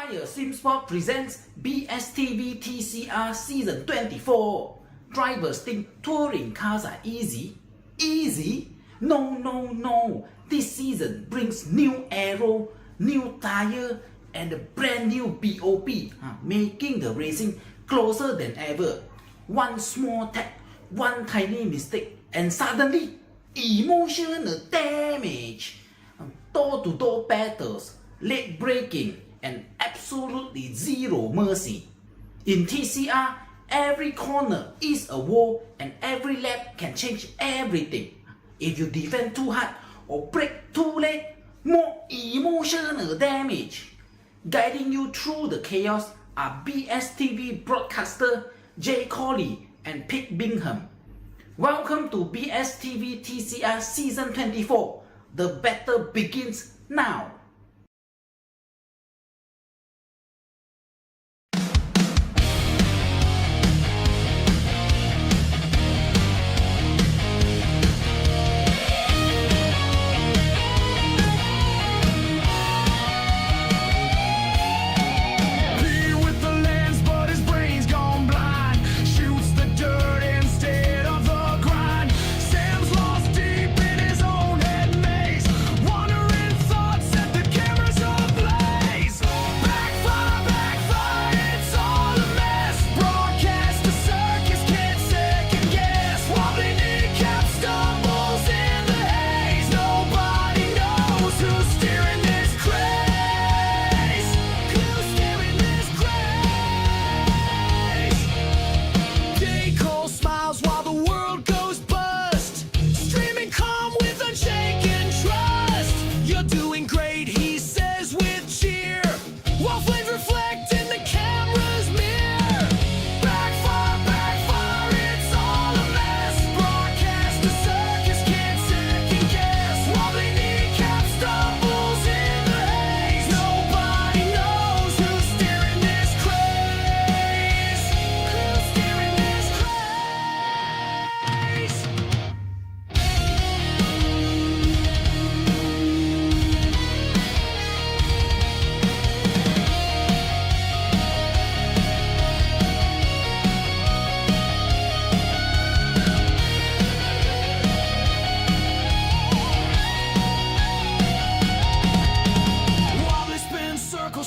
Backfire Simsport presents BSTV TCR Season 24. Drivers think touring cars are easy. Easy? No, no, no. This season brings new aero, new tire, and a brand new BOP, making the racing closer than ever. One small tap, one tiny mistake, and suddenly, emotional damage. Door-to-door battles, late braking, and absolutely zero mercy. In TCR, every corner is a war and every lap can change everything. If you defend too hard or brake too late, more emotional damage. Guiding you through the chaos are BSTV broadcaster Jay Colley and Pete Bingham. Welcome to BSTV TCR Season 24. The battle begins now.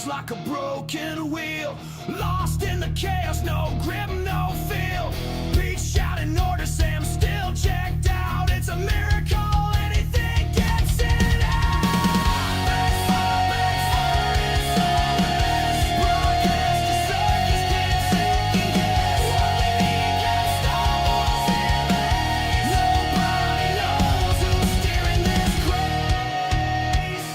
Like a broken wheel, lost in the chaos, no grip, no feel. Pete shouting orders, Sam still checked out. It's a miracle, anything gets it out. Backfire, it's all this. Broadcast the circus, can't second guess. What we need, can't stumbles in the haze. Nobody knows who's steering this craze.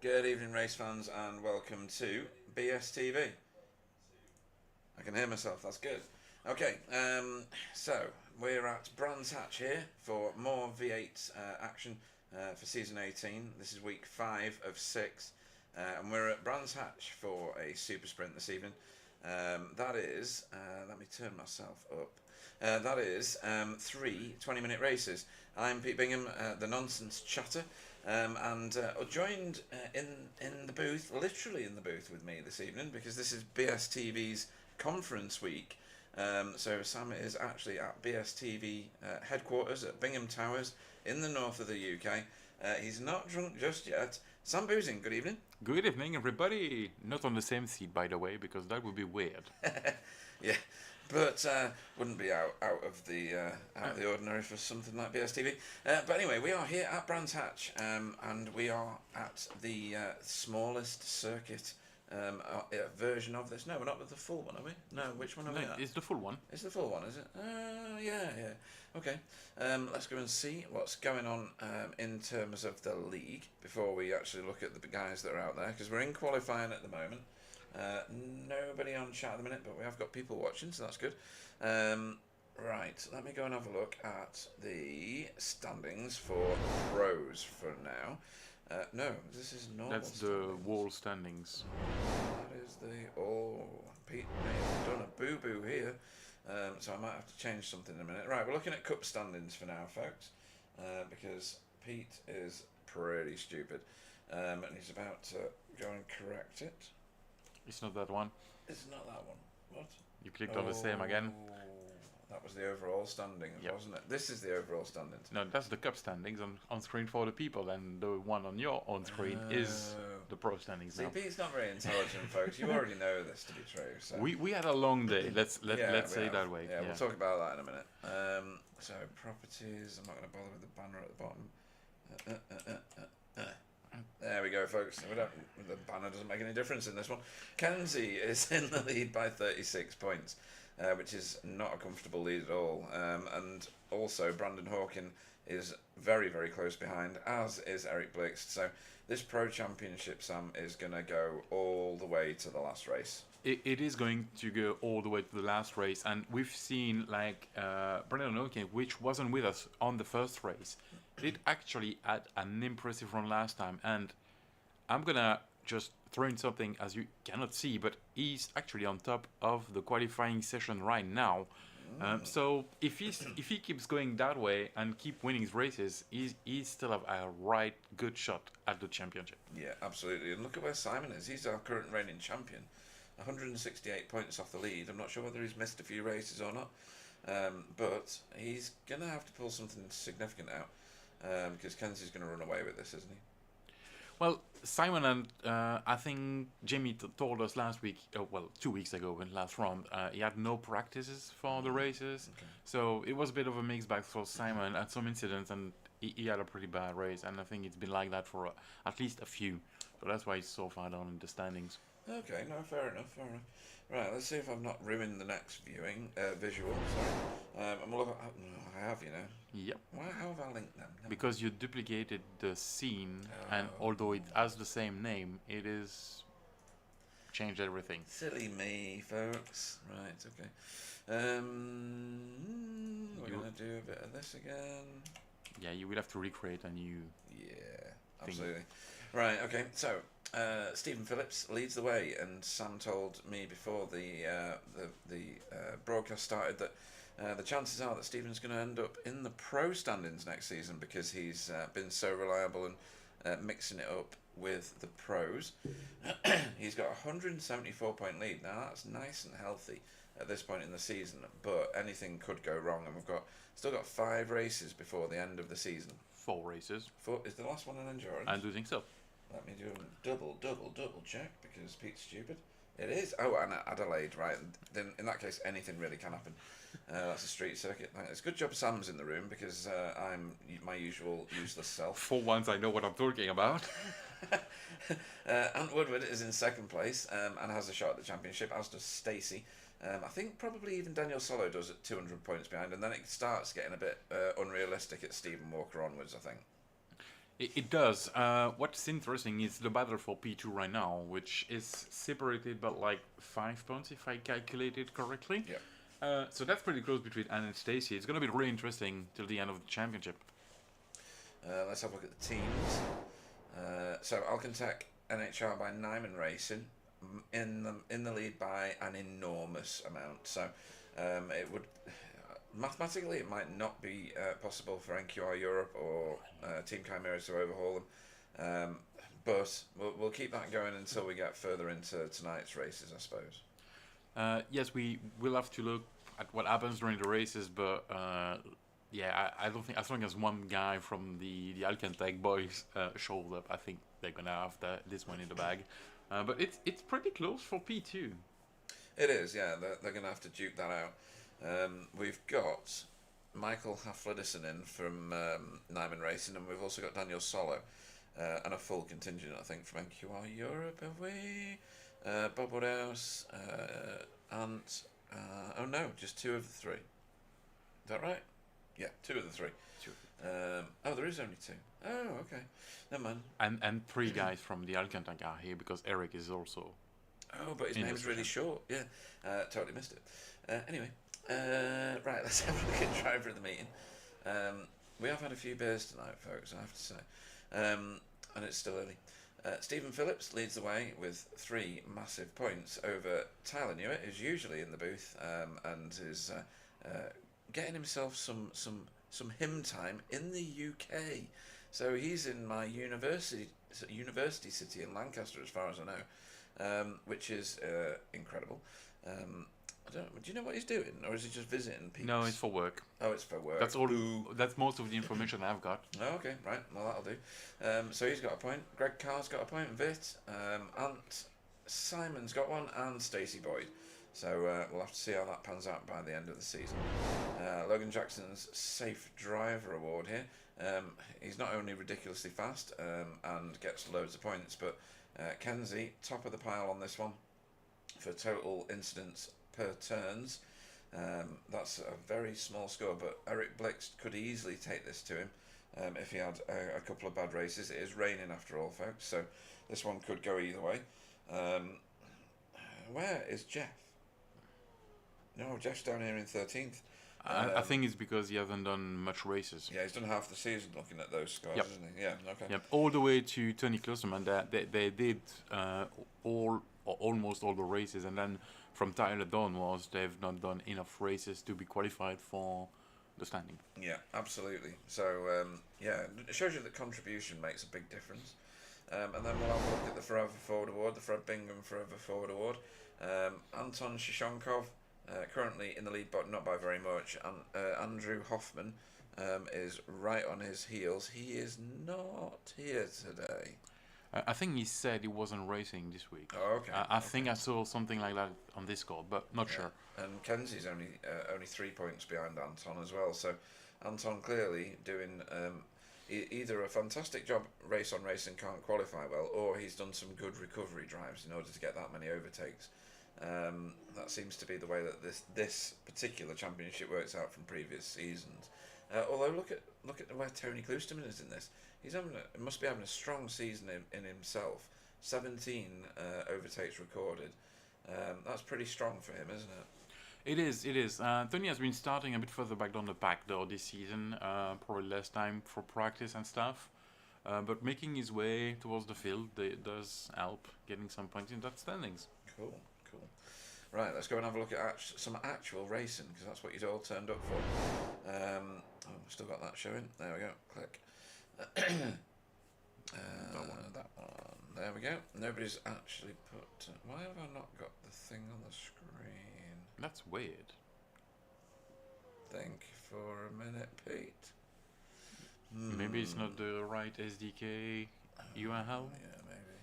Good evening, race fans, and welcome to BSTV. I can hear myself, that's good. Okay, so we're at Brands Hatch here for more V8 action for season 18. This is week 5 of 6, and we're at Brands Hatch for a super sprint this evening. That is, let me turn myself up. That is 3 20-minute races. I'm Pete Bingham, the nonsense chatter, and joined in the booth, literally in the booth with me this evening, because this is BSTV's conference week. So Sam is actually at BSTV headquarters at Bingham Towers in the north of the UK. He's not drunk just yet. Sam Boozing, good evening. Good evening, everybody. Not on the same seat, by the way, because that would be weird. Yeah, but wouldn't be out of the ordinary for something like BSTV. But anyway, we are here at Brands Hatch, and we are at the smallest circuit version of this. No, we're not with the full one, are we? No, which one are we No, at? it's the full one. It's the full one, is it? Yeah. Okay. Let's go and see what's going on in terms of the league before we actually look at the guys that are out there, because we're in qualifying at the moment. Nobody on chat at the minute, but we have got people watching, so that's good. Right, let me go and have a look at the standings for pros for now. No, this is normal. That's the standings. wall standings. That is the... Oh, Pete may have done a boo-boo here. So I might have to change something in a minute. Right, we're looking at cup standings for now, folks. Because Pete is pretty stupid. And he's about to go and correct it. It's not that one. It's not that one. What? You clicked on the same again. That was the overall standings, Yep. wasn't it? This is the overall standings. No, that's the cup standings on screen for the people, and the one on your own screen is the pro standings See, now. Pete's not very intelligent, folks. You already know this to be true. So. We had a long day. Let's Yeah, say we it have. that way. Yeah, we'll talk about that in a minute. So properties. I'm not going to bother with the banner at the bottom. There we go, folks. The banner doesn't make any difference in this one. Kenzie is in the lead by 36 points, which is not a comfortable lead at all. And also, Brandon Hawkin is very, very close behind, as is Eric Blixt. So this Pro Championship, Sam, is going to go all the way to the last race. It is going to go all the way to the last race, and we've seen like Brandon Hawkin, which wasn't with us on the first race, did actually had an impressive run last time, and I'm gonna just throw in something as you cannot see, but he's actually on top of the qualifying session right now. So if he keeps going that way and keep winning his races, he's still have a right good shot at the championship. Yeah, absolutely. And look at where Simon is. He's our current reigning champion. 168 points off the lead. I'm not sure whether he's missed a few races or not. But he's going to have to pull something significant out. Because Kenzie's going to run away with this, isn't he? Well, Simon and I think Jimmy told us last week, 2 weeks ago in last round, he had no practices for the races. Okay. So it was a bit of a mixed bag for Simon at some incidents, and he had a pretty bad race. And I think it's been like that for at least a few. So that's why he's so far down in the standings. Okay, no, fair enough. Right, let's see if I've not ruined the next visual. Sorry. I'm look at, I have, you know. Yep. How have I linked them? Because you duplicated the scene, and although it has the same name, it is changed everything. Silly me, folks. Right, okay. We're going to do a bit of this again. Yeah, you will have to recreate a new. Yeah, absolutely. Right, okay. So, Stephen Phillips leads the way, and Sam told me before the broadcast started that the chances are that Stephen's going to end up in the pro standings next season because he's been so reliable and mixing it up with the pros. He's got a 174-point lead. Now, that's nice and healthy at this point in the season, but anything could go wrong, and we've still got 5 races before the end of the season. 4 races. 4, is the last one an endurance? I do think so. Let me do a double check because Pete's stupid. It is. Oh, and Adelaide, right. Then in that case, anything really can happen. That's a street circuit. It's a good job Sam's in the room because I'm my usual useless self. For once, I know what I'm talking about. Ant Woodward is in second place and has a shot at the championship, as does Stacey. I think probably even Daniel Solo does at 200 points behind, and then it starts getting a bit unrealistic at Stephen Walker onwards, I think. It does. What's interesting is the battle for P2 right now, which is separated by like 5 points, if I calculated correctly. Yeah. So that's pretty close between Anne and Stacey. It's going to be really interesting till the end of the championship. Let's have a look at the teams. So Alcantech NHR by Nyman Racing in the lead by an enormous amount. So it would mathematically it might not be possible for NQR Europe or Team Chimera to overhaul them, but we'll keep that going until we get further into tonight's races, I suppose. Yes, we will have to look at what happens during the races, but yeah, I don't think as long as one guy from the Alcantech boys shows up, I think they're gonna have this one in the bag. But it's pretty close for P2. It is, yeah. They're going to have to duke that out. We've got Michael Hafledison in from Nyman Racing, and we've also got Daniel Solo, and a full contingent, I think, from NQR Europe, have we? Bob Woodhouse, Ant, oh no, just 2 of the 3. Is that right? Yeah, 2 of the 3. Oh, there is only 2. Oh, okay. Never mind. And 3 guys from the Alcantech are here because Eric is also. Oh, but his in name's this really session. short. Yeah, totally missed it. Anyway, right, let's have a look at driver of the meeting. We have had a few beers tonight, folks, I have to say. And it's still early. Stephen Phillips leads the way with 3 massive points over Tyler Newitt, who's usually in the booth and is getting himself some hymn time in the UK. So he's in my university city in Lancaster, as far as I know, which is incredible. I don't know, do you know what he's doing, or is he just visiting people? No, it's for work. Oh, it's for work. That's all. Ooh. That's most of the information I've got. Oh, okay, right. Well, that'll do. So he's got a point. Greg Carr's got a point. Vit, Ant Simon's got one, and Stacey Boyd. So we'll have to see how that pans out by the end of the season. Logan Jackson's Safe Driver Award here. He's not only ridiculously fast and gets loads of points, but Kenzie, top of the pile on this one for total incidents per turns. That's a very small score, but Eric Blix could easily take this to him if he had a couple of bad races. It is raining after all, folks, so this one could go either way. Where is Jeff? No, Jeff's down here in 13th. I think it's because he hasn't done much races. Yeah, he's done half the season looking at those scores, Yep. isn't he? Yeah, okay. Yep, all the way to Tony Klosterman. They did all or almost all the races, and then from Tyler downwards, they've not done enough races to be qualified for the standing. Yeah, absolutely. So, yeah, it shows you that contribution makes a big difference. And then we'll have a look at the Forever Forward Award, the Fred Bingham Forever Forward Award. Anton Shishonkov, currently in the lead, but not by very much. And Andrew Hoffman is right on his heels. He is not here today. I think he said he wasn't racing this week. Oh, okay. I think I saw something like that on Discord, but not sure. And Kenzie's only 3 points behind Anton as well. So Anton clearly doing either a fantastic job race on race and can't qualify well, or he's done some good recovery drives in order to get that many overtakes. That seems to be the way that this particular championship works out from previous seasons. Although look at where Tony Klosterman is in this. He's must be having a strong season in himself. 17 overtakes recorded. That's pretty strong for him, isn't it? It is. Tony has been starting a bit further back down the pack though this season, probably less time for practice and stuff. But making his way towards the field does help getting some points in that standings. Cool. Right, let's go and have a look at some actual racing, because that's what you'd all turned up for. Still got that showing. There we go. Click. That one. There we go. Nobody's actually put. Why have I not got the thing on the screen? That's weird. Think for a minute, Pete. Maybe it's not the right SDK URL. Yeah, maybe.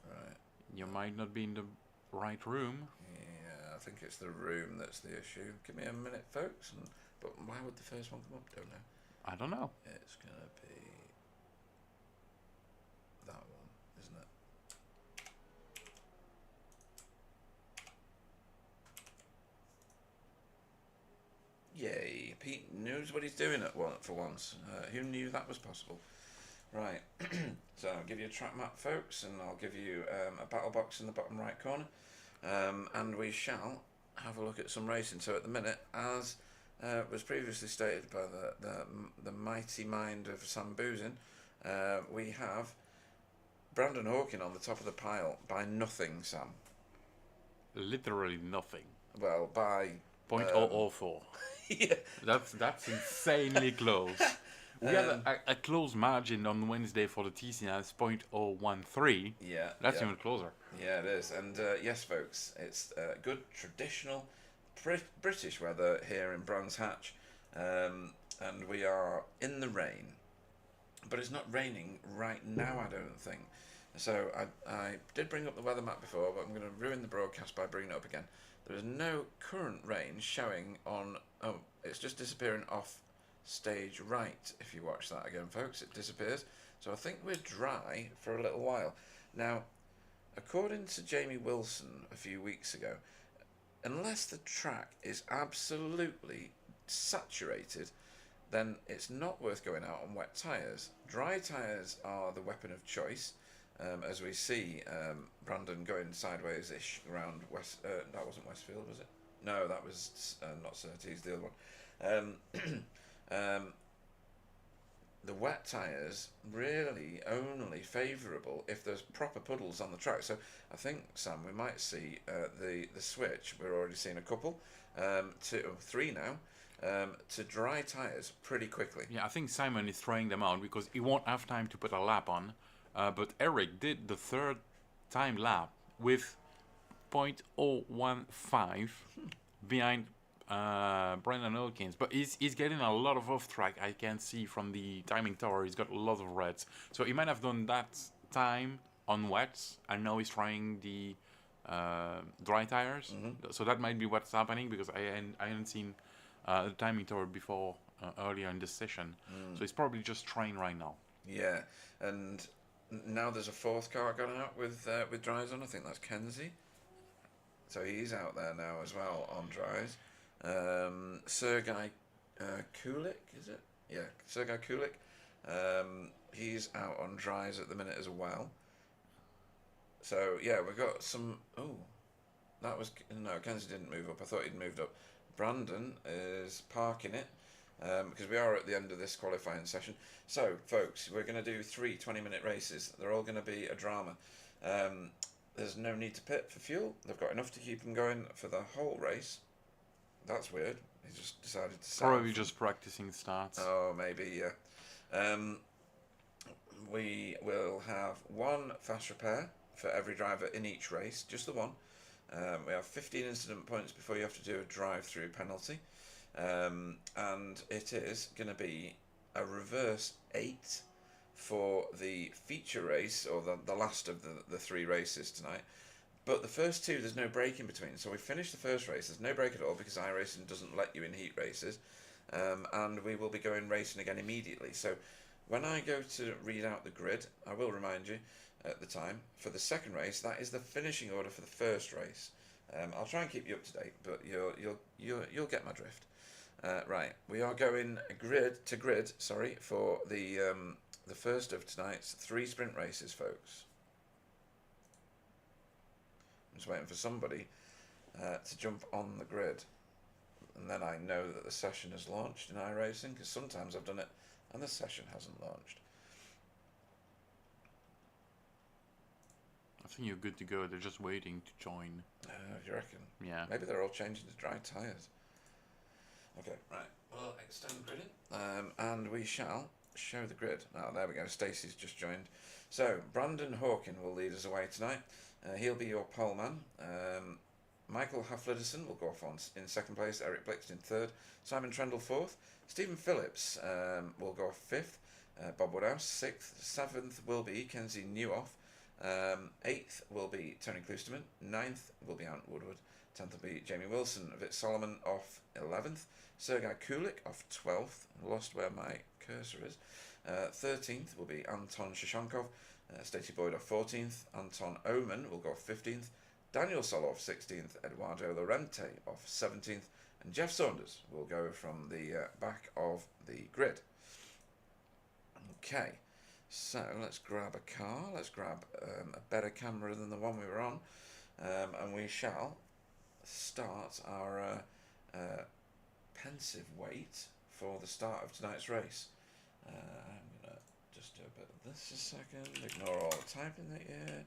Right. You might not be in the right room. Yeah, I think it's the room that's the issue. Give me a minute, folks. But why would the first one come up? Don't know. I don't know. It's gonna be that one, isn't it? Yay! Pete knows what he's doing for once. Who knew that was possible? Right. So I'll give you a track map, folks, and I'll give you a battle box in the bottom right corner, and we shall have a look at some racing. So at the minute, as was previously stated by the mighty mind of Sam Boozin, we have Brandon Hawking on the top of the pile by nothing, Sam. literally nothing. Well, by 0.004. yeah, That's insanely close. We had a close margin on Wednesday for the TCS 0.013. yeah, That's yeah. even closer. Yeah, it is. And yes, folks, it's good traditional British weather here in Brands Hatch. And we are in the rain. But it's not raining right now, I don't think. So I did bring up the weather map before, but I'm going to ruin the broadcast by bringing it up again. There is no current rain showing on... Oh, it's just disappearing off stage right. If you watch that again, folks, it disappears. So I think we're dry for a little while. Now, according to Jamie Wilson a few weeks ago, unless the track is absolutely saturated, then it's not worth going out on wet tyres. Dry tyres are the weapon of choice, as we see Brandon going sideways-ish around West... that wasn't Westfield, was it? No, that was not Surtees, the other one. The wet tyres really only favourable if there's proper puddles on the track. So I think, Sam, we might see the switch. We're already seeing a couple, three now, to dry tyres pretty quickly. Yeah, I think Simon is throwing them out because he won't have time to put a lap on. But Eric did the third time lap with 0.015 behind Brendan Hawkins, but he's getting a lot of off track. I can see from the timing tower. He's got a lot of reds, so he might have done that time on wets, and now he's trying the dry tires. So that might be what's happening because I hadn't seen the timing tower before earlier in this session. So he's probably just trying right now. Yeah, and now there's a fourth car gone out with dries on. I think that's Kenzie. So he's out there now as well on dries. Sergei Kulik, is it? Yeah, Sergei Kulik. He's out on dries at the minute as well. So yeah, we've got some. Oh, that was no. Kenzie didn't move up. I thought he'd moved up. Brandon is parking it because we are at the end of this qualifying session. So, folks, we're going to do 3 20-minute races. They're all going to be a drama. There's no need to pit for fuel. They've got enough to keep them going for the whole race. That's weird. He just decided to... Probably just practicing starts. Oh, maybe, yeah. We will have 1 fast repair for every driver in each race, just the one. We have 15 incident points before you have to do a drive-through penalty. And it is going to be a reverse 8 for the feature race, or the last of the 3 races tonight. But the first 2, there's no break in between. So we finished the first race, there's no break at all because iRacing doesn't let you in heat races. And we will be going racing again immediately. So when I go to read out the grid, I will remind you at the time, for the second race, that is the finishing order for the first race. I'll try and keep you up to date, but you'll get my drift. Right, we are going grid to grid, sorry, for the first of tonight's 3 sprint races, folks. I'm just waiting for somebody to jump on the grid, and then I know that the session has launched in iRacing, because sometimes I've done it and the session hasn't launched. I think you're good to go. They're just waiting to join. You reckon? Yeah. Maybe they're all changing to dry tyres. Okay, right. We'll extend the grid in. And we shall show the grid. Oh, there we go. Stacey's just joined. So, Brandon Hawkin will lead us away tonight. He'll be your pole man. Michael Hafliderson will go off in second place. Eric Blixt in third. Simon Trendle fourth. Stephen Phillips will go off fifth. Bob Woodhouse sixth. Seventh will be Kenzie Newhoff. 8th will be Tony Klusterman. 9th will be Ant Woodward. 10th will be Jamie Wilson. Vit Solomon off 11th. Sergei Kulik off 12th. Lost where my cursor is. 13th will be Anton Shashankov. Stacey Boyd off 14th. Anton Oman will go off 15th. Daniel Sol off 16th. Eduardo Lorente off 17th. And Jeff Saunders will go from the back of the grid. Okay. So let's grab a car, let's grab a better camera than the one we were on, and we shall start our pensive wait for the start of tonight's race. I'm going to just do a bit of this a second, ignore all the typing that you hear.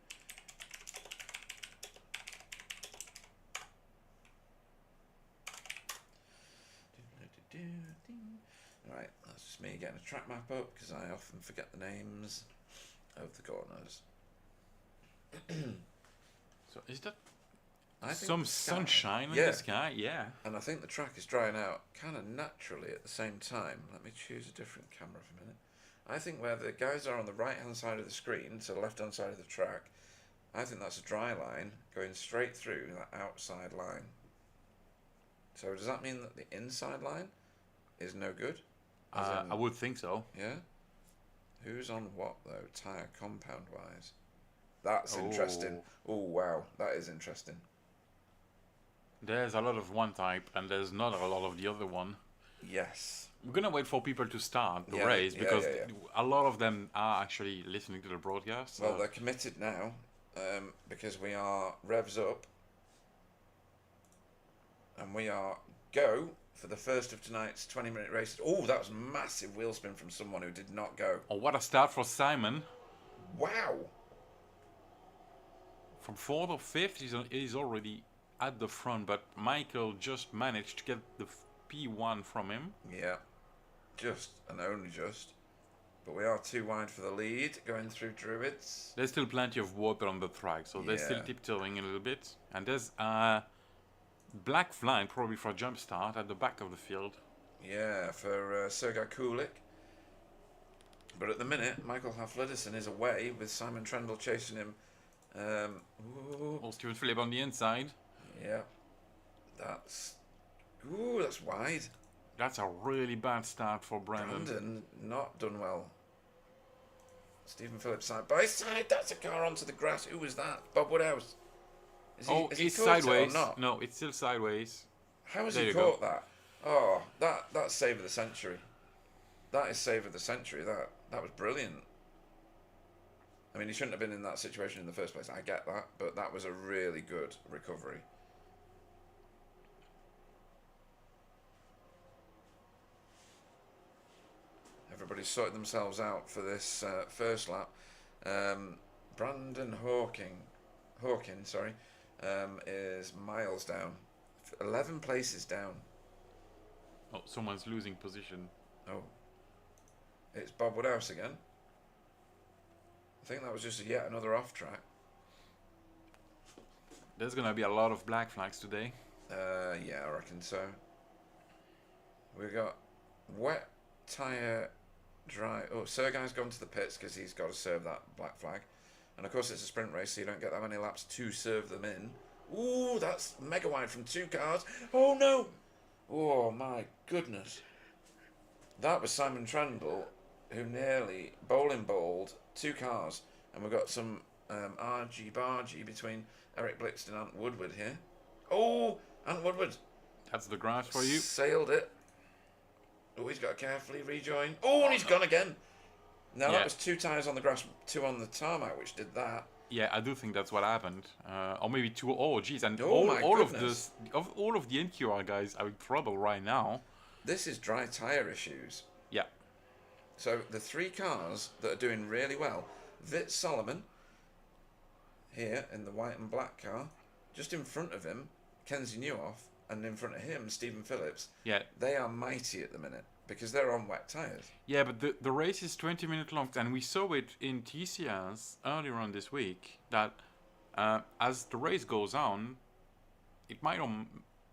Right, that's just me getting a track map up because I often forget the names of the corners. So is that I think some the sky- sunshine in yeah, the sky? Yeah. and I think the track is drying out kind of naturally at the same time. Let me choose a different camera for a minute. I think where the guys are on the right hand side of the screen, to the left hand side of the track, I think that's a dry line going straight through that outside line. So does that mean that the inside line is no good? As in- I would think so. Yeah? Who's on what though, tyre compound wise? That's Oh. interesting. Oh wow, that is interesting. There's a lot of one type and there's not a lot of the other one. Yes. We're gonna wait for people to start the Yeah, race yeah, because yeah. a lot of them are actually listening to the broadcast. Well, so- they're committed now because we are revs up and we are go for the first of tonight's 20-minute races. Oh, that was a massive wheel spin from someone who did not go. Oh, what a start for Simon. Wow. From 4th or 5th, he's already at the front, but Michael just managed to get the P1 from him. Yeah. Just and only just. But we are too wide for the lead going through Druids. There's still plenty of water on the track, so they're still Yeah. tiptoeing a little bit. And there's a black flag, probably for a jump start, at the back of the field. Yeah, for Sergei Kulik. But at the minute, Michael Haflidison is away with Simon Trendle chasing him. Ooh, Or Stephen Phillip on the inside. yeah. That's wide. That's a really bad start for Brandon. Brandon not done well. Stephen Phillips side by side. That's a car onto the grass. Who was that? Bob Woodhouse. Has he It's caught it or sideways. not? No, it's still sideways. How has There he you go. caught that? Oh, that's save of the century. That is save of the century. That was brilliant. I mean, he shouldn't have been in that situation in the first place. I get that, but that was a really good recovery. Everybody's sorted themselves out for this first lap. Brandon Hawkins, is miles down, 11 places down. Oh, someone's losing position. Oh, it's Bob Woodhouse again. I think that was just yet another off track. There's gonna be a lot of black flags today. Yeah, I reckon so. We got wet tyre, dry. Oh, Sergei's gone to the pits because he's got to serve that black flag. And of course, it's a sprint race, so you don't get that many laps to serve them in. Ooh, that's mega wide from two cars. Oh no! Oh my goodness. That was Simon Trendle, who nearly bowling bowled two cars. And we've got some argy-bargy between Eric Blixt and Ant Woodward here. Oh, Ant Woodward That's the grass for you. sailed it. Oh, he's got to carefully rejoin. Oh, and he's gone again. Now Yeah. that was two tyres on the grass, two on the tarmac, which did that. Yeah, I do think that's what happened. Or maybe two. Oh, geez, and Oh my all of goodness. all of the NQR guys are in trouble right now. This is dry tyre issues. Yeah. So the three cars that are doing really well, Vit Solomon, here in the white and black car, just in front of him, Kenzie Newhoff, and in front of him, Stephen Phillips, Yeah. they are mighty at the minute because they're on wet tyres. Yeah, but the race is 20 minutes long, and we saw it in TCRs earlier on this week that as the race goes on, it might or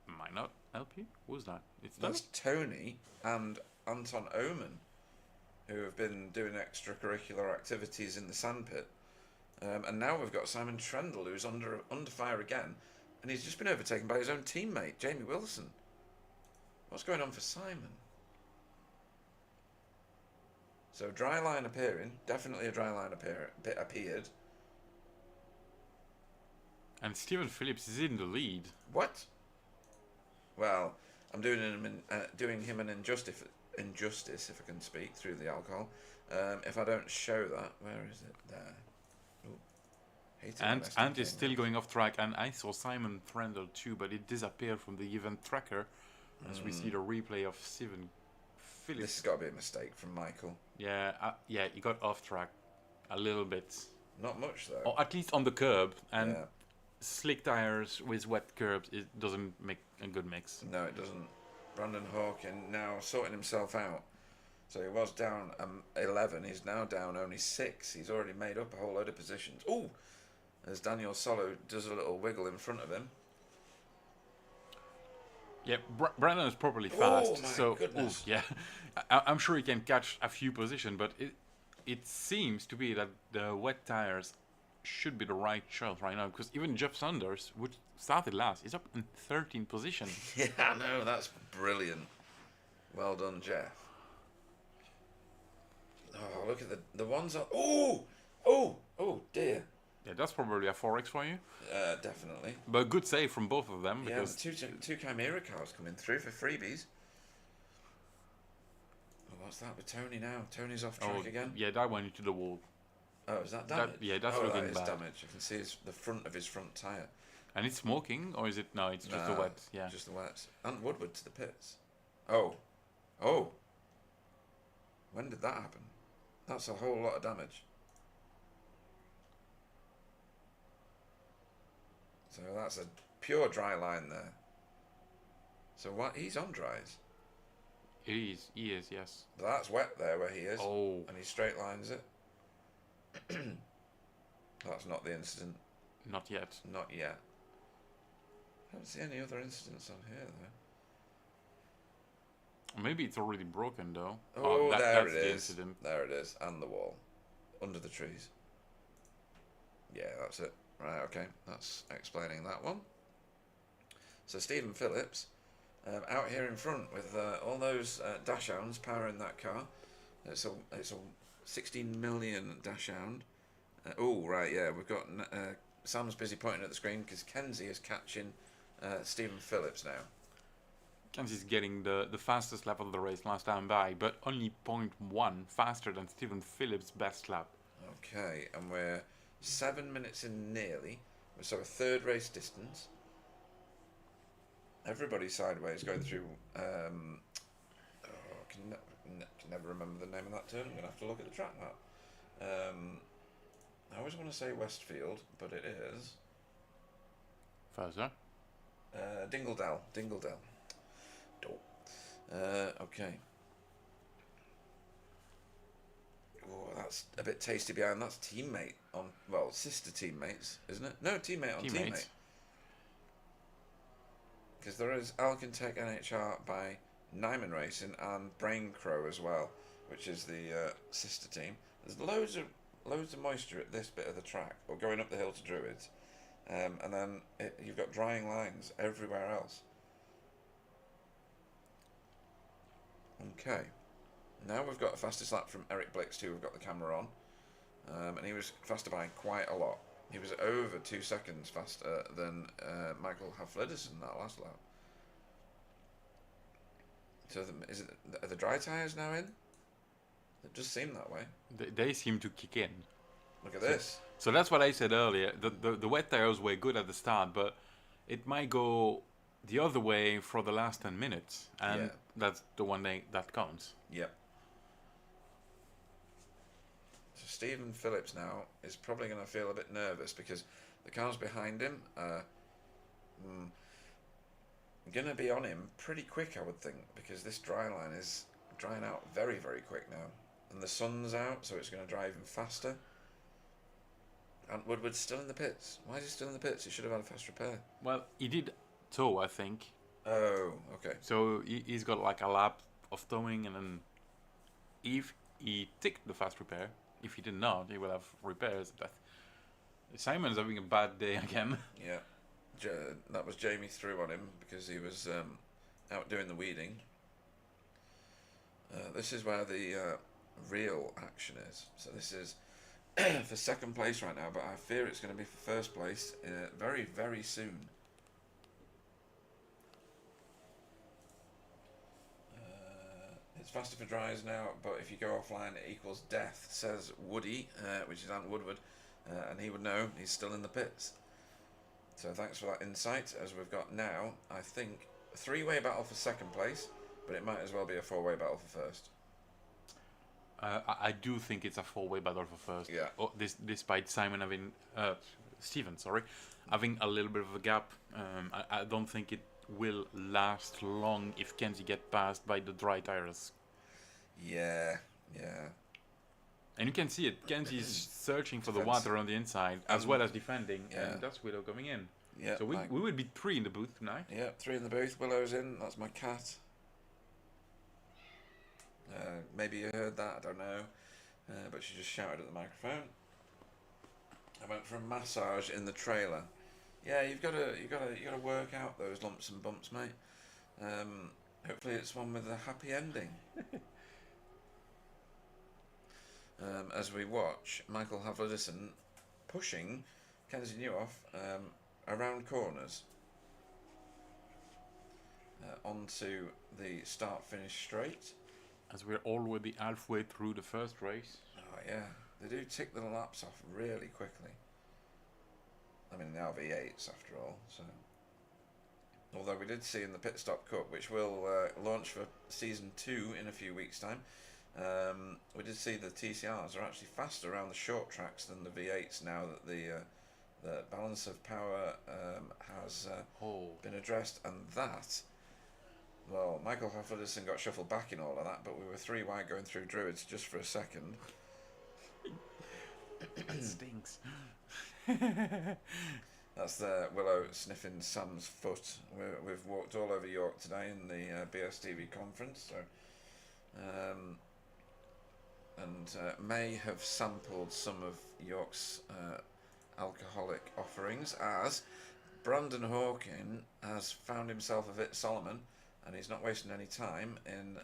might not help you. Who's that? It's That's Tony and Anton Oman, who have been doing extracurricular activities in the sandpit. And now we've got Simon Trendle, who's under fire again, and he's just been overtaken by his own teammate, Jamie Wilson. What's going on for Simon? So dry line appearing, definitely a dry line appeared. And Stephen Phillips is in the lead. What? Well, I'm doing him an injustice, if I can speak through the alcohol. If I don't show that, where is it? There. Ooh. Hated when And SD Ant is came still up. going off track, and I saw Simon Trendle too, but it disappeared from the event tracker as we see the replay of Stephen This Phillips. has got to be a mistake from Michael. Yeah, he got off track a little bit, Not much though. or at least on the curb. And Yeah. slick tires with wet curbs, it doesn't make a good mix. No, it doesn't. Brandon Hawkin now sorting himself out. So he was down 11. He's now down only 6. He's already made up a whole load of positions. Ooh, as Daniel Solo does a little wiggle in front of him. Yeah, Brandon is properly Oh, fast. my So, goodness. yeah, I'm sure he can catch a few positions, but it seems to be that the wet tires should be the right choice right now, because even Jeff Saunders, which started last, is up in 13th position. Yeah, I know, that's brilliant. Well done, Jeff. Oh, look at the ones on. Oh dear. Yeah, that's probably a 4X for you. Definitely. But good save from both of them, Yeah, because the two Chimera cars coming through for freebies. Oh, what's that with Tony now? Tony's off track again. yeah, that went into the wall. Oh, is that damage? yeah, that's oh, looking that is bad. damage. I can see the front of his front tyre. And it's smoking, or is it? No, it's just the Nah, wet. Yeah. Just the wet. And Woodward to the pits. Oh. When did that happen? That's a whole lot of damage. So that's a pure dry line there. So what? He's on dries. It is. He is. Yes. But that's wet there where he is. Oh. And he straight lines it. That's not the incident. Not yet. Not yet. I don't see any other incidents on here though. Maybe it's already broken though. Oh, there that's it the is. incident. There it is. And the wall. Under the trees. Yeah, that's it. Right, okay. That's explaining that one. So Stephen Phillips, out here in front with all those dash hounds powering that car. It's a 16 million dash hound. Oh, right, yeah. We've got Sam's busy pointing at the screen because Kenzie is catching Stephen Phillips now. Kenzie's getting the fastest lap of the race last time by, but only 0.1 faster than Stephen Phillips' best lap. Okay, and we're 7 minutes in nearly. So a third race distance. Everybody sideways going through. Can never remember the name of that turn. I'm going to have to look at the track map. I always want to say Westfield, but it is Further. Dingledale. Okay. Oh, that's a bit tasty behind. That's teammate on, well, sister teammates, isn't it? No, teammate on teammate. Because there is Alcantech NHR by Nyman Racing and Brain Crow as well, which is the sister team. There's loads of moisture at this bit of the track, or going up the hill to Druids, and then you've got drying lines everywhere else. Okay, now we've got a fastest lap from Eric Blix who we've got the camera on, and he was faster by quite a lot. He was over 2 seconds faster than Michael Hafledison that last lap. So are the dry tyres now in? It does seem that way. They seem to kick in. Look at this. So that's what I said earlier. The wet tires were good at the start, but it might go the other way for the last 10 minutes, and Yeah. that's the one that counts. Yep. So Stephen Phillips now is probably going to feel a bit nervous because the cars behind him are going to be on him pretty quick, I would think, because this dry line is drying out very, very quick now. And the sun's out, so it's going to dry even faster. And Woodward's still in the pits. Why is he still in the pits? He should have had a fast repair. Well, he did tow, I think. Oh, okay. So he's got like a lap of towing, and then if he ticked the fast repair, if he did not, he will have repairs. But Simon's having a bad day again. Yeah. That was Jamie threw on him because he was out doing the weeding. This is where the real action is. So this is for second place right now, but I fear it's going to be for first place very, very soon. It's faster for dries now, but if you go offline, it equals death, says Woody, which is Ant Woodward, and he would know he's still in the pits. So thanks for that insight, as we've got now, I think, a three-way battle for second place, but it might as well be a four-way battle for first. I do think it's a four-way battle for first. Yeah. Oh, despite Simon having, Stephen, sorry, having a little bit of a gap. I don't think it will last long if Kenzie get passed by the dry tires. Yeah, yeah. And you can see it. Kenzie is searching for the Defensive. water on the inside as well as defending, Yeah. and that's Willow coming in. Yeah, So we would be 3 in the booth tonight. Yeah, 3 in the booth. Willow's in. That's my cat. Maybe you heard that. I don't know. But she just shouted at the microphone. I went for a massage in the trailer. Yeah, you gotta work out those lumps and bumps, mate. Hopefully, it's one with a happy ending. As we watch Michael Havledison pushing Kenzie Newhoff around corners onto the start-finish straight. As we're already halfway through the first race. Oh yeah, they do tick the laps off really quickly. I mean, they are V8s after all, so. Although we did see in the Pit Stop Cup, which will launch for Season 2 in a few weeks' time, we did see the TCRs are actually faster around the short tracks than the V8s now that the balance of power has been addressed, and that, well, Michael Havledison got shuffled back in all of that, but we were 3 wide going through Druids just for a second. It stinks. That's the Willow sniffing Sam's foot. We've walked all over York today in the BSTV conference, so and may have sampled some of York's alcoholic offerings, as Brandon Hawkin has found himself a Vit Solomon, and he's not wasting any time in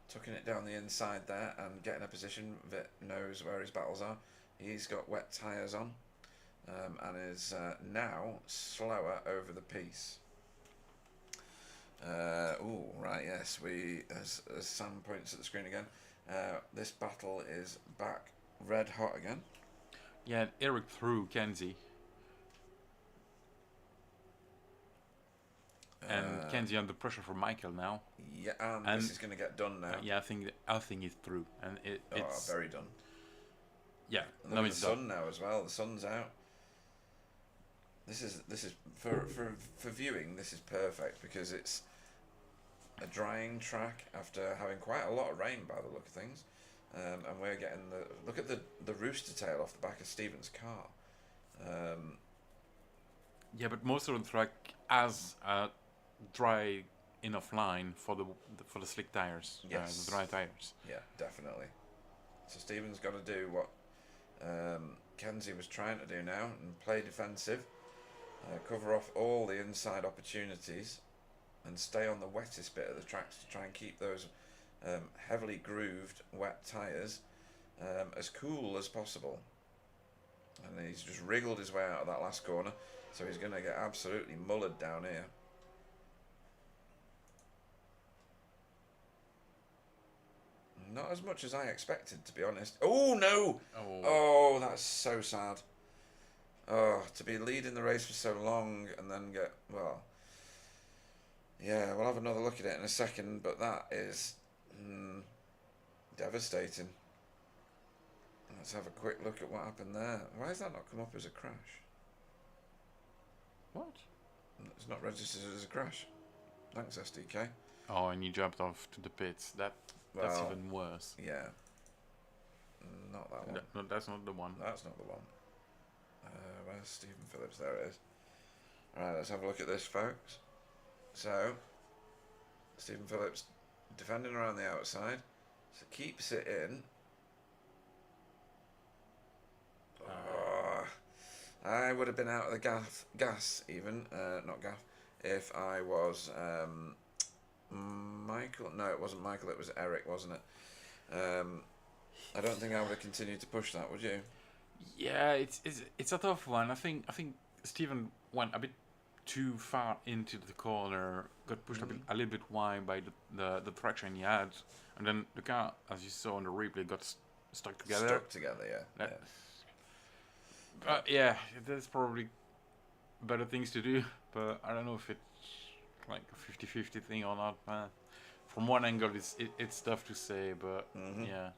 tucking it down the inside there and getting a position. Vit knows where his battles are. He's got wet tyres on. And is now slower over the piece. Right, yes, as Sam points at the screen again, this battle is back red hot again. Yeah, Eric threw Kenzie. And Kenzie under pressure from Michael now. Yeah, and this is going to get done now. Yeah, I think it's through, and it's very done. Yeah, And no, the it's sun done. now as well. The sun's out. This is for viewing. This is perfect because it's a drying track after having quite a lot of rain by the look of things, and we're getting look at the rooster tail off the back of Stephen's car. Yeah, but most of the track has a dry enough line for the slick tires. Yes. The dry tires. Yeah, definitely. So Stephen's got to do what Kenzie was trying to do now and play defensive. Cover off all the inside opportunities and stay on the wettest bit of the tracks to try and keep those heavily grooved wet tyres as cool as possible. And he's just wriggled his way out of that last corner, so he's going to get absolutely mullered down here. Not as much as I expected, to be honest. Oh no! Oh, that's so sad. Oh, to be leading the race for so long and then get, well, yeah, we'll have another look at it in a second, but that is devastating. Let's have a quick look at what happened there. Why has that not come up as a crash? What? It's not registered as a crash. Thanks, SDK. Oh, and he jumped off to the pits. That's Well, even worse. Yeah. Not that one. No, that's not the one. That's not the one. Where's Stephen Phillips? There it is. Alright, let's have a look at this, folks. So, Stephen Phillips defending around the outside. So keeps it in. Oh, I would have been out of the gas even, not gaff, if I was Michael. No, it wasn't Michael, it was Eric, wasn't it? I don't think I would have continued to push that, would you? Yeah, it's a tough one. I think Stephen went a bit too far into the corner, got pushed a little bit wide by the traction he had, and then the car, as you saw on the replay, got stuck together. Stuck together, yeah. Yeah, there's probably better things to do, but I don't know if it's like a 50-50 thing or not. From one angle, it's tough to say, but yeah,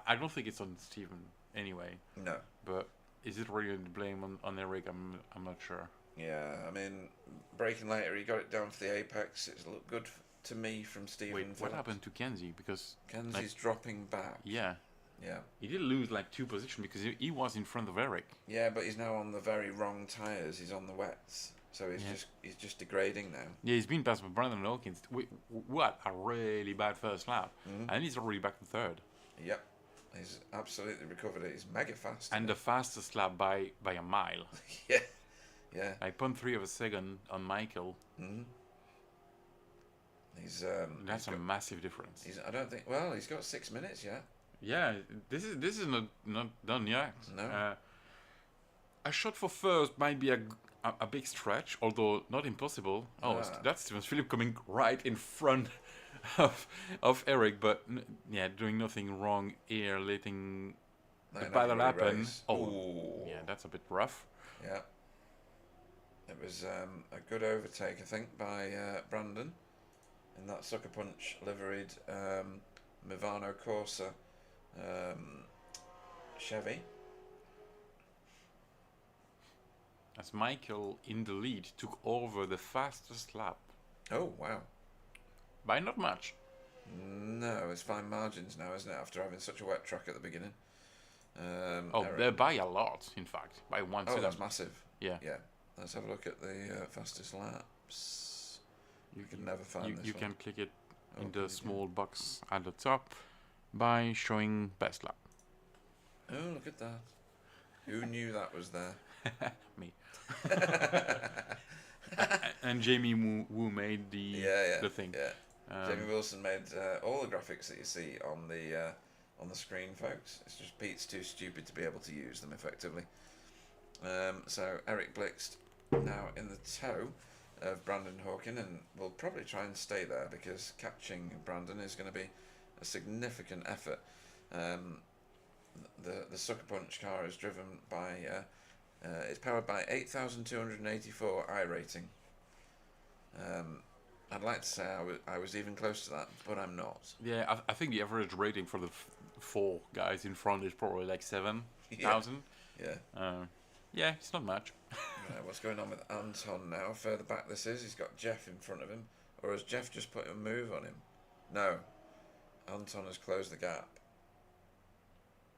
I don't think it's on Stephen anyway. No. But is it really the blame on Eric? I'm not sure. Yeah, I mean, braking later, he got it down to the apex. It looked good to me from Stephen Wait, Phillips. what happened to Kenzie? Because Kenzie's dropping back. yeah, Yeah. he did lose like 2 positions because he was in front of Eric. Yeah, but he's now on the very wrong tyres. He's on the wets. So he's just degrading now. Yeah, he's been passed by Brandon Hawkins. What a really bad first lap, and he's already back to third. Yep. He's absolutely recovered it. He's mega fast. And the fastest lap by a mile. yeah. Yeah. Like 0.3 of a second on Michael. He's That's a massive difference. I don't think. Well, he's got 6 minutes yet. Yeah, this is not done yet. No. A shot for first might be a big stretch, although not impossible. Oh, that's Steven Philip coming right in front of Eric, but yeah, doing nothing wrong here, letting the battle happen. Oh, Ooh. yeah, that's a bit rough. Yeah. It was a good overtake, I think, by Brandon in that sucker punch liveried Movano Corsa Chevy. As Michael in the lead took over the fastest lap Oh, wow. by not much. No, it's fine margins now, isn't it, after having such a wet track at the beginning? They're by a lot, in fact, by 1 Oh, second. that's massive. Yeah. Yeah. Let's have a look at the fastest laps. You can never find this You one. can click it in can you the do? small box at the top by showing best lap. Oh, look at that. Who knew that was there? Me. And Jamie Wu made the the thing. Yeah. Jamie Wilson made all the graphics that you see on the screen, folks. It's just Pete's too stupid to be able to use them effectively. So Eric Blixt now in the toe of Brandon Hawkin, and we'll probably try and stay there because catching Brandon is going to be a significant effort. The Sucker Punch car is driven by it's powered by 8,284 I rating. I'd like to say I was even close to that, but I'm not. Yeah, I think the average rating for the 4 guys in front is probably like 7,000. Yeah. Yeah, it's not much. Right, what's going on with Anton now? Further back this is. He's got Jeff in front of him. Or has Jeff just put a move on him? No. Anton has closed the gap.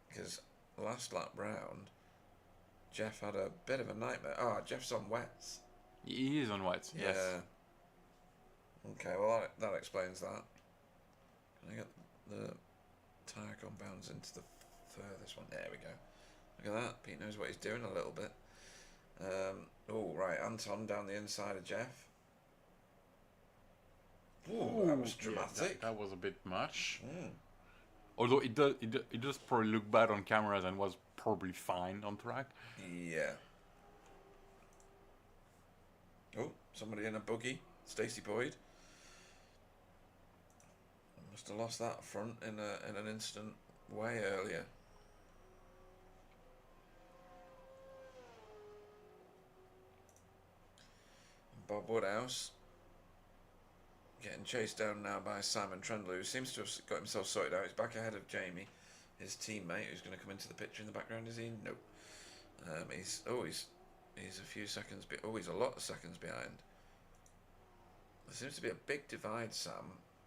Because last lap round, Jeff had a bit of a nightmare. Oh, Jeff's on wets. He is on wets, yes. Yeah. Okay, well, that explains that. Can I get the tyre compounds into the furthest one? There we go. Look at that. Pete knows what he's doing a little bit. Oh, right. Anton down the inside of Jeff. Ooh, that was dramatic. Yeah, that was a bit much. Although it does probably look bad on cameras and was probably fine on track. Yeah. Oh, somebody in a buggy. Stacey Boyd. Must have lost that front in an instant way earlier. Bob Woodhouse getting chased down now by Simon Trendler, who seems to have got himself sorted out. He's back ahead of Jamie, his teammate, who's going to come into the picture in the background. Is he? No. He's a few seconds. He's a lot of seconds behind. There seems to be a big divide, Sam,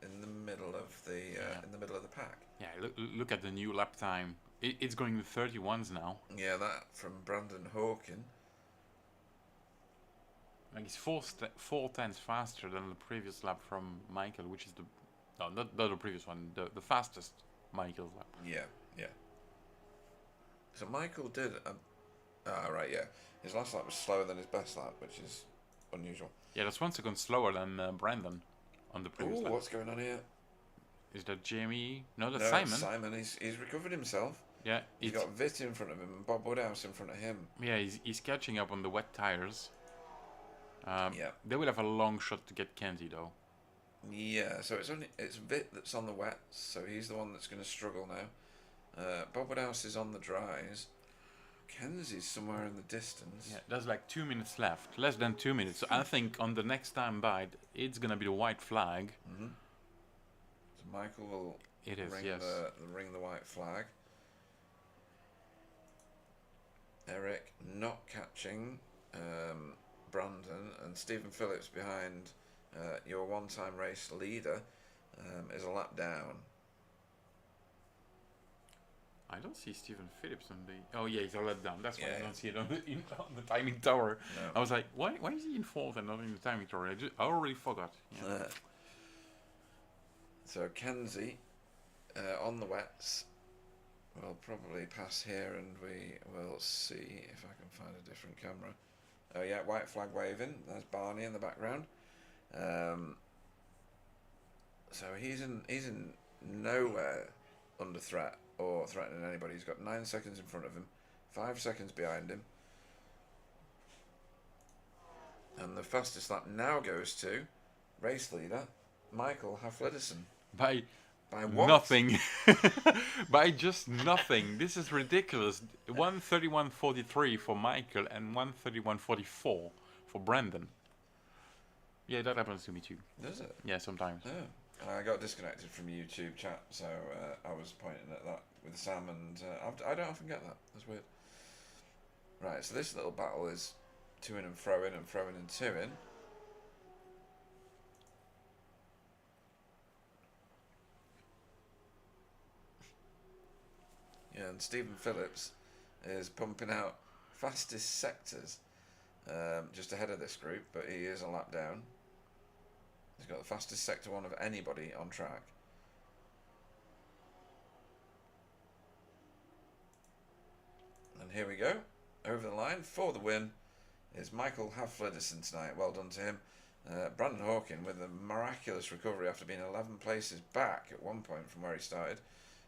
in the middle of the pack. Yeah, look at the new lap time. It's going with 31s now. Yeah, that from Brandon Hawkin. Like it's 4 tenths faster than the previous lap from Michael, which is not the previous one, the fastest Michael's lap. Yeah. So Michael did right, yeah. His last lap was slower than his best lap, which is unusual. Yeah, that's 1 second slower than Brandon on the previous lap. What's going on here? Is that Jamie? No, that's No, Simon. it's Simon. He's recovered himself. Yeah, He's got Vitt in front of him and Bob Woodhouse in front of him. Yeah, he's catching up on the wet tires. Yeah. They will have a long shot to get Kenzie though. Yeah, so it's Vitt that's on the wets, so he's the one that's going to struggle now. Bob Woodhouse is on the dries. Kenzie's somewhere in the distance. Yeah, there's like 2 minutes left, less than 2 minutes. So I think on the next time by, it's gonna be the white flag. So Michael will ring the white flag. Eric not catching Brandon, and Stephen Phillips behind your one-time race leader is a lap down. I don't see Stephen Phillips on the. Oh yeah, he's a let down. That's why I Yeah. don't see it on the timing tower. No. I was like, why is he in fourth and not in the timing tower? I already forgot. Yeah. So Kenzie on the wets will probably pass here, and we will see if I can find a different camera. Oh yeah, white flag waving. There's Barney in the background. So he's in nowhere under threat or threatening anybody. He's got 9 seconds in front of him, 5 seconds behind him, and the fastest lap now goes to race leader Michael Hafledison. By what? nothing. By just nothing. This is ridiculous. 1:31.43 for Michael and 1:31.44 for Brandon. Yeah, that happens to me too. Does it? Yeah, sometimes. Oh. I got disconnected from YouTube chat, so I was pointing at that with Sam, and I don't often get that. That's weird. Right, so this little battle is two in and throw in and throwing and two in. Yeah, and Stephen Phillips is pumping out fastest sectors just ahead of this group, but he is a lap down. He's got the fastest sector one of anybody on track. And here we go. Over the line for the win is Michael Hafledison tonight. Well done to him. Brandon Hawkin with a miraculous recovery after being 11 places back at one point from where he started.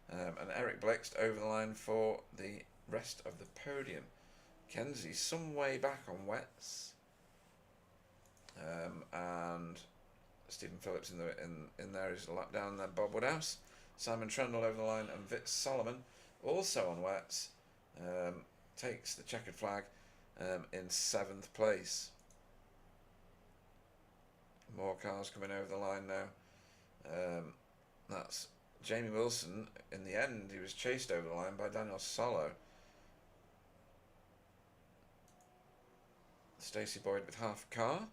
And Eric Blixt over the line for the rest of the podium. Kenzie some way back on wets. And Stephen Phillips in there is a lap down. Then Bob Woodhouse, Simon Trendle over the line, and Vitz Solomon also on wets takes the checkered flag in 7th place. More cars coming over the line now. That's Jamie Wilson. In the end, he was chased over the line by Daniel Solo. Stacey Boyd with half a car.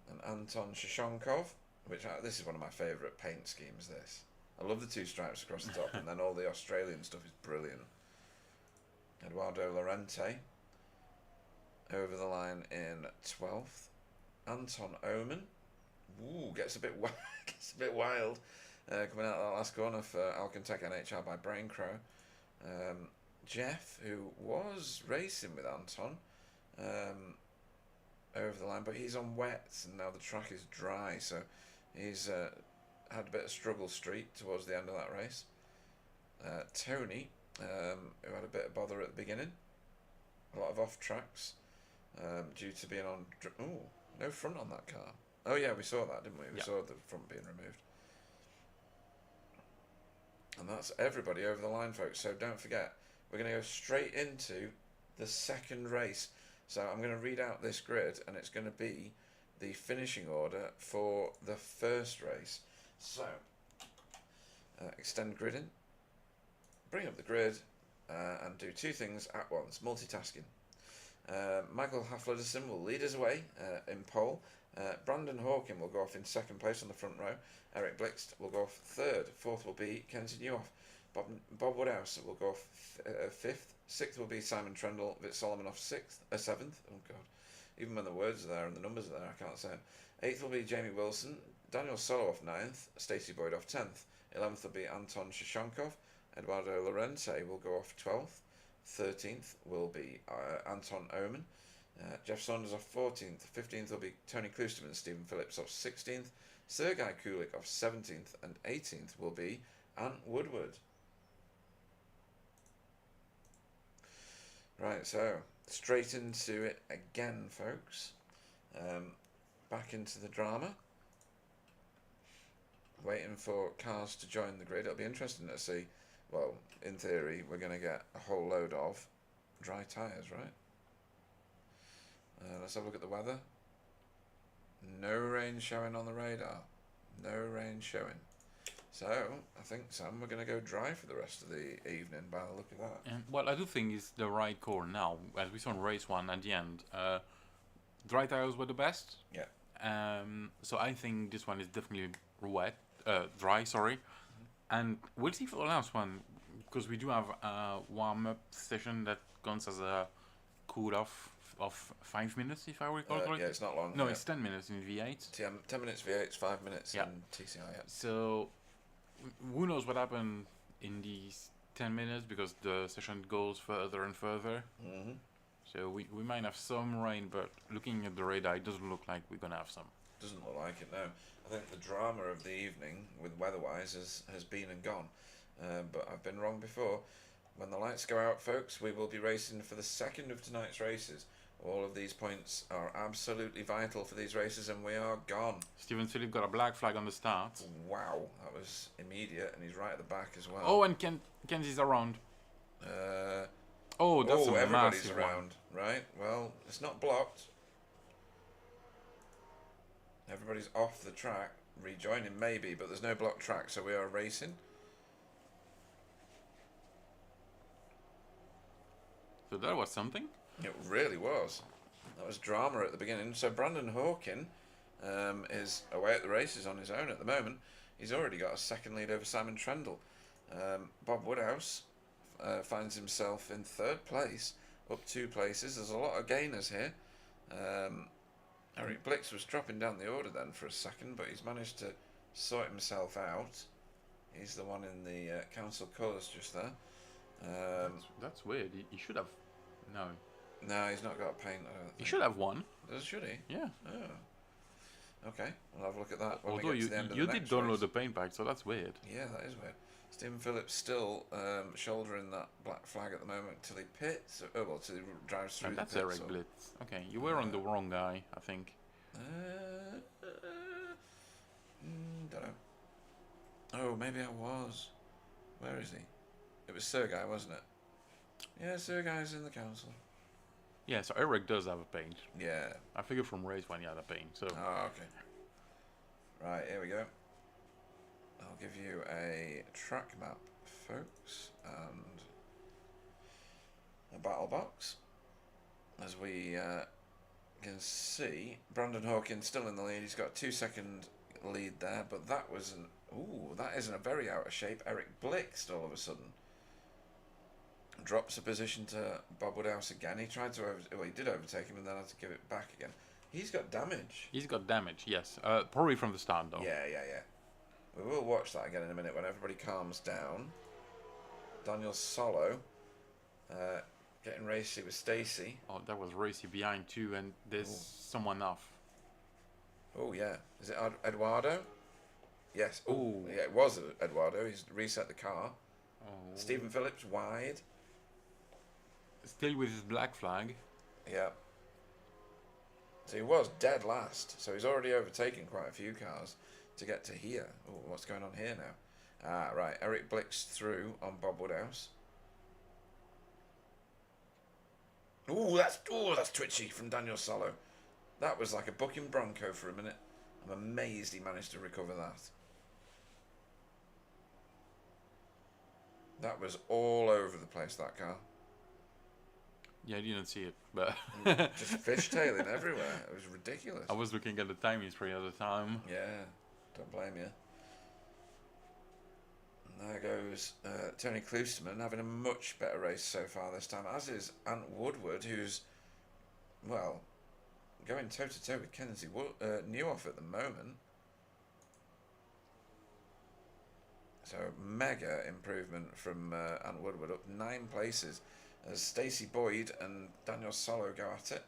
And Anton Shoshonkov, which this is one of my favourite paint schemes, this. I love the two stripes across the top, and then all the Australian stuff is brilliant. Eduardo Lorente over the line in 12th. Anton Oman, gets a bit wild, coming out of that last corner for Alcantech NHR by Brain Crow. Jeff, who was racing with Anton, over the line, but he's on wets and now the track is dry, so he's had a bit of struggle street towards the end of that race. Tony, who had a bit of bother at the beginning, a lot of off tracks due to being on. No front on that car. Oh yeah, we saw that, didn't we? We saw the front being removed. And that's everybody over the line, folks. So don't forget, we're going to go straight into the second race. So I'm going to read out this grid, and it's going to be the finishing order for the first race. So, extend gridding, bring up the grid, and do two things at once, multitasking. Michael Hafledison will lead us away in pole. Brandon Hawkin will go off in 2nd place on the front row. Eric Blixt will go off 3rd. 4th will be Kenzie Newhoff. Bob Woodhouse will go off 5th. 6th will be Simon Trendle. Vitz Solomon off 7th. Oh God, even when the words are there and the numbers are there, I can't say it. 8th will be Jamie Wilson. Daniel Solo off 9th. Stacey Boyd off 10th. 11th will be Anton Shoshonkov. Eduardo Lorente will go off 12th. 13th will be Anton Oman. Jeff Saunders off 14th. 15th will be Tony Klusterman. Stephen Phillips off 16th. Sergei Kulik off 17th. And 18th will be Ant Woodward. Right, so straight into it again, folks. Back into the drama. Waiting for cars to join the grid. It'll be interesting to see. Well, in theory, we're going to get a whole load of dry tyres, right? Let's have a look at the weather. No rain showing on the radar. No rain showing. So, I think, Sam, we're going to go dry for the rest of the evening by the look of that. And what I do think is the right call now, as we saw in race 1 at the end. Dry tires were the best. Yeah. So I think this one is definitely dry. Sorry, and we'll see for the last one because we do have a warm-up session that counts as a cool-off of 5 minutes, if I recall correctly. Yeah, it's not long. No, yeah. it's 10 minutes in V8. 10 minutes V8, 5 minutes Yeah. in TCI. Yeah. So who knows what happened in these 10 minutes because the session goes further and further. Mm-hmm. So we might have some rain, but looking at the radar, it doesn't look like we're gonna have some. Doesn't look like it, no. I think the drama of the evening with weather-wise has been and gone. But I've been wrong before. When the lights go out, folks, we will be racing for the second of tonight's races. All of these points are absolutely vital for these races, and we are gone. Stephen Phillip got a black flag on the start. Wow, that was immediate, and he's right at the back as well. Oh, and Kenzie's around. Uh, Oh, that's a everybody's massive around, right? Well, it's not blocked. Everybody's off the track, rejoining maybe, but there's no blocked track, so we are racing. So that was something. It really was. That was drama at the beginning. So Brandon Hawkin is away at the races on his own at the moment. He's already got a second lead over Simon Trendle. Bob Woodhouse finds himself in third place, up 2 places. There's a lot of gainers here. Eric Blix was dropping down the order then for a second, but he's managed to sort himself out. He's the one in the council colours just there. That's weird. He should have. No. No, he's not got paint. I don't He think. should have won. Should he? Yeah. Oh. Okay, we'll have a look at that when Although we get to the end of you the did next download race. the paint pack, so that's weird. Yeah, that is weird. Stephen Phillips still shouldering that black flag at the moment till he pits. Oh, well, till he drives through And the that's pits. Eric or- Blitz. Okay, you were on the wrong guy, I think. Don't know. Oh, maybe I was. Where is he? It was Sir Guy, wasn't it? Yeah, Sir Guy's in the council. Yeah, so Eric does have a paint. Yeah. I figured from race one he had a paint. So Oh, okay. Right, here we go. I'll give you a track map, folks, and a battle box. As we can see, Brandon Hawkins still in the lead. He's got a 2-second lead there, but that wasn't. Ooh, that isn't a very out of shape. Eric Blixt all of a sudden drops a position to Bob Woodhouse again. He tried to he did overtake him and then had to give it back again. He's got damage. he's got damage, yes. Probably from the start though. Yeah. We will watch that again in a minute when everybody calms down. Daniel Solo getting racy with Stacy. Oh, that was racy behind too, and there's someone off. Oh yeah, is it Eduardo? Yes. Oh Ooh. yeah, it was Eduardo. He's reset the car. Oh. Stephen Phillips wide. Still with his black flag. Yeah. So he was dead last. So he's already overtaken quite a few cars to get to here. Oh, what's going on here now? Ah, right. Eric Blix through on Bob Woodhouse. That's twitchy from Daniel Solo. That was like a bucking bronco for a minute. I'm amazed he managed to recover that. That was all over the place, that car. Yeah, I didn't see it, but Just fishtailing everywhere. It was ridiculous. I was looking at the time history at the time. Yeah, don't blame you. And there goes Tony Kloosterman having a much better race so far this time, as is Ant Woodward, who's, well, going toe-to-toe with Kenzie Newhoff at the moment. So mega improvement from Ant Woodward, up 9 places as Stacey Boyd and Daniel Solo go at it.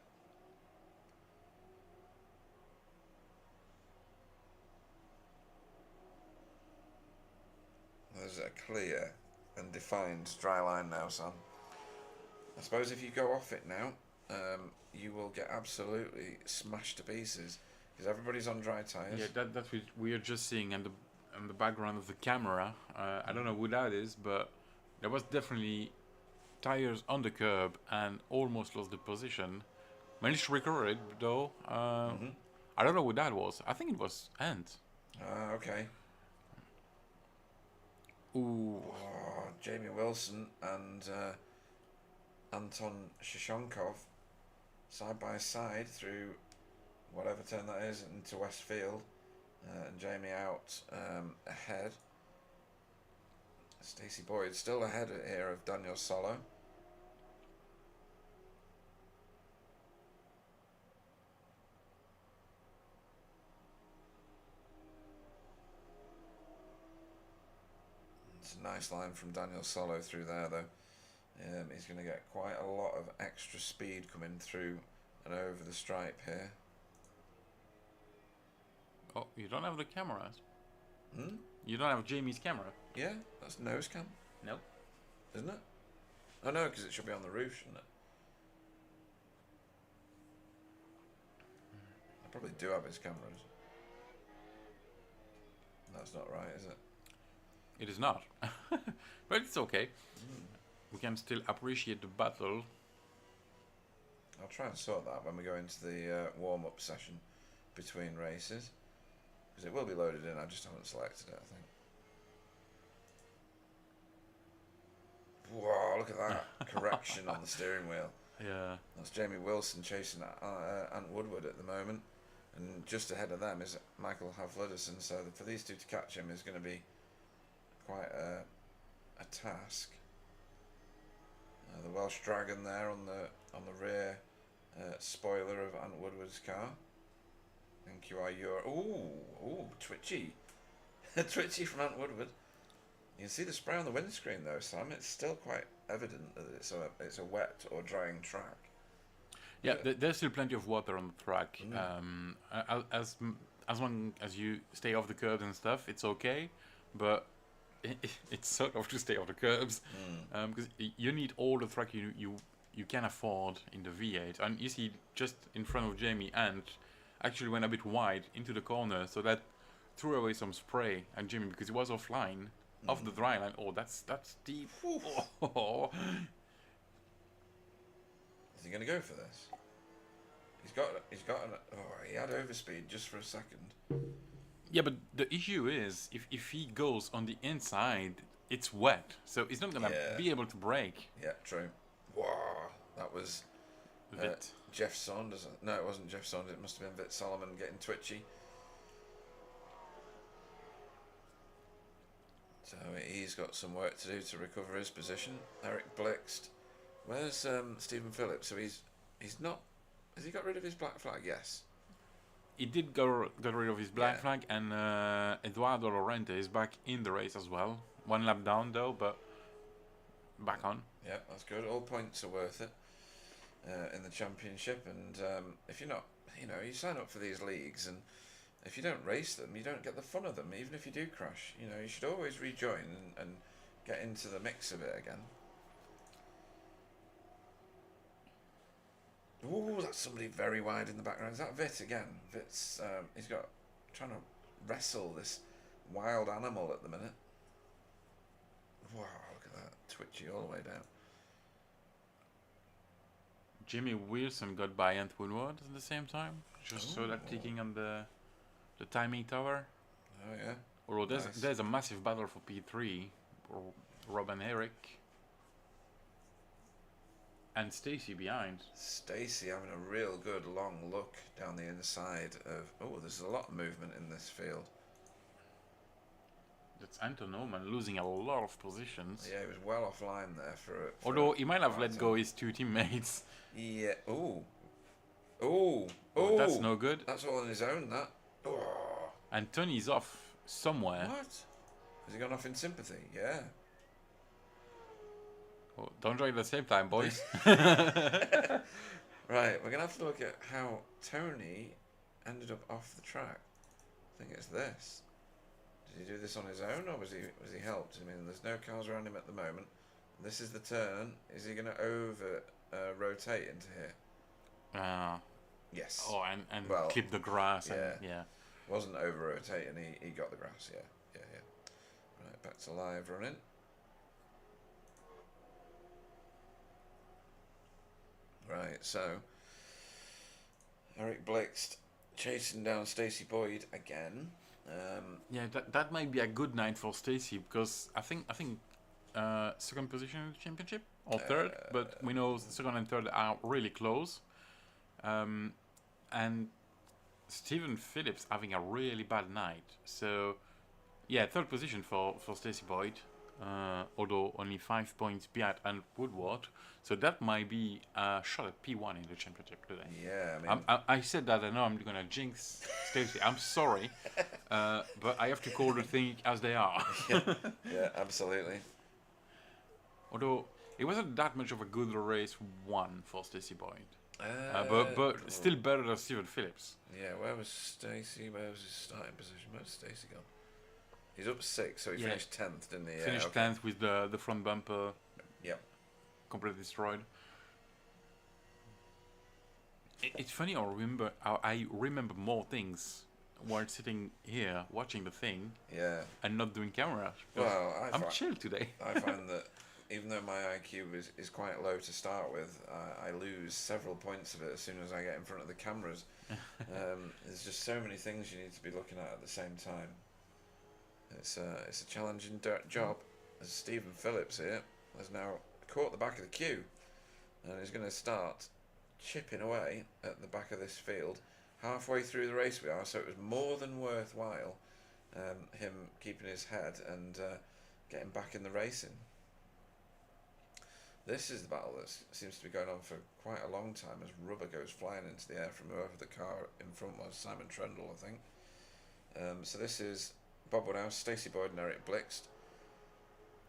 There's a clear and defined dry line now, Sam. I suppose if you go off it now, you will get absolutely smashed to pieces because everybody's on dry tyres. Yeah, that's what we are just seeing in the background of the camera. I don't know who that is, but there was definitely tires on the curb and almost lost the position. Managed to recover it though. I don't know who that was. I think it was Ant. Okay. Ooh. Oh, Jamie Wilson and Anton Shoshonkov side by side through whatever turn that is, into Westfield. And Jamie out ahead. Stacey Boyd still ahead here of Daniel Solo. It's a nice line from Daniel Solo through there, though. He's going to get quite a lot of extra speed coming through and over the stripe here. Oh, you don't have the cameras. Hmm? You don't have Jamie's camera. Yeah, that's nose cam, No. isn't it? Oh no, because it should be on the roof, shouldn't it? I probably do have his cameras. That's not right, is it? It is not. But it's okay. We can still appreciate the battle. I'll try and sort that when we go into the warm-up session between races. Because it will be loaded in, I just haven't selected it, I think. Whoa, look at that correction on the steering wheel. Yeah. That's Jamie Wilson chasing Ant Woodward at the moment. And just ahead of them is Michael Havlidison. So for these two to catch him is going to be quite a task. The Welsh Dragon there on the rear spoiler of Ant Woodward's car. NQI Euro. Ooh, twitchy. Twitchy from Ant Woodward. You can see the spray on the windscreen though, Sam. It's still quite evident that it's a wet or drying track. Yeah, there's still plenty of water on the track. As long as you stay off the curbs and stuff, it's okay. But it's sort of to stay off the curbs because you need all the track you can afford in the V8. And you see just in front of Jamie and actually went a bit wide into the corner, so that threw away some spray at Jamie because he was offline, off the dry line. Oh, that's deep. Oh. Is he going to go for this? He had overspeed just for a second. Yeah, but the issue is if he goes on the inside, it's wet, so he's not gonna be able to brake. Yeah, true. Wow, that was Jeff Saunders. No, it wasn't Jeff Saunders. It must have been Vit Solomon getting twitchy. So he's got some work to do to recover his position. Eric Blixt. Where's Stephen Phillips? So he's not. Has he got rid of his black flag? Yes. He did got rid of his black flag, and Eduardo Lorente is back in the race as well. One lap down though, but back on. Yeah, that's good. All points are worth it in the championship. And if you're not, you sign up for these leagues, and if you don't race them, you don't get the fun of them. Even if you do crash, you should always rejoin and get into the mix of it again. Ooh, that's somebody very wide in the background. Is that Vit again? Vit's he's trying to wrestle this wild animal at the minute. Wow, look at that, twitchy all the way down. Jimmy Wilson got by Ant Woodward at the same time. Just saw that ticking on the timing tower. Oh yeah. Although Nice. there's a massive battle for P3, or Rob and Eric. And Stacy behind. Stacy having a real good long look down the inside of. Oh, there's a lot of movement in this field. That's Anton Oman losing a lot of positions. Yeah, he was well offline there for Although he might have let go his two teammates. Yeah. Ooh. Ooh. Oh, Ooh. that's no good. That's all on his own. That. Oh. And Tony's off somewhere. What? Has he gone off in sympathy? Yeah. Oh, don't join at the same time, boys. Right, we're gonna have to look at how Tony ended up off the track. I think it's this. Did he do this on his own, or was he helped? I mean, there's no cars around him at the moment. This is the turn. Is he gonna rotate into here? Yes. Oh, and Well, clip the grass. yeah. And, yeah. Wasn't over rotating. He got the grass. Yeah. Right, back to live running. Right, so Eric Blixt chasing down Stacey Boyd again. Yeah, that might be a good night for Stacy because I think second position in the championship or third, but we know second and third are really close. And Stephen Phillips having a really bad night. So, yeah, third position for Stacey Boyd, although only 5 points behind and Woodward. So that might be a shot at P1 in the championship today. Yeah, I mean, I said that. I know I'm gonna jinx Stacey. I'm sorry, but I have to call the thing as they are. yeah, absolutely. Although it wasn't that much of a good race one for Stacey Boyd, but still better than Stephen Phillips. Yeah, where was Stacey? Where was his starting position? Where's Stacey gone? He's up 6, so he finished 10th, didn't he? Yeah, Finished 10th with the front bumper Yep. completely destroyed. It's funny. I remember more things while sitting here watching the thing Yeah. and not doing camera. Well, I'm chill today. I find that even though my IQ is quite low to start with, I lose several points of it as soon as I get in front of the cameras. There's just so many things you need to be looking at the same time. It's a challenging job. As Stephen Phillips here has now caught the back of the queue, and he's going to start chipping away at the back of this field. Halfway through the race we are, so it was more than worthwhile him keeping his head and getting back in the racing. This is the battle that seems to be going on for quite a long time as rubber goes flying into the air from whoever the car in front was, Simon Trendle, I think. So this is Bob Woodhouse, Stacey Boyd and Eric Blixt.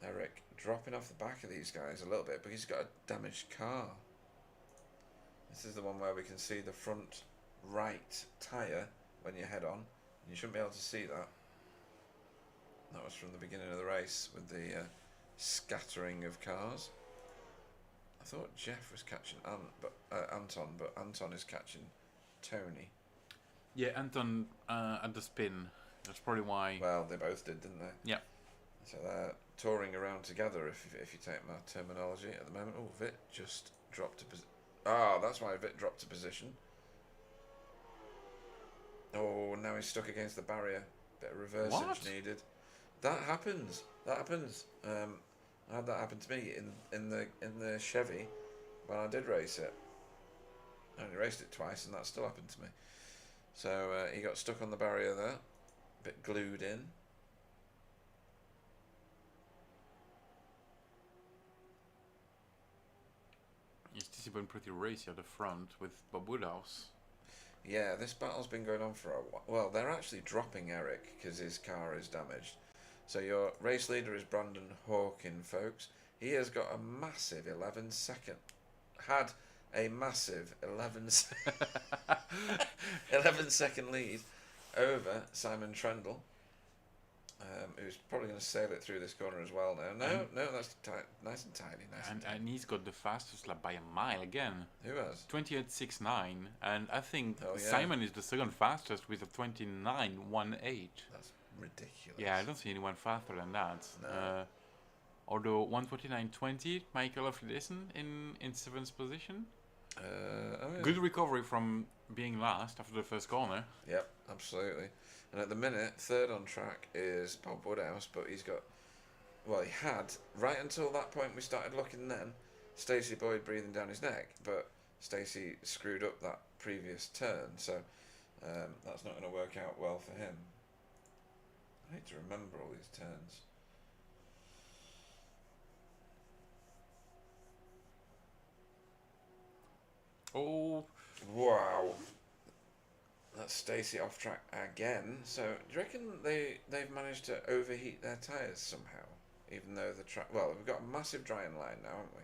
Eric dropping off the back of these guys a little bit, but he's got a damaged car. This is the one where we can see the front right tyre when you head on. You shouldn't be able to see that. That was from the beginning of the race with the scattering of cars. I thought Jeff was catching Anton, but Anton is catching Tony. Yeah, Anton at the spin. That's probably why. Well, they both did, didn't they? Yeah. So they're touring around together, if you take my terminology at the moment. Oh, Vit just dropped a position. Ah, that's why Vit dropped a position. Oh, now he's stuck against the barrier. Bit of reversage needed. That happens. That happens. I had that happen to me in the Chevy when I did race it. I only raced it twice, and that still happened to me. So he got stuck on the barrier there, a bit glued in. It's still been pretty racy at the front with Bob Woodhouse. Yeah, this battle's been going on for a while. Well, they're actually dropping Eric because his car is damaged. So your race leader is Brandon Hawkin, folks. He has got a massive 11-second... Had a massive 11-second lead over Simon Trendle, who's probably going to sail it through this corner as well now. No, that's nice and tidy. And he's got the fastest lap by a mile again. Who has? 28.69, and I think Oh, yeah. Simon is the second fastest with a 29.18. That's ridiculous. Yeah, I don't see anyone faster than that. No. Although 1:49.20, Michael Aflidesen in seventh position. Oh, yeah. Good recovery from being last after the first corner. Yep, absolutely. And at the minute, third on track is Bob Woodhouse, but he's got... Well, he had, right until that point we started looking then, Stacey Boyd breathing down his neck, but Stacey screwed up that previous turn, so that's not going to work out well for him. I need to remember all these turns. Oh, Wow. That's Stacey off track again. So, do you reckon they've managed to overheat their tyres somehow? Even though the track... Well, we've got a massive drying line now, haven't we?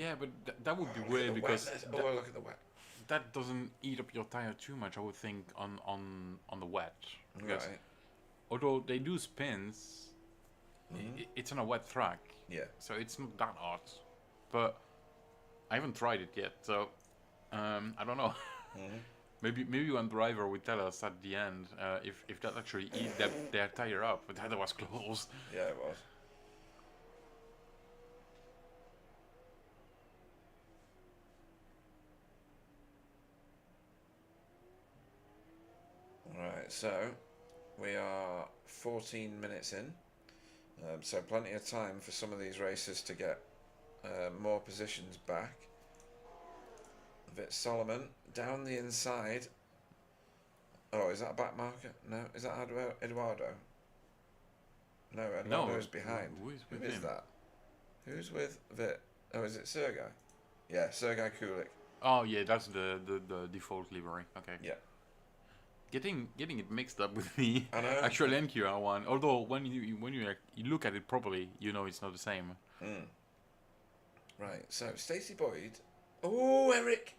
yeah, but that would be Look at weird the because wetness. Look at the wet. that doesn't eat up your tire too much, I would think, on the wet. Because Right. although they do spins, it's on a wet track, Yeah. so it's not that hot. But I haven't tried it yet, so I don't know. Maybe one driver would tell us at the end if that actually eat their tire up, but that was close. Yeah, it was. Right, so we are 14 minutes in, so plenty of time for some of these races to get more positions back. Vit Solomon down the inside Oh, is that a back marker? No, is that Eduardo? No, Eduardo's behind. Who is with Who is him? that? Who's with Vit? Oh, is it Sergei? Yeah, Sergei Kulik. Oh yeah, that's the default livery. Okay. Yeah. Getting it mixed up with the I know. actual NQR one. Although when you look at it properly, you know it's not the same. Right, so Stacey Boyd. Oh, Eric.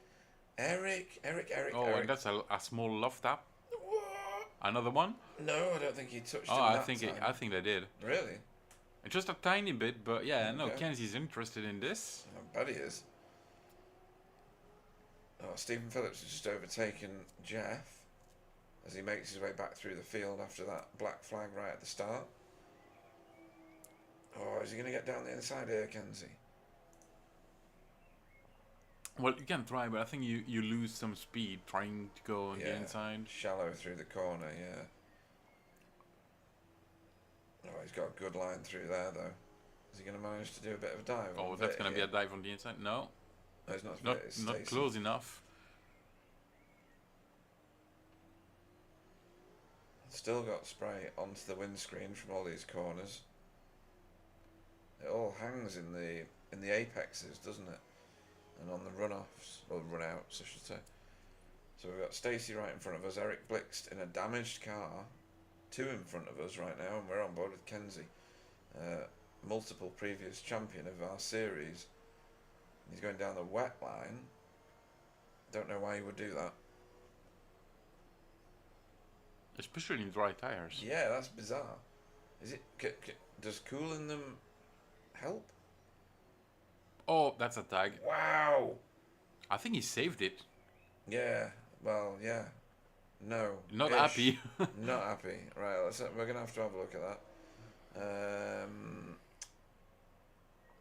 Oh, Eric. and that's a small love tap. What? Another one. No, I don't think he touched Oh, him I that think time. I think they did. Really? Just a tiny bit, but yeah, no, Okay. Kenzie's interested in this. I bet he is. Oh, Stephen Phillips has just overtaken Jeff as he makes his way back through the field after that black flag right at the start. Oh, is he going to get down the inside here, Kenzie? Well, you can try, but I think you lose some speed trying to go on the inside. Shallow through the corner, yeah. Oh, he's got a good line through there, though. Is he going to manage to do a bit of a dive? Oh, on that's Vit going to be here? a dive on the inside. No, No, it's not. not Vit, it's not Stacey. close enough. Still got spray onto the windscreen from all these corners. It all hangs in the apexes, doesn't it? And on the runoffs, or runouts, I should say. So we've got Stacey right in front of us, Eric Blixt in a damaged car, 2 in front of us right now, and we're on board with Kenzie, multiple previous champion of our series. He's going down the wet line. Don't know why he would do that. Especially in dry tires. Yeah, that's bizarre. Is it? Does cooling them help? Oh, that's a tag. Wow. I think he saved it. Yeah. Well, yeah. No. Not Ish. happy. Not happy. Right. We're gonna have to have a look at that.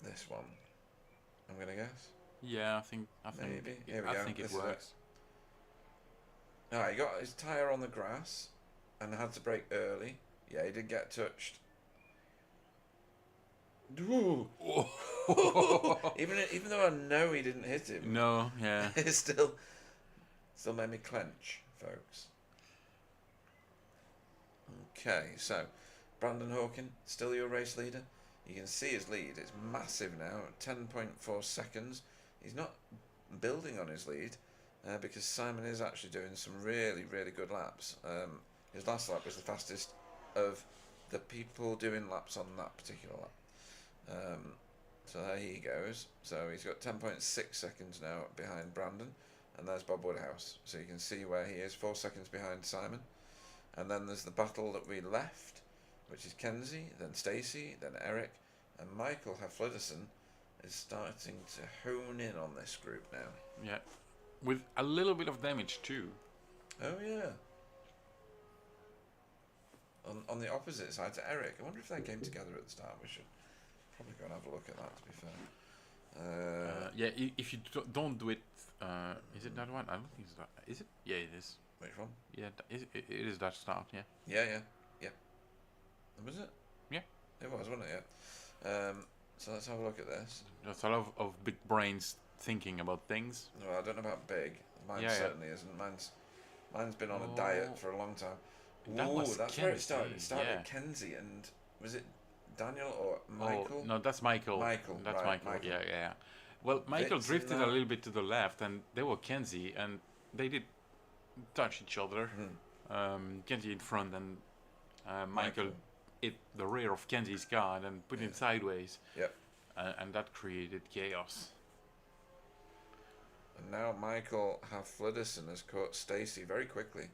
This one. I'm gonna guess. Yeah, I think Maybe. Here we I go. think it This is works. Ah, he got his tyre on the grass and had to brake early. Yeah, he did get touched. Ooh. even though I know he didn't hit him, No, yeah. it still made me clench, folks. Okay, so Brandon Hawkin, still your race leader. You can see his lead; it's massive now, 10.4 seconds. He's not building on his lead because Simon is actually doing some really, really good laps. His last lap was the fastest of the people doing laps on that particular lap. So there he goes. So he's got 10.6 seconds now behind Brandon, and there's Bob Woodhouse. So you can see where he is, 4 seconds behind Simon. And then there's the battle that we left, which is Kenzie, then Stacey, then Eric, and Michael Hafliderson is starting to hone in on this group now. Yeah. With a little bit of damage too. Oh yeah. On the opposite side to Eric. I wonder if they came together at the start. We should probably go and have a look at that, to be fair. Yeah, if you don't do it, is it that one? I don't think it's that. Is it? Yeah, it is. Which one? Yeah, it is that start. Yeah. Yeah. Was it? Yeah. It was, wasn't it? Yeah. So let's have a look at this. There's a lot of big brains thinking about things. Well, I don't know about big. Mine Yeah, certainly isn't. Mine's been on a diet for a long time. That Ooh, was that's where it Kenzie, started. It started yeah. with Kenzie and was it Daniel or Michael? Oh, no, that's Michael. Michael, That's right, Michael. Michael. Yeah. Well, Michael Fits in drifted a that. little bit to the left, and they were Kenzie, and they did touch each other. Kenzie in front, and Michael hit the rear of Kenzie's car and then put him sideways. Yep. And that created chaos. And now Michael Hafliderson has caught Stacey very quickly.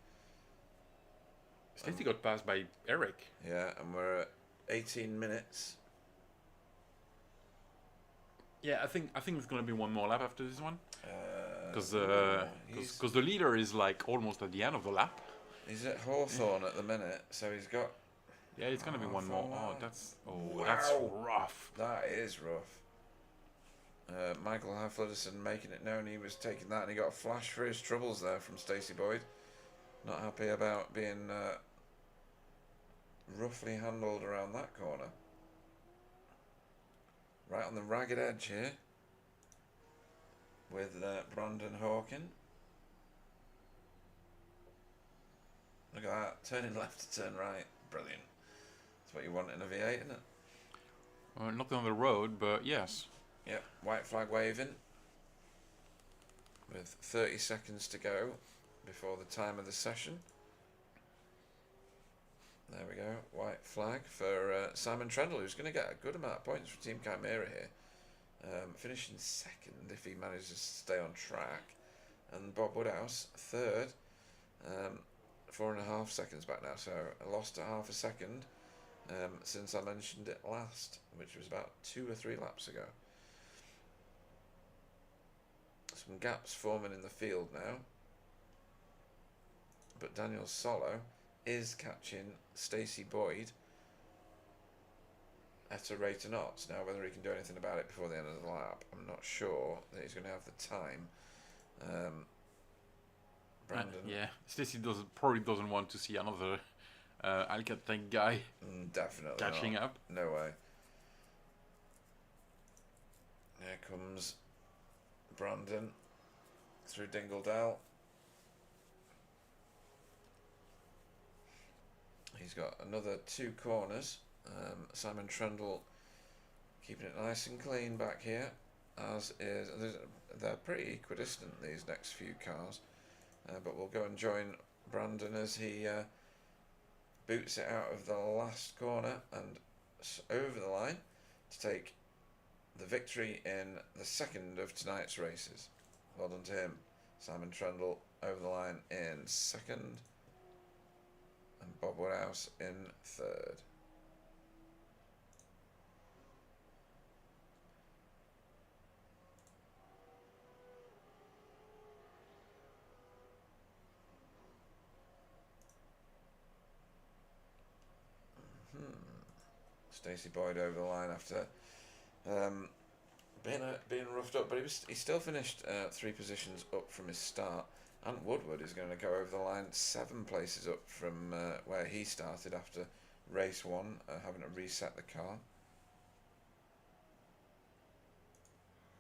Stacey got passed by Eric. Yeah, and we're at 18 minutes. Yeah, I think it's gonna be one more lap after this one, because he's the leader is like almost at the end of the lap. He's at Hawthorne at the minute, so he's got. Yeah, it's gonna be one more. Oh, that's Wow. rough. That is rough. Michael Hafliderson making it known he was taking that, and he got a flash for his troubles there from Stacey Boyd. Not happy about being roughly handled around that corner. Right on the ragged edge here with Brandon Hawkin. Look at that. Turning left to turn right. Brilliant. That's what you want in a V8, isn't it? Not on the road, but yes. Yep. White flag waving. With 30 seconds to go before the time of the session. There we go. White flag for Simon Trendle, who's going to get a good amount of points for Team Chimera here. Finishing second if he manages to stay on track. And Bob Woodhouse, third. 4.5 seconds back now, so I lost a half a second since I mentioned it last, which was about 2 or 3 laps ago. Some gaps forming in the field now. But Daniel Solo is catching Stacey Boyd at a rate of knots. Now, whether he can do anything about it before the end of the lap, I'm not sure that he's going to have the time. Brandon. Yeah, Stacey probably doesn't want to see another Alcatech guy Definitely catching not. up. No way. Here comes Brandon through Dingledale. He's got another 2 corners. Simon Trendle keeping it nice and clean back here, as is. They're pretty equidistant, these next few cars, but we'll go and join Brandon as he boots it out of the last corner and over the line to take the victory in the second of tonight's races. Well done to him. Simon Trendle over the line in second, and Bob Woodhouse in third. Stacey Boyd over the line after being roughed up, but he still finished 3 positions up from his start. Ant Woodward is going to go over the line 7 places up from where he started after race 1, having to reset the car.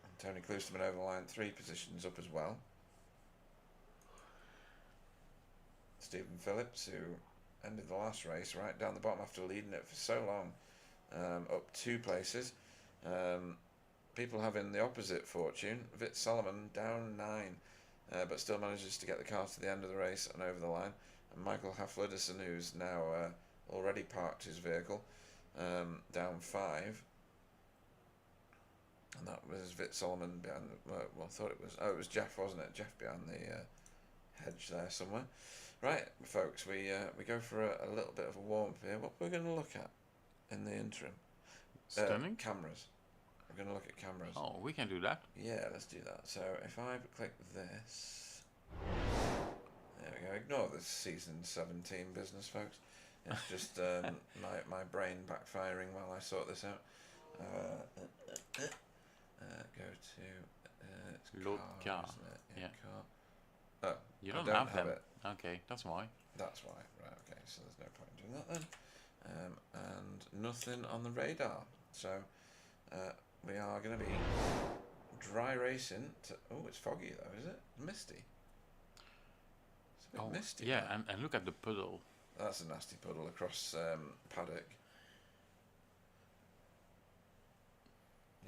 And Tony Klusterman over the line 3 positions up as well. Stephen Phillips, who ended the last race right down the bottom after leading it for so long, up 2 places. People having the opposite fortune. Vit Solomon down 9, but still manages to get the car to the end of the race and over the line. And Michael Halfliderson, who's now already parked his vehicle, down 5. And that was Vit Solomon behind. Well, I thought it was. Oh, it was Jeff, wasn't it? Jeff behind the hedge there somewhere. Right, folks, we go for a little bit of a warm up here. What we're going to look at in the interim? Stunning. Cameras. We're going to look at cameras. Oh, we can do that. Yeah, let's do that. So if I click this, there we go. Ignore this season 17 business, folks. It's just my brain backfiring while I sort this out. Go to it's Load car. isn't it? Yeah. Car. Oh, You I don't, don't have them. it. Okay, that's why. That's why. Right. Okay. So there's no point in doing that then. And nothing on the radar. So we are going to be dry racing. Oh, it's foggy though, is it? Misty. It's a bit misty. Yeah, now. and look at the puddle. That's a nasty puddle across paddock.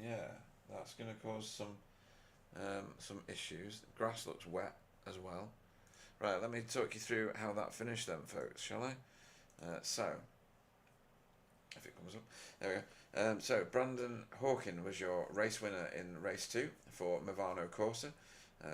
Yeah, that's going to cause some issues. The grass looks wet as well. Right, let me talk you through how that finished then, folks, shall I? So, if it comes up, there we go. So, Brandon Hawkin was your race winner in race 2 for Movano Corsa.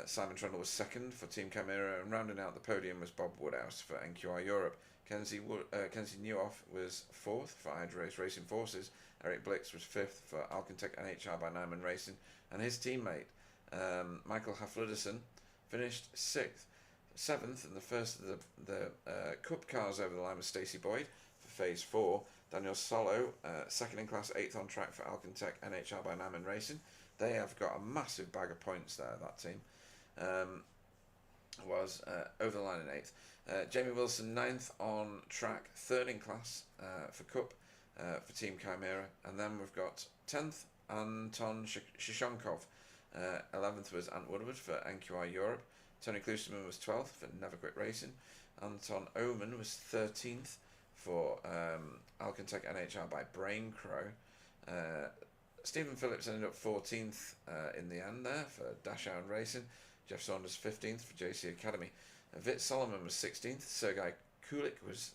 Simon Trundle was second for Team Chimera, and rounding out the podium was Bob Woodhouse for NQR Europe. Kenzie Newhoff was 4th for Hydro Race Racing Forces. Eric Blix was 5th for Alcantech NHR by Nyman Racing, and his teammate Michael Halfliderson finished 7th, and the first of the Cup cars over the line was Stacey Boyd for Phase 4. Daniel Solo, 2nd in class, 8th on track for Alcantech NHR by Nyman Racing. They have got a massive bag of points there, that team. Was over the line in 8th. Jamie Wilson 9th on track, 3rd in class for Cup for Team Chimera, and then we've got 10th Anton Shishonkov, 11th was Ant Woodward for NQR Europe. Tony Klusterman was 12th for Never Quit Racing. Anton Oman was 13th for Alcantech NHR by Brain Crow. Stephen Phillips ended up 14th in the end there for Dash Iron Racing. Jeff Saunders 15th for JC Academy. Vit Solomon was 16th. Sergei Kulik was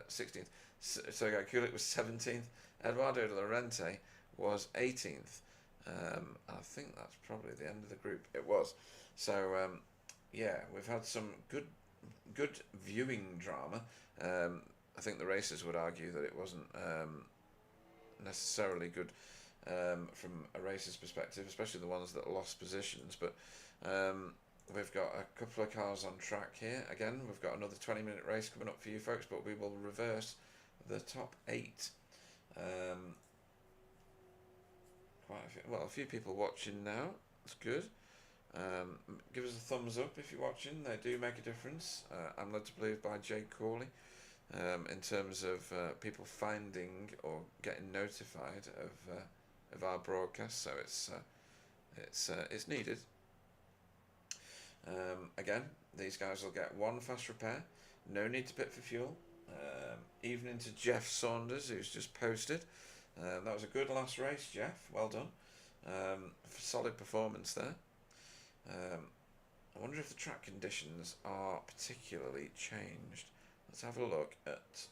16th. Sergei Kulik was 17th. Eduardo de Laurente was 18th. I think that's probably the end of the group. It was. So yeah, we've had some good viewing drama. I think the racers would argue that it wasn't necessarily good from a racer's perspective, especially the ones that lost positions. But we've got a couple of cars on track here. Again, we've got another 20-minute race coming up for you folks, but we will reverse the top 8. A few people watching now. It's good. Give us a thumbs up if you're watching. They do make a difference. I'm led to believe by Jake Corley in terms of people finding or getting notified of our broadcast. So it's needed. Again, these guys will get 1 fast repair. No need to pit for fuel. Evening to Jeff Saunders, who's just posted. That was a good last race, Jeff. Well done. Solid performance there. I wonder if the track conditions are particularly changed. Let's have a look at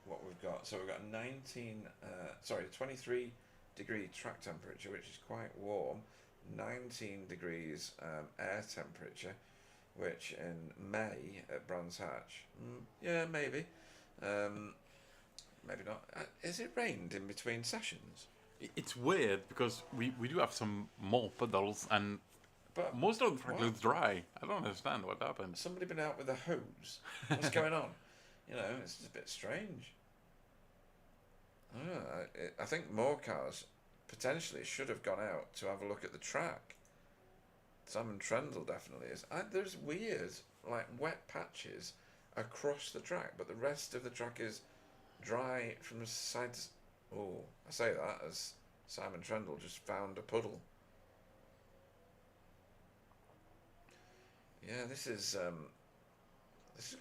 what we've got. So we've got 23 degree track temperature, which is quite warm. 19 degrees air temperature, which in May at Brands Hatch, yeah, maybe. Maybe not. Is it rained in between sessions? It's weird because we do have some more puddles and But most of the track what? looks dry. I don't understand what happened. Somebody been out with a hose? What's going on? You know, it's just a bit strange. I think more cars potentially should have gone out to have a look at the track. Simon Trendle definitely is. There's weird, like, wet patches across the track, but the rest of the track is dry from the side to... Oh, I say that as Simon Trendle just found a puddle. Yeah, this is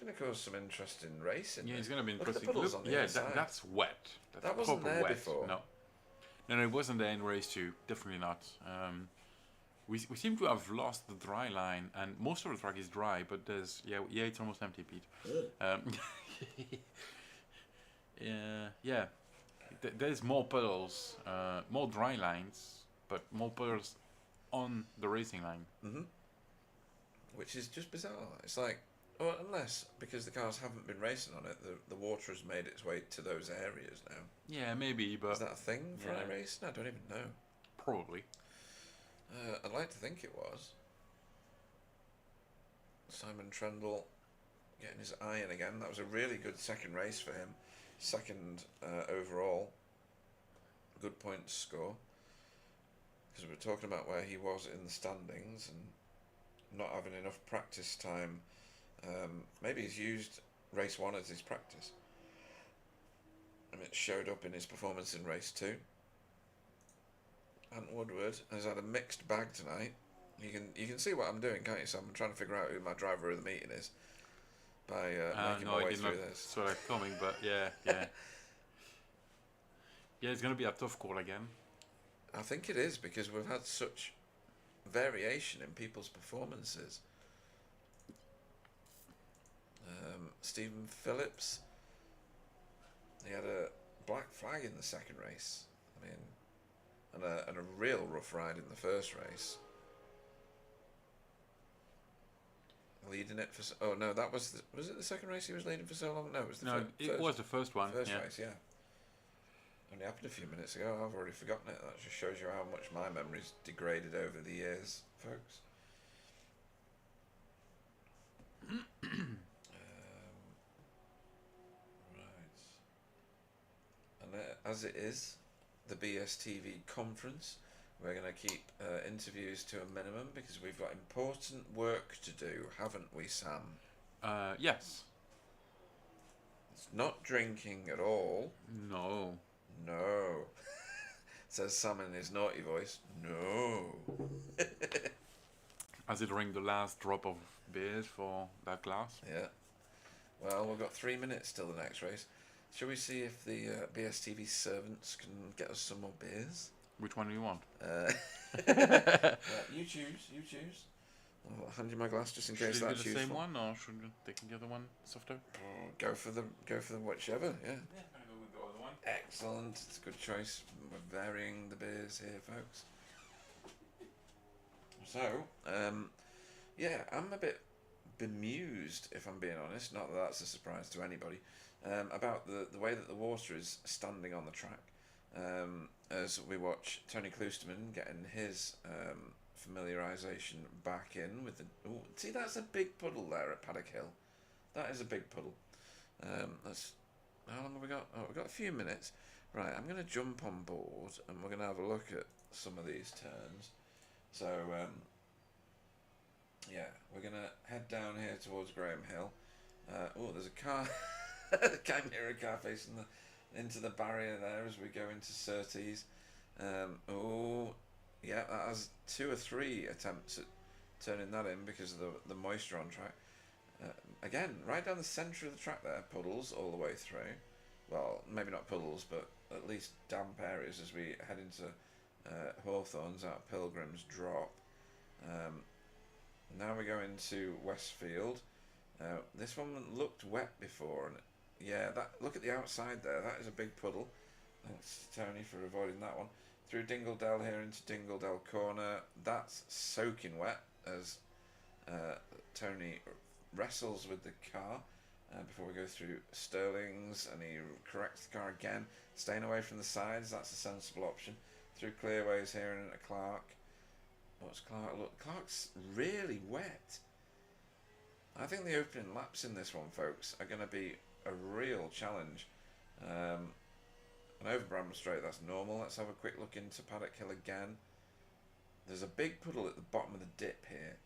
going to cause some interesting racing. Yeah, it's going to be Look at the interesting. puddles on the yeah, inside. that's wet. That's That wasn't proper there wet. before. No, it wasn't there in race 2. Definitely not. We seem to have lost the dry line, and most of the track is dry, but there's it's almost empty, Pete. Yeah. There's more puddles, more dry lines, but more puddles on the racing line. Mm-hmm. Which is just bizarre. It's like, well, unless because the cars haven't been racing on it, the water has made its way to those areas now. Yeah, maybe, but Is that a thing for yeah. iRacing? I don't even know. probably. I'd like to think it was. Simon Trendle getting his iron again. That was a really good second race for him. Second overall. Good points score. Because we were talking about where he was in the standings and not having enough practice time. Maybe he's used race 1 as his practice. And it showed up in his performance in race 2. Ant Woodward has had a mixed bag tonight. You can see what I'm doing, can't you? So I'm trying to figure out who my driver of the meeting is by making No, my I way did through not this. saw that coming, but yeah. Yeah, it's gonna be a tough call again. I think it is because we've had such variation in people's performances. Stephen Phillips, he had a black flag in the second race. I mean, and a real rough ride in the first race. Leading it for that was it the second race he was leading for so long? No, it was the it was the first one. first yeah. race, yeah. Only happened a few minutes ago. I've already forgotten it. That just shows you how much my memory's degraded over the years, folks. Right. And as it is, the BSTV conference, we're going to keep interviews to a minimum because we've got important work to do, haven't we, Sam? Yes. It's not drinking at all. No. No. Says Sam in his naughty voice. No. As it ring the last drop of beers for that glass. Yeah. Well, we've got 3 minutes till the next race. Shall we see if the BSTV servants can get us some more beers? Which one do you want? You choose. You choose. I'll hand you my glass just in Should case it be that's the useful. same one, or should we take the other one softer? Go for the whichever. Yeah. Yeah, I'm gonna go with the other one. Excellent. It's a good choice. We're varying the beers here, folks. So, yeah, I'm a bit bemused, if I'm being honest. Not that that's a surprise to anybody. About the way that the water is standing on the track. As we watch Tony Kloosterman getting his familiarisation back in with the... Ooh, see, that's a big puddle there at Paddock Hill. That is a big puddle. That's... How long have we got? Oh, we've got a few minutes. Right, I'm going to jump on board and we're going to have a look at some of these turns. So, yeah, we're going to head down here towards Graham Hill. Oh, there's a car. I can't hear a car facing into the barrier there as we go into Surtees. Oh, yeah, that has 2 or 3 attempts at turning that in because of the moisture on track. Again, right down the centre of the track there, puddles all the way through. Well, maybe not puddles, but at least damp areas as we head into Hawthorns out of Pilgrim's Drop. Now we go into Westfield. This one looked wet before, and yeah, that look at the outside there. That is a big puddle. Thanks, Tony, for avoiding that one. Through Dingledale here into Dingledale Corner. That's soaking wet as Tony wrestles with the car before we go through Sterling's, and he corrects the car again, staying away from the sides. That's a sensible option. Through Clearways here and into Clark. What's Clark? Look, Clark's really wet. I think the opening laps in this one, folks, are going to be a real challenge. And over Bramble Straight, that's normal. Let's have a quick look into Paddock Hill again. There's a big puddle at the bottom of the dip here.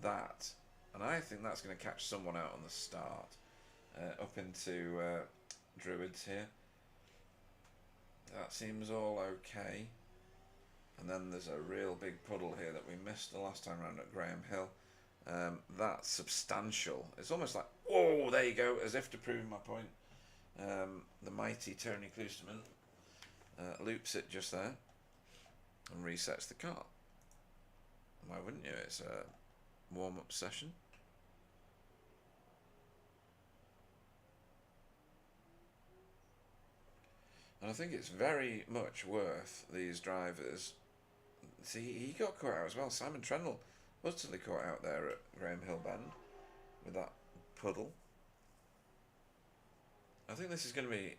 That, and I think that's going to catch someone out on the start. Up into Druids here. That seems all okay. And then there's a real big puddle here that we missed the last time round at Graham Hill. That's substantial. It's almost like, whoa, there you go, as if to prove my point. The mighty Tony Kloosterman loops it just there and resets the car. Why wouldn't you? It's a warm-up session. And I think it's very much worth these drivers. See, he got caught out as well. Simon Trendle was totally caught out there at Graham Hill Bend with that puddle. I think this is going to be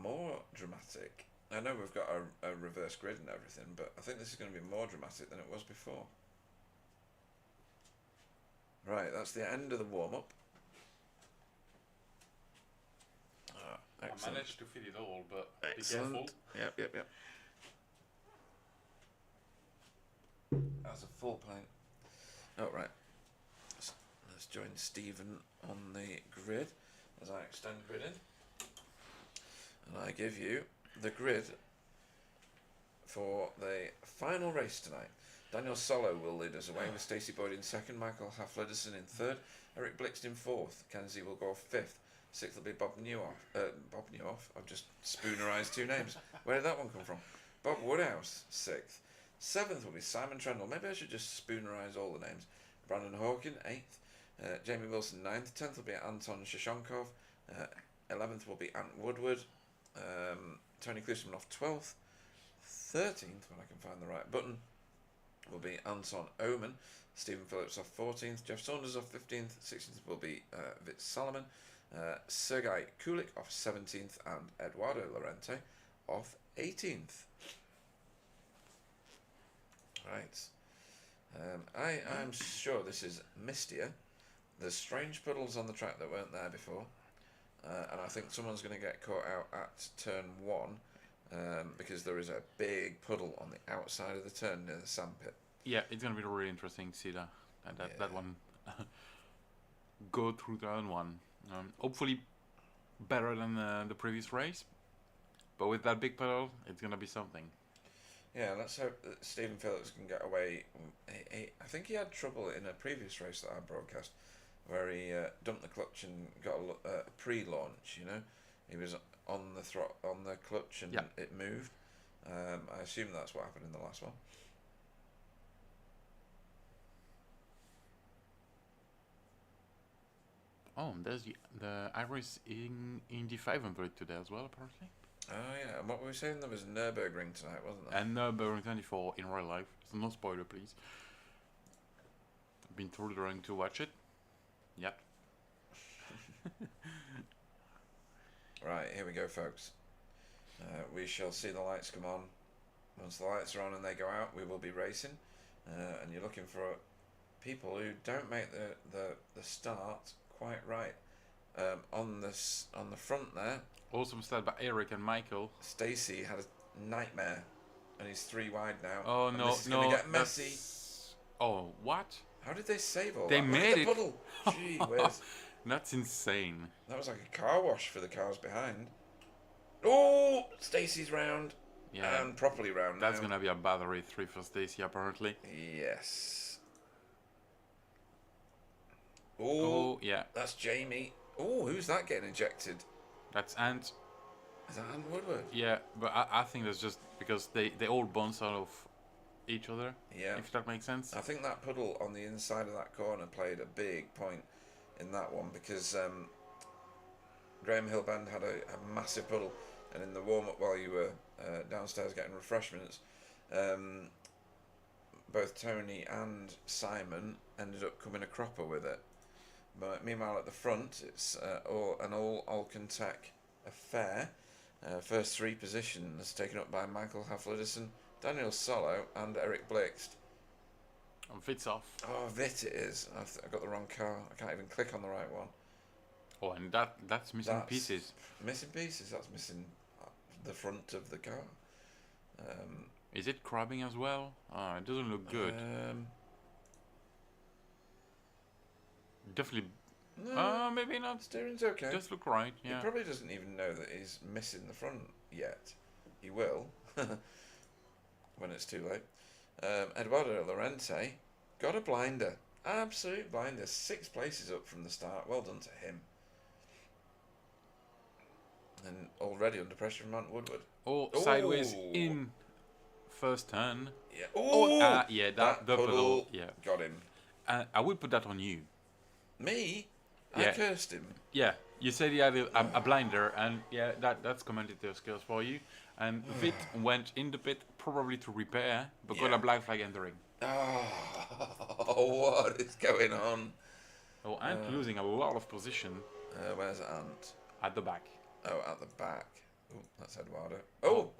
more dramatic. I know we've got a reverse grid and everything, but I think this is going to be more dramatic than it was before. Right, that's the end of the warm-up. I managed to fit it all, but Excellent. be careful. Yep. That's a full plane. Oh, right. Let's join Stephen on the grid as I extend grid in. And I give you the grid for the final race tonight. Daniel Solo will lead us away with Stacey Boyd in second, Michael Halfledison in third, Eric Blixt in fourth, Kenzie will go fifth. Sixth will be Bob Newhoff. I've just spoonerised 2 names. Where did that one come from? Bob Woodhouse, sixth. Seventh will be Simon Trendle. Maybe I should just spoonerise all the names. Brandon Hawkin, eighth. Jamie Wilson, ninth. 10th will be Anton Shashonkov. 11th will be Ant Woodward. Tony Kloosterman off 12th. 13th, when I can find the right button, will be Anton Oman. Stephen Phillips off 14th. Jeff Saunders off 15th. 16th will be Vitz Salomon. Sergei Kulik off 17th and Eduardo Lorente off 18th. Right. I'm sure this is mistier. There's strange puddles on the track that weren't there before. And I think someone's going to get caught out at turn 1 because there is a big puddle on the outside of the turn near the sandpit. Yeah, it's going to be really interesting to see that that one go through turn 1. Hopefully better than the previous race, but with that big puddle, it's going to be something. Yeah, let's hope that Stephen Phillips can get away. I think he had trouble in a previous race that I broadcast where he dumped the clutch and got a pre-launch. You know, he was on the clutch and Yeah. it moved. I assume that's what happened in the last one. Oh, there's the Iris in Indy 500 today as well, apparently. Oh yeah, and what were we saying? There was Nürburgring tonight, wasn't there? And Nürburgring 24 in real life. So no spoiler, please. I've been ordering to watch it. Yep. Right, here we go, folks. We shall see the lights come on. Once the lights are on and they go out, we will be racing. And you're looking for people who don't make the start quite right. On the front there, Awesome start by Eric and Michael. Stacy had a nightmare, and he's 3 wide now. Oh and no, this is no. gonna get messy. That's- Oh, what? How did they save all They that? Look at made the it. puddle. Gee whiz. That's insane. That was like a car wash for the cars behind. Oh, Stacy's round. Yeah. And properly round That's now. gonna be a battery 3 for Stacy, apparently. Yes. Oh, yeah. That's Jamie. Oh, who's that getting ejected? That's Ant. Is that Anne Woodward? Yeah, but I think that's just because they all bounce out of each other. Yeah. If that makes sense. I think that puddle on the inside of that corner played a big point in that one because Graham Hillband had a massive puddle, and in the warm-up while you were downstairs getting refreshments, both Tony and Simon ended up coming a cropper with it. But meanwhile at the front, it's an all Alcantech affair. First 3 positions taken up by Michael Hafledison, Daniel Solo and Eric Blixt. And fits off. Oh, Vit it is. I got the wrong car. I can't even click on the right one. Oh, and that's missing pieces. Missing pieces. That's missing the front of the car. Is it crabbing as well? It doesn't look good. Definitely. No, Maybe not. steering's okay. Does look right. He Yeah. probably doesn't even know that he's missing the front yet. He will when it's too late. Eduardo Lorente got a blinder. Absolute blinder. 6 places up from the start. Well done to him. And already under pressure from Mount Woodward. Oh, sideways Ooh. in first turn. Yeah. Oh, Oh, yeah, that the puddle puddle. Yeah. got him. I would put that on you. Me? I Yeah. cursed him. Yeah, you said he had a blinder, and yeah, that's commentator skills for you. And Vit went in the pit probably to repair, but got Yeah. a black flag entering. Oh, what is going on? Oh, and losing a lot of position Where's Ant? at the back. Oh, at the back. Oh, that's Eduardo. Oh,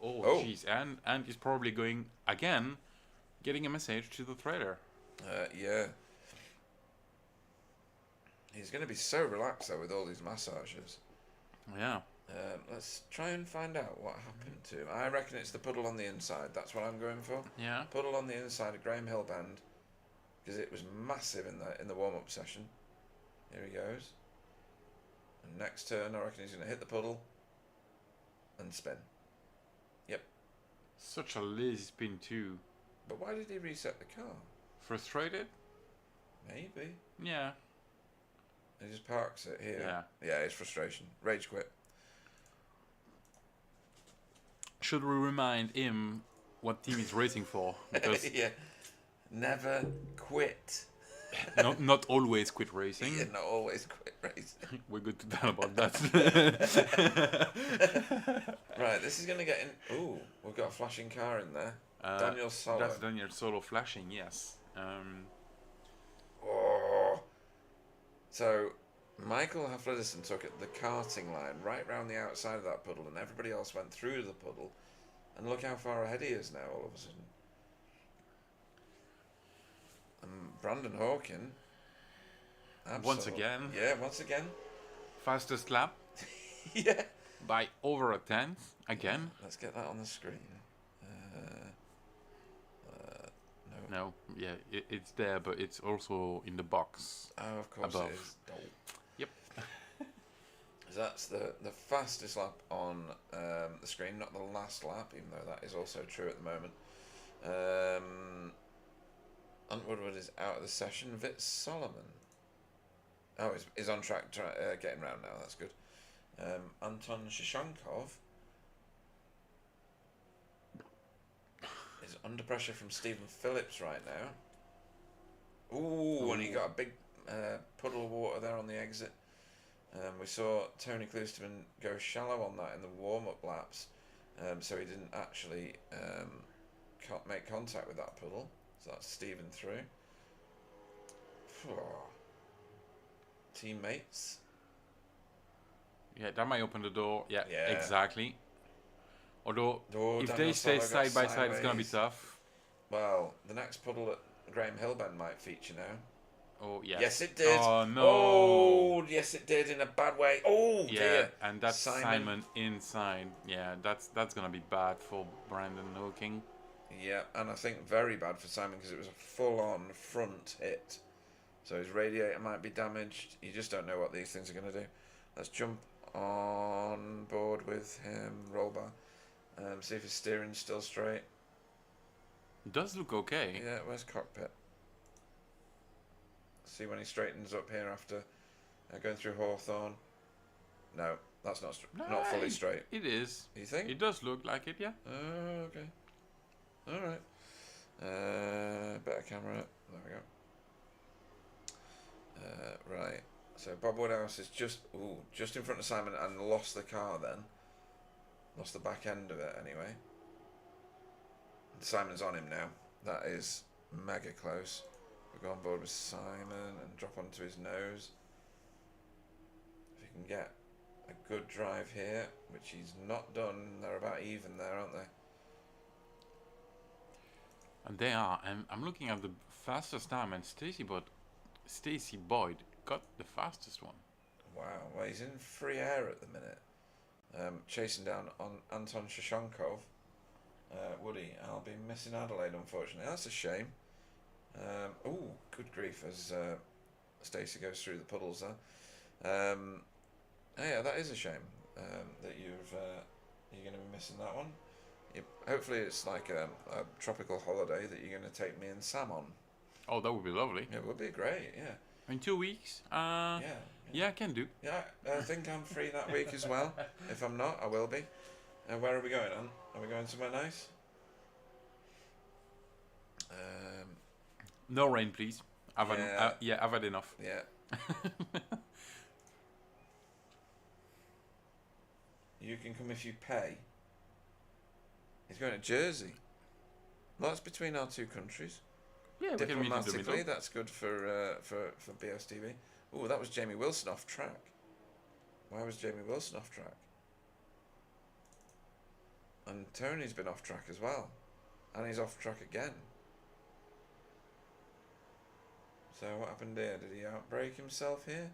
jeez, and he's probably going again, getting a message to the trader. Yeah. He's going to be so relaxed though with all these massages. Yeah. Let's try and find out what happened to him. I reckon it's the puddle on the inside. That's what I'm going for. Yeah. Puddle on the inside of Graham Hillband, because it was massive in the warm-up session. Here he goes. And next turn, I reckon he's going to hit the puddle and spin. Yep. Such a lazy spin too. But why did he reset the car? Frustrated? Maybe. Yeah. He just parks it here. Yeah. Yeah, it's frustration. Rage quit. Should we remind him what team he's racing for? Because Yeah. Never quit. not always quit racing. Yeah, not always quit racing. We're good to tell about that. Right, this is going to get in. Ooh, we've got a flashing car in there. Daniel Solo. That's Daniel Solo flashing, yes. Oh. So, Michael Hafledison took the karting line right round the outside of that puddle, and everybody else went through the puddle. And look how far ahead he is now, all of a sudden. And Brandon Hawkin. Once again. Yeah, once again. Fastest lap Yeah. by over a tenth, again. Let's get that on the screen. No. No, yeah, it's there, but it's also in the box. Oh, of course Above. it is. Oh. Yep. So that's the fastest lap on the screen, not the last lap, even though that is also true at the moment. Ant Woodward is out of the session. Vit Solomon. Oh, he's on track, getting round now. That's good. Anton Shashankov is under pressure from Stephen Phillips right now. Ooh, and he got a big puddle of water there on the exit. We saw Tony Klusterman go shallow on that in the warm-up laps, so he didn't actually make contact with that puddle. So that's Stephen through. Teammates. Yeah, that might open the door. Yeah, Yeah. exactly. Although, if Daniel they stay Solo got side by side, it's going to be sideways. tough. Well, the next puddle at Graham Hillbend might feature now. Oh, yes. Yes, it did. Oh, no. Oh, yes, it did in a bad way. Oh, Yeah, dear. and that's Simon inside. Yeah, that's going to be bad for Brandon Hawking. Yeah, and I think very bad for Simon because it was a full-on front hit. So his radiator might be damaged. You just don't know what these things are going to do. Let's jump on board with him, roll bar. See if his steering's still straight. It does look okay. Yeah, where's cockpit? See when he straightens up here after going through Hawthorne. No, that's not not fully straight. It is. You think? It does look like it, yeah. Oh, okay. All right. Better camera. There we go. Right. So Bob Woodhouse is just in front of Simon and lost the car then. Lost the back end of it anyway. Simon's on him now. That is mega close. We'll go on board with Simon and drop onto his nose. If he can get a good drive here, which he's not done. They're about even there, aren't they? And they are. And I'm looking at the fastest time, and Stacey Boyd got the fastest one. Wow. Well, he's in free air at the minute. Chasing down on Anton Shashankov. Woody, I'll be missing Adelaide, unfortunately. That's a shame. Good grief, as Stacey goes through the puddles there. Yeah, that is a shame that you're going to be missing that one. Hopefully it's like a tropical holiday that you're going to take me and Sam on. Oh, that would be lovely. It would be great, yeah. In 2 weeks? Yeah, I can do. Yeah, I think I'm free that week as well. If I'm not, I will be. Where are we going, Anne? Are we going somewhere nice? No rain, please. I've had enough. Yeah. You can come if you pay. He's going to Jersey. Well, that's between our two countries. Yeah, we can meet in the Diplomatically, middle. that's good for BSTV. Oh, that was Jamie Wilson off track. Why was Jamie Wilson off track? And Tony's been off track as well. And he's off track again. So what happened here? Did he outbrake himself here?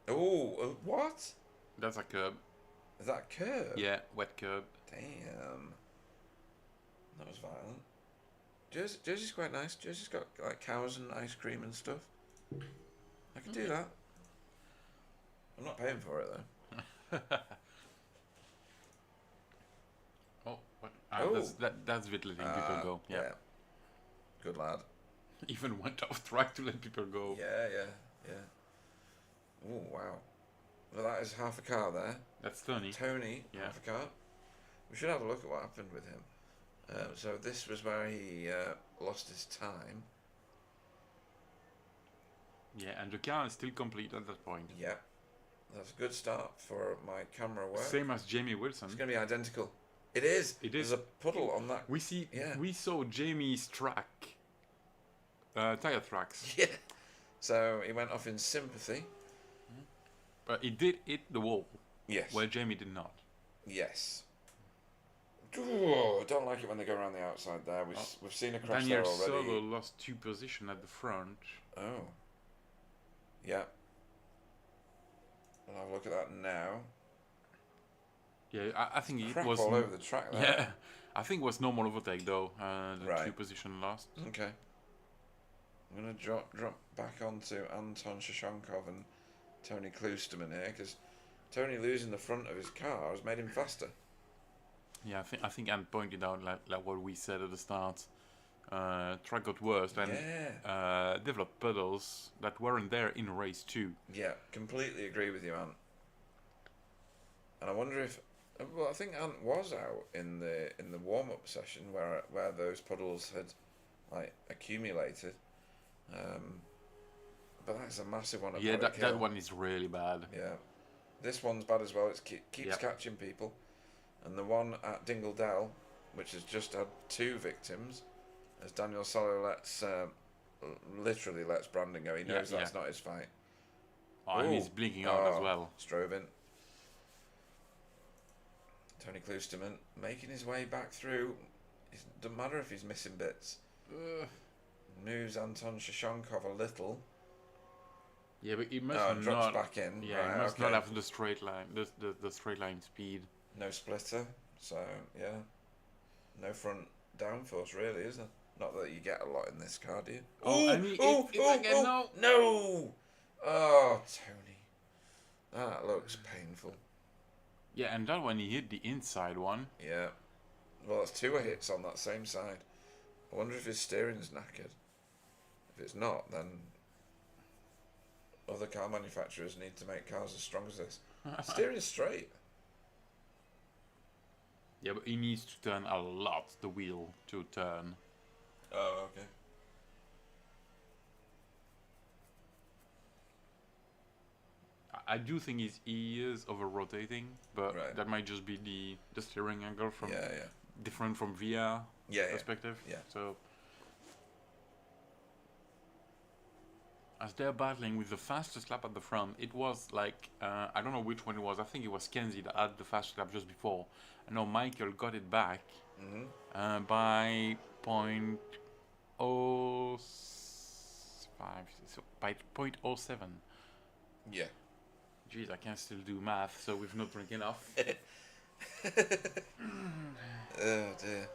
Oh, what? That's a curb. Is that a curb? Yeah, wet curb. Damn. That was violent. Jersey's quite nice. Jersey's got like cows and ice cream and stuff. I could do that. I'm not paying for it though. Oh, what? Oh. That's with letting people go. Yeah. Good lad. Even went off track to let people go. Yeah. Oh, wow. Well, that is half a car there. That's Tony. Tony, Yeah. half a car. We should have a look at what happened with him. So this was where he lost his time. Yeah, and the car is still complete at that point. Yeah. That's a good start for my camera work. Same as Jamie Wilson. It's going to be identical. It is. It is. There's a puddle on that. We saw Jamie's track. Tire tracks. Yeah. So he went off in sympathy. But he did hit the wall. Yes. Where Jamie did not. Yes. Ooh, don't like it when they go around the outside there. We've seen a crash Daniel there already. Solo lost 2 positions at the front. Oh. Yeah. I'll have a look at that now. Yeah, I think it Crap was all over the track there. Yeah, I think it was normal overtake though. The Right. 2 position lost. Okay. I'm going to drop back onto Anton Shashankov and Tony Klusterman here, because Tony losing the front of his car has made him faster. Yeah, I think Anne pointed out like what we said at the start. track got worse and developed puddles that weren't there in race 2. Yeah, completely agree with you, Ant. And I wonder if, well, I think Ant was out in the warm up session where those puddles had like accumulated. But that's a massive one. Yeah, that one is really bad. Yeah, this one's bad as well. It keeps Yep. catching people, and the one at Dingle Dell, which has just had 2 victims, as Daniel Solo literally lets Brandon go. He knows that's not his fight. Oh, and he's blinking out as well. Strobin. Tony Klusterman making his way back through. It doesn't matter if he's missing bits. Moves Anton Shashonkov a little. Yeah, but he must drops not. back in. Yeah, right, he must okay. not have the straight line, the straight line speed. No splitter, so yeah, no front downforce really, is there? Not that you get a lot in this car, do you? Oh, and again, no. No! Oh, Tony, that looks painful. Yeah, and that one he hit the inside one. Yeah, well, that's 2 hits on that same side. I wonder if his steering's knackered. If it's not, then other car manufacturers need to make cars as strong as this. Steering's straight. Yeah, but he needs to turn a lot the wheel to turn. Oh, okay. I do think he is over rotating, but Right. that might just be the steering angle from Yeah. different from VR perspective. Yeah. So as they're battling with the fastest lap at the front, it was like I don't know which one it was. I think it was Kenzie that had the fastest lap just before. I know Michael got it back by 0.05, so by 0.07. Yeah. Jeez, I can still do math, so we've not drink enough. Oh dear.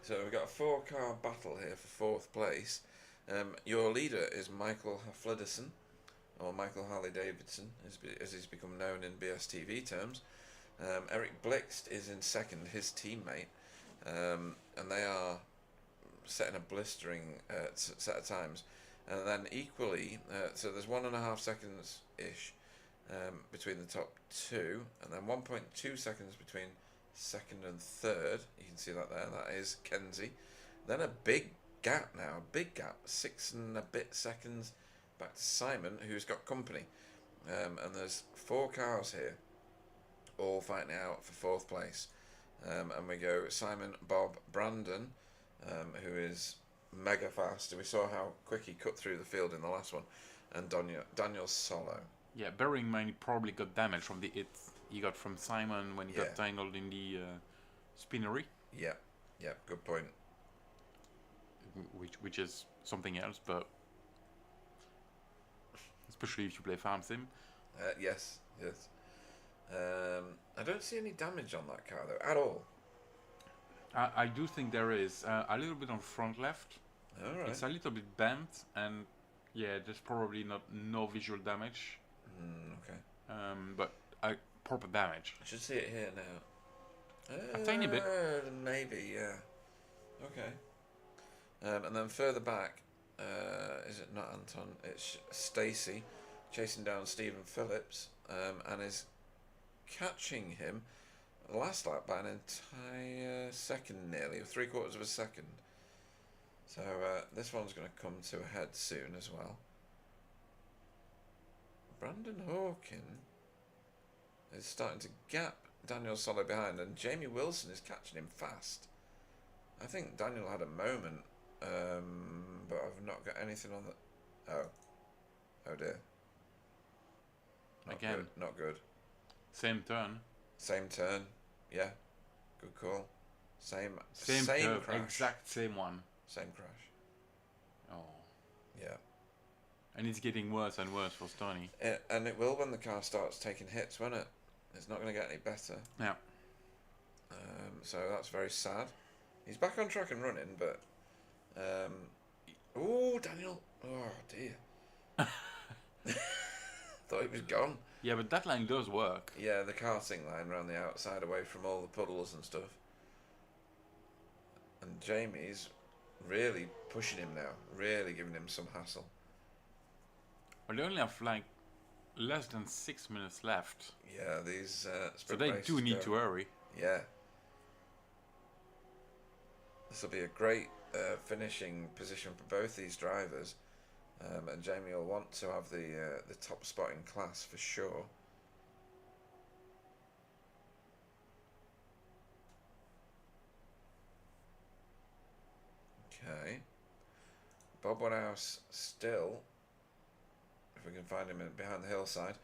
So we've got a 4-car battle here for 4th place. Your leader is Michael Hafliderson, or Michael Harley-Davidson, as he's become known in BSTV terms. Eric Blixt is in 2nd, his teammate, and they are setting a blistering set of times. And then equally, so there's 1.5 seconds-ish between the top 2, and then 1.2 seconds between 2nd and 3rd. You can see that there. That is Kenzie. Then a big gap now, 6 and a bit seconds back to Simon, who's got company. And there's 4 cars here, all fighting out for 4th place. And we go Simon, Bob, Brandon, who is mega fast. We saw how quick he cut through the field in the last one. And Daniel Solo. Yeah, bearing in mind he probably got damage from the hit he got from Simon when he got tangled in the spinnery. Yeah, good point. Which is something else, but especially if you play Farm Sim. Yes. I don't see any damage on that car though, at all. I do think there is a little bit on front left. All right. It's a little bit bent, and yeah, there's probably no visual damage. Okay. But proper damage. I should see it here now. A tiny bit. Maybe, yeah. Okay. And then further back, is it not Anton? It's Stacy chasing down Stephen Phillips, and is catching him last lap by an entire second nearly, or 3/4 of a second. So this one's going to come to a head soon as well. Brandon Hawkin is starting to gap Daniel Solo behind, and Jamie Wilson is catching him fast. I think Daniel had a moment, but I've not got anything on the... Oh dear. Again. Good, not good. Same turn. Same turn. Yeah. Good call. Same curve, crash. exact same one. Same crash. Oh. Yeah. And it's getting worse and worse for Stoney. And it will when the car starts taking hits, won't it? It's not going to get any better. Yeah. So that's very sad. He's back on track and running, but... oh, Daniel. Oh, dear. Thought he was gone. Yeah, but that line does work. Yeah, the karting line around the outside away from all the puddles and stuff. And Jamie's really pushing him now, really giving him some hassle. Well, they only have like less than 6 minutes left, Yeah, these so sprint they races do need go- to hurry. Yeah. This will be a great finishing position for both these drivers, and Jamie will want to have the top spot in class for sure. Okay. Bob Woodhouse still, if we can find him behind the hillside,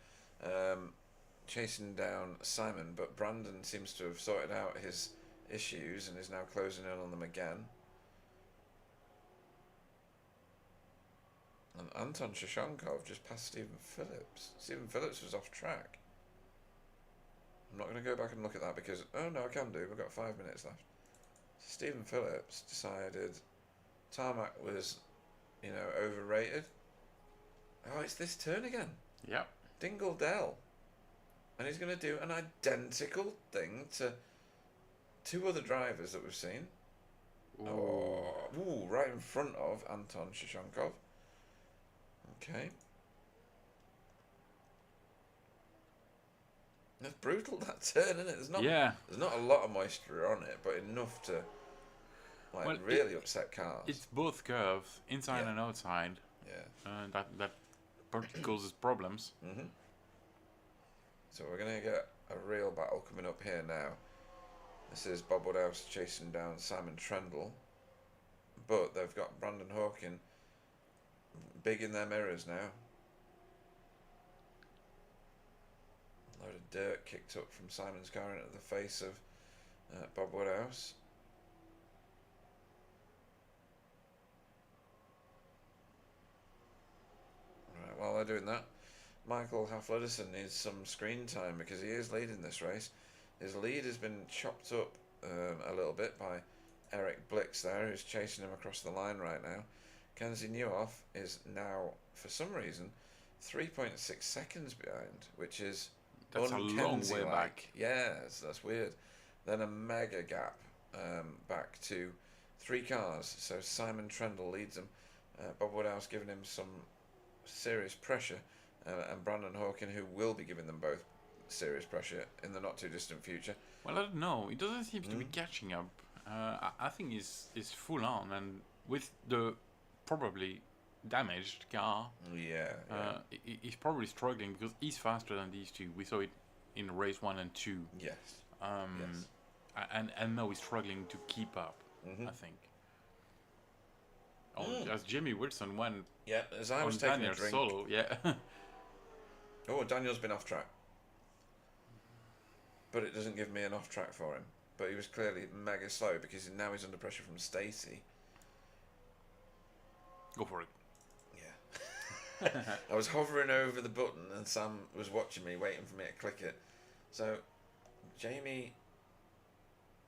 chasing down Simon, but Brandon seems to have sorted out his issues and is now closing in on them again. And Anton Shashankov just passed Stephen Phillips. Stephen Phillips was off track. I'm not going to go back and look at that because, oh no, I can do. We've got 5 minutes left. Stephen Phillips decided tarmac was, overrated. Oh, it's this turn again. Yep. Dingle Dell. And he's going to do an identical thing to two other drivers that we've seen. Ooh, right in front of Anton Shashankov. Okay. That's brutal, that turn, isn't it? There's not a lot of moisture on it, but enough to really upset cars. It's both curves, inside and outside. Yeah. That causes problems. Mm-hmm. So we're going to get a real battle coming up here now. This is Bob Woodhouse chasing down Simon Trendle. But they've got Brandon Hawkin big in their mirrors now. A load of dirt kicked up from Simon's car into the face of Bob Woodhouse. Right, while they're doing that, Michael Half-Ledison needs some screen time because he is leading this race. His lead has been chopped up a little bit by Eric Blix there, who's chasing him across the line right now. Kenzie Newhoff is now, for some reason, 3.6 seconds behind, which is That's a long way back. Yes, that's weird. Then a mega gap back to 3 cars. So Simon Trendle leads them. Bob Woodhouse giving him some serious pressure, and Brandon Hawkin, who will be giving them both serious pressure in the not too distant future. Well, I don't know. It doesn't seem to be catching up. I think he's full on, and with the probably damaged car, he's probably struggling because he's faster than these two. We saw it in race 1 and 2. Yes. Yes. And now he's struggling to keep up. I think. As Jimmy Wilson went. Yeah, as I was on taking Daniel's a drink. solo, yeah. Oh, Daniel's been off track. But it doesn't give me an off track for him. But he was clearly mega slow because now he's under pressure from Stacey. Go for it. Yeah. I was hovering over the button and Sam was watching me, waiting for me to click it. So, Jamie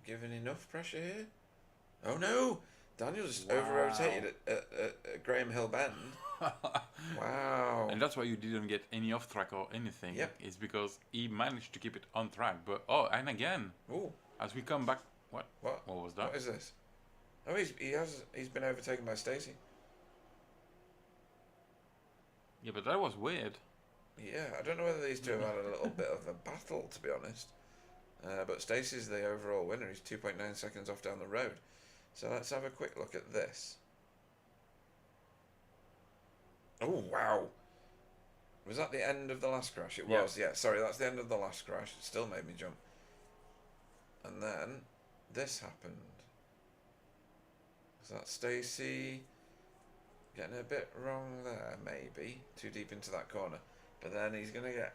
giving enough pressure here? Oh no! Daniel just over-rotated at Graham Hill Bend. Wow. And that's why you didn't get any off track or anything. Yep. It's because he managed to keep it on track. But and again, Ooh. as we come back, what was that? What is this? Oh, he's been overtaken by Stacey. Yeah, but that was weird. Yeah, I don't know whether these two have had a little bit of a battle, to be honest. But Stacey's the overall winner. He's 2.9 seconds off down the road. So let's have a quick look at this. Oh, wow. Was that the end of the last crash? It was, yeah. Sorry, that's the end of the last crash. It still made me jump. And then this happened. Is that Stacey getting a bit wrong there, maybe? Too deep into that corner. But then he's going to get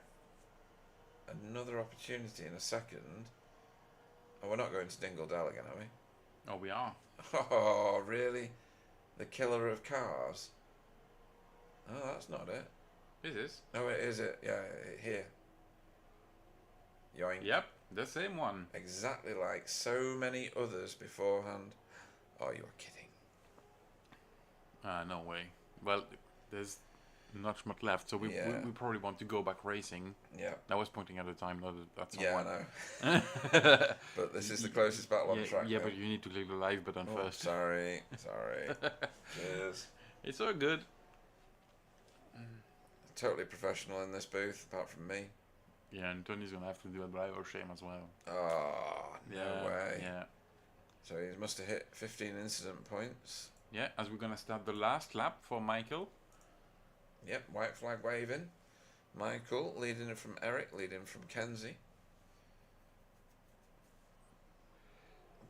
another opportunity in a second. Oh, we're not going to Dingle Dell again, are we? Oh, we are. Oh, really? The killer of cars? Oh, that's not it. Is this? No, it is it. Yeah, here. Yoink. Yep, the same one. Exactly like so many others beforehand. Oh, you're kidding. No way. Well, there's not much left. So we probably want to go back racing. Yeah. I was pointing at the time, not at Yeah, someone. I know. But this is the closest battle on track. Yeah, now. but you need to click the live button Oh, first. sorry. Cheers. It's all good. Totally professional in this booth, apart from me. Yeah, and Tony's gonna have to do a driver shame as well. Oh, no way. Yeah. So he must have hit 15 incident points. Yeah, as we're gonna start the last lap for Michael. Yep, white flag waving. Michael leading it from Eric, leading from Kenzie.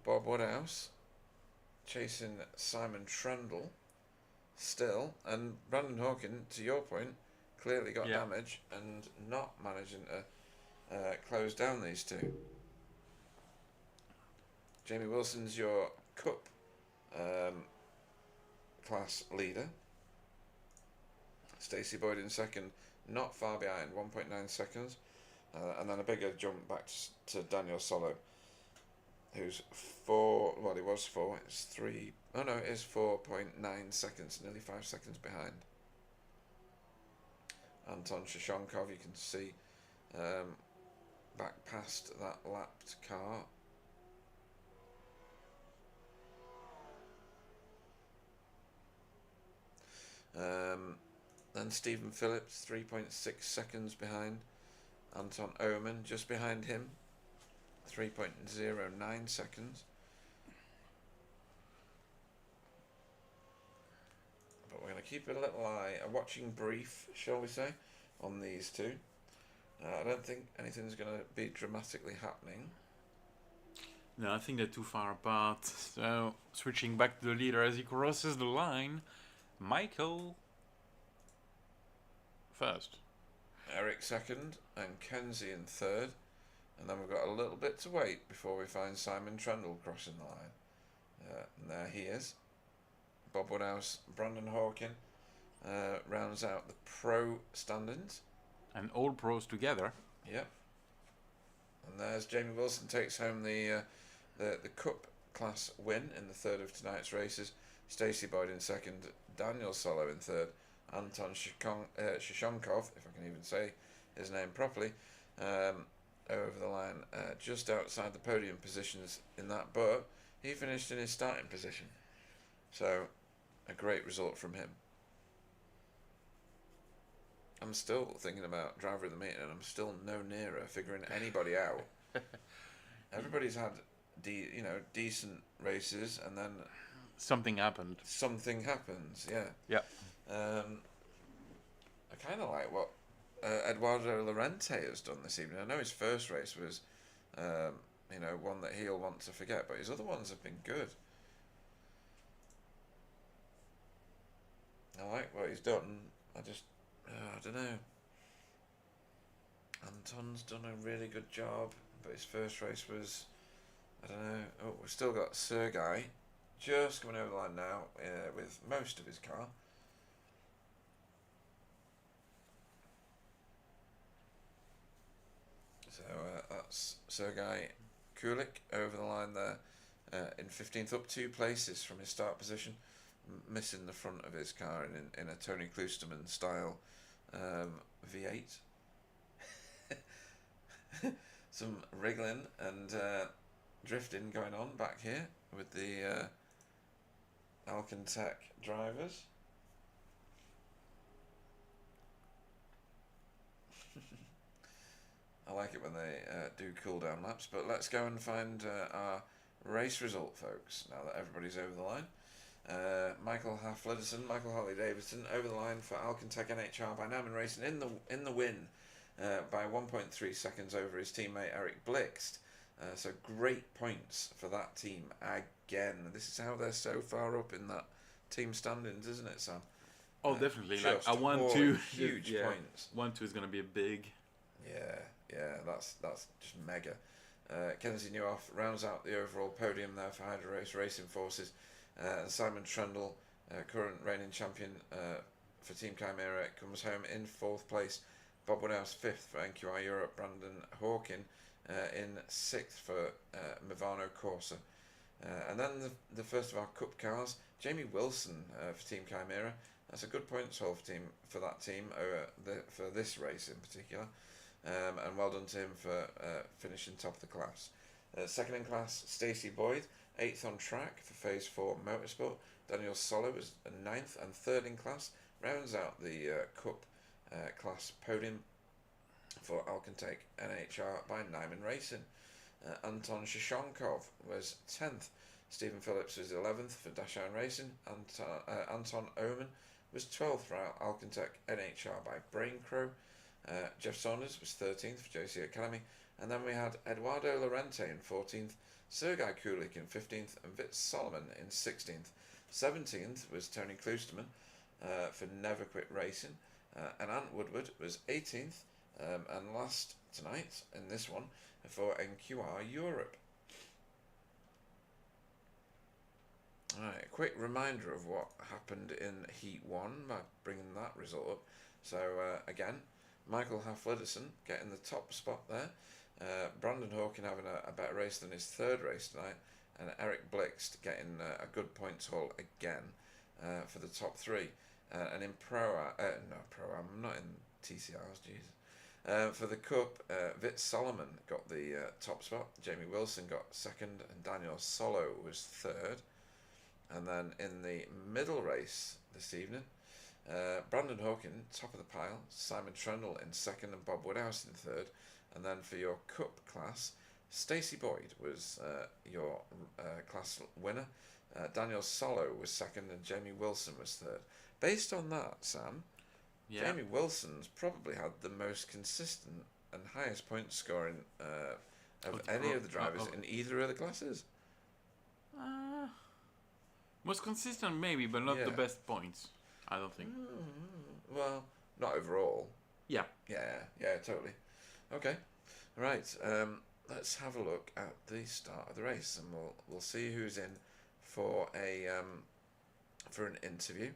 Bob Woodhouse chasing Simon Trundle still. And Brandon Hawkin, to your point, clearly got damage and not managing to close down these two. Jamie Wilson's your Cup class leader. Stacey Boyd in second, not far behind, 1.9 seconds. And then a bigger jump back to Daniel Solo, who's 4, well, he was 4, it's 3, oh no, it is 4.9 seconds, nearly 5 seconds behind. Anton Shashonkov, you can see back past that lapped car. Then Stephen Phillips, 3.6 seconds behind. Anton Oman, just behind him, 3.09 seconds. But we're going to keep a little eye, a watching brief, shall we say, on these two. I don't think anything's going to be dramatically happening. No, I think they're too far apart. So, switching back to the leader as he crosses the line. Michael first. Eric second and Kenzie in third. And then we've got a little bit to wait before we find Simon Trundle crossing the line. And there he is. Bob Woodhouse, Brandon Hawkin rounds out the pro standings. And all pros together. Yep. And there's Jamie Wilson takes home the Cup class win in the third of tonight's races. Stacey Boyd in second, Daniel Solo in third, Anton Shashonkov, if I can even say his name properly, over the line just outside the podium positions in that, but he finished in his starting position. So, a great result from him. I'm still thinking about driver of the meeting, and I'm still no nearer figuring anybody out. Everybody's had decent races, and then something happened. Something happens, yeah. Yeah. I kind of like what Eduardo Lorente has done this evening. I know his first race was, one that he'll want to forget, but his other ones have been good. I like what he's done. I don't know. Anton's done a really good job, but his first race was, I don't know. Oh, we've still got Sergei just coming over the line now with most of his car. So that's Sergei Kulik over the line there in 15th, up 2 places from his start position, missing the front of his car in a Tony Klusterman style V8. Some wriggling and drifting going on back here with the Alcantech drivers. I like it when they do cool down laps, but let's go and find our race result, folks, now that everybody's over the line. Michael Half-Lidderson, Michael Harley-Davidson over the line for Alcantech NHR by Naaman Racing in the win by 1.3 seconds over his teammate Eric Blixt. So great points for that team again. This is how they're so far up in that team standings, isn't it, Sam? Oh, definitely. Like Just a 1-2, huge points. 1-2 is going to be a big. Yeah, that's just mega. Kenzie Newhoff rounds out the overall podium there for Hydro Race Racing Forces. And Simon Trundle, current reigning champion for Team Chimera, comes home in 4th place. Bob Woodhouse 5th for NQI Europe. Brandon Hawkin in 6th for Movano Corsa. And then the first of our Cup cars, Jamie Wilson for Team Chimera, That's a good points haul for that team for this race in particular. And well done to him for finishing top of the class. Second in class, Stacey Boyd, 8th on track for Phase 4 Motorsport. Daniel Solo was 9th, and third in class rounds out the Cup class podium for Alcantech NHR by Nyman Racing. Anton Shoshonkov was 10th. Stephen Phillips was 11th for Dash Iron Racing. Anton Oman was 12th for Alcantech NHR by Brain Crow. Jeff Saunders was 13th for JC Academy. And then we had Eduardo Lorente in 14th, Sergei Kulik in 15th, and Vitz Solomon in 16th. 17th was Tony Klusterman for Never Quit Racing. And Ant Woodward was 18th. And last tonight in this one for NQR Europe. Alright, a quick reminder of what happened in Heat 1 by bringing that result up. So again, Michael Half-Lidderson getting the top spot there. Brandon Hawkin having a better race than his third race tonight. And Eric Blixt getting a good points haul again for the top three. And in I'm not in TCRs, Jesus. For the Cup, Vitz Solomon got the top spot. Jamie Wilson got second, and Daniel Solo was third. And then in the middle race this evening, Brandon Hawkin, top of the pile, Simon Trundle in second, and Bob Woodhouse in third. And then for your Cup class, Stacey Boyd was your class winner. Daniel Solo was second, and Jamie Wilson was third. Based on that, Sam, Yeah. Jamie Wilson's probably had the most consistent and highest point scoring of any of the drivers in either of the classes. Most consistent, maybe, but not the Yeah. best points. I don't think. Well, not overall. Yeah. Yeah, totally. Okay, right. Let's have a look at the start of the race, and we'll see who's in for for an interview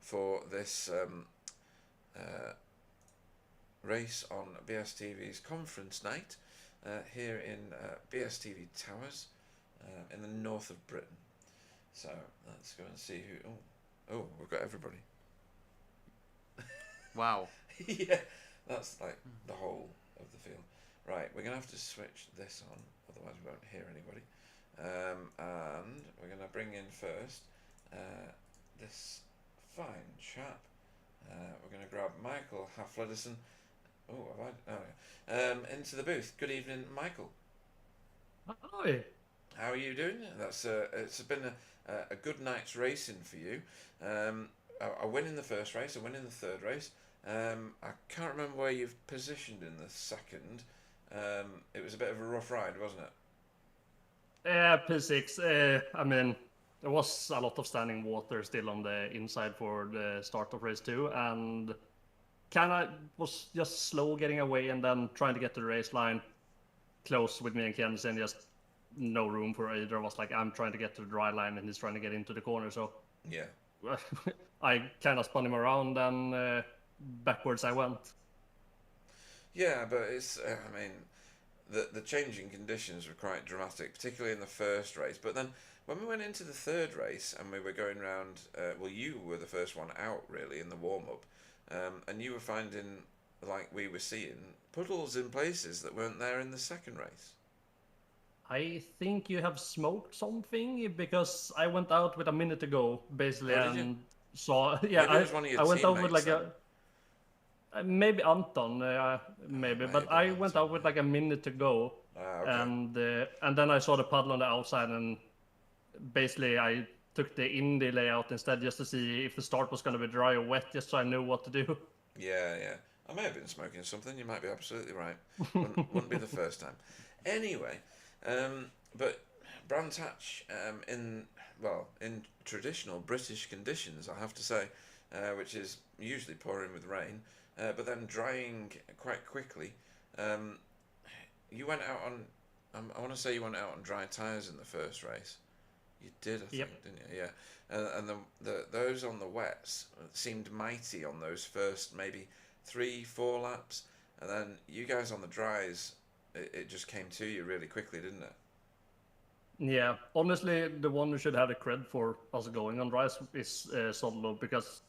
for this race on BSTV's conference night here in BSTV Towers in the north of Britain. So let's go and see who. Oh, we've got everybody. Wow. Yeah, that's like the whole of the field. Right, we're gonna have to switch this on, otherwise we won't hear anybody. And we're gonna bring in first this fine chap. We're gonna grab Michael Half-Lidderson. Oh, have I? Oh, yeah. Into the booth. Good evening, Michael. Hi. How are you doing? That's it's been a good night's racing for you. A win in the first race, a win in the third race. I can't remember where you've positioned in the second. It was a bit of a rough ride, wasn't it? Yeah, P6. I mean, there was a lot of standing water still on the inside for the start of race 2, and kind of was just slow getting away, and then trying to get to the race line close with me and Kenzie, and just no room for either of us. Like, I'm trying to get to the dry line, and he's trying to get into the corner, so Yeah. I kind of spun him around, and backwards I went. Yeah, but it's, I mean, the changing conditions were quite dramatic, particularly in the first race. But then when we went into the third race and we were going round, well, you were the first one out, really, in the warm-up. And you were finding, like we were seeing, puddles in places that weren't there in the second race. I think you have smoked something, because I went out with a minute to go, basically, Oh, did you? and saw. Yeah, Maybe it was one of your I went out with teammates like maybe Anton, maybe, but maybe I went Anton, out with like a minute to go, Okay. and then I saw the puddle on the outside, and basically I took the Indy layout instead, just to see if the start was going to be dry or wet, just so I knew what to do. Yeah. I may have been smoking something. You might be absolutely right. Wouldn't be the first time. Anyway, but Brands Hatch in traditional British conditions, I have to say, which is usually pouring with rain, but then drying quite quickly. You went out on. I want to say you went out on dry tyres in the first race. You did, I think, Yep. didn't you? Yeah. And those on the wets seemed mighty on those first maybe 3-4 laps, and then you guys on the dries, it just came to you really quickly, didn't it? Yeah, honestly, the one who should have the cred for us going on Rise is Solo, because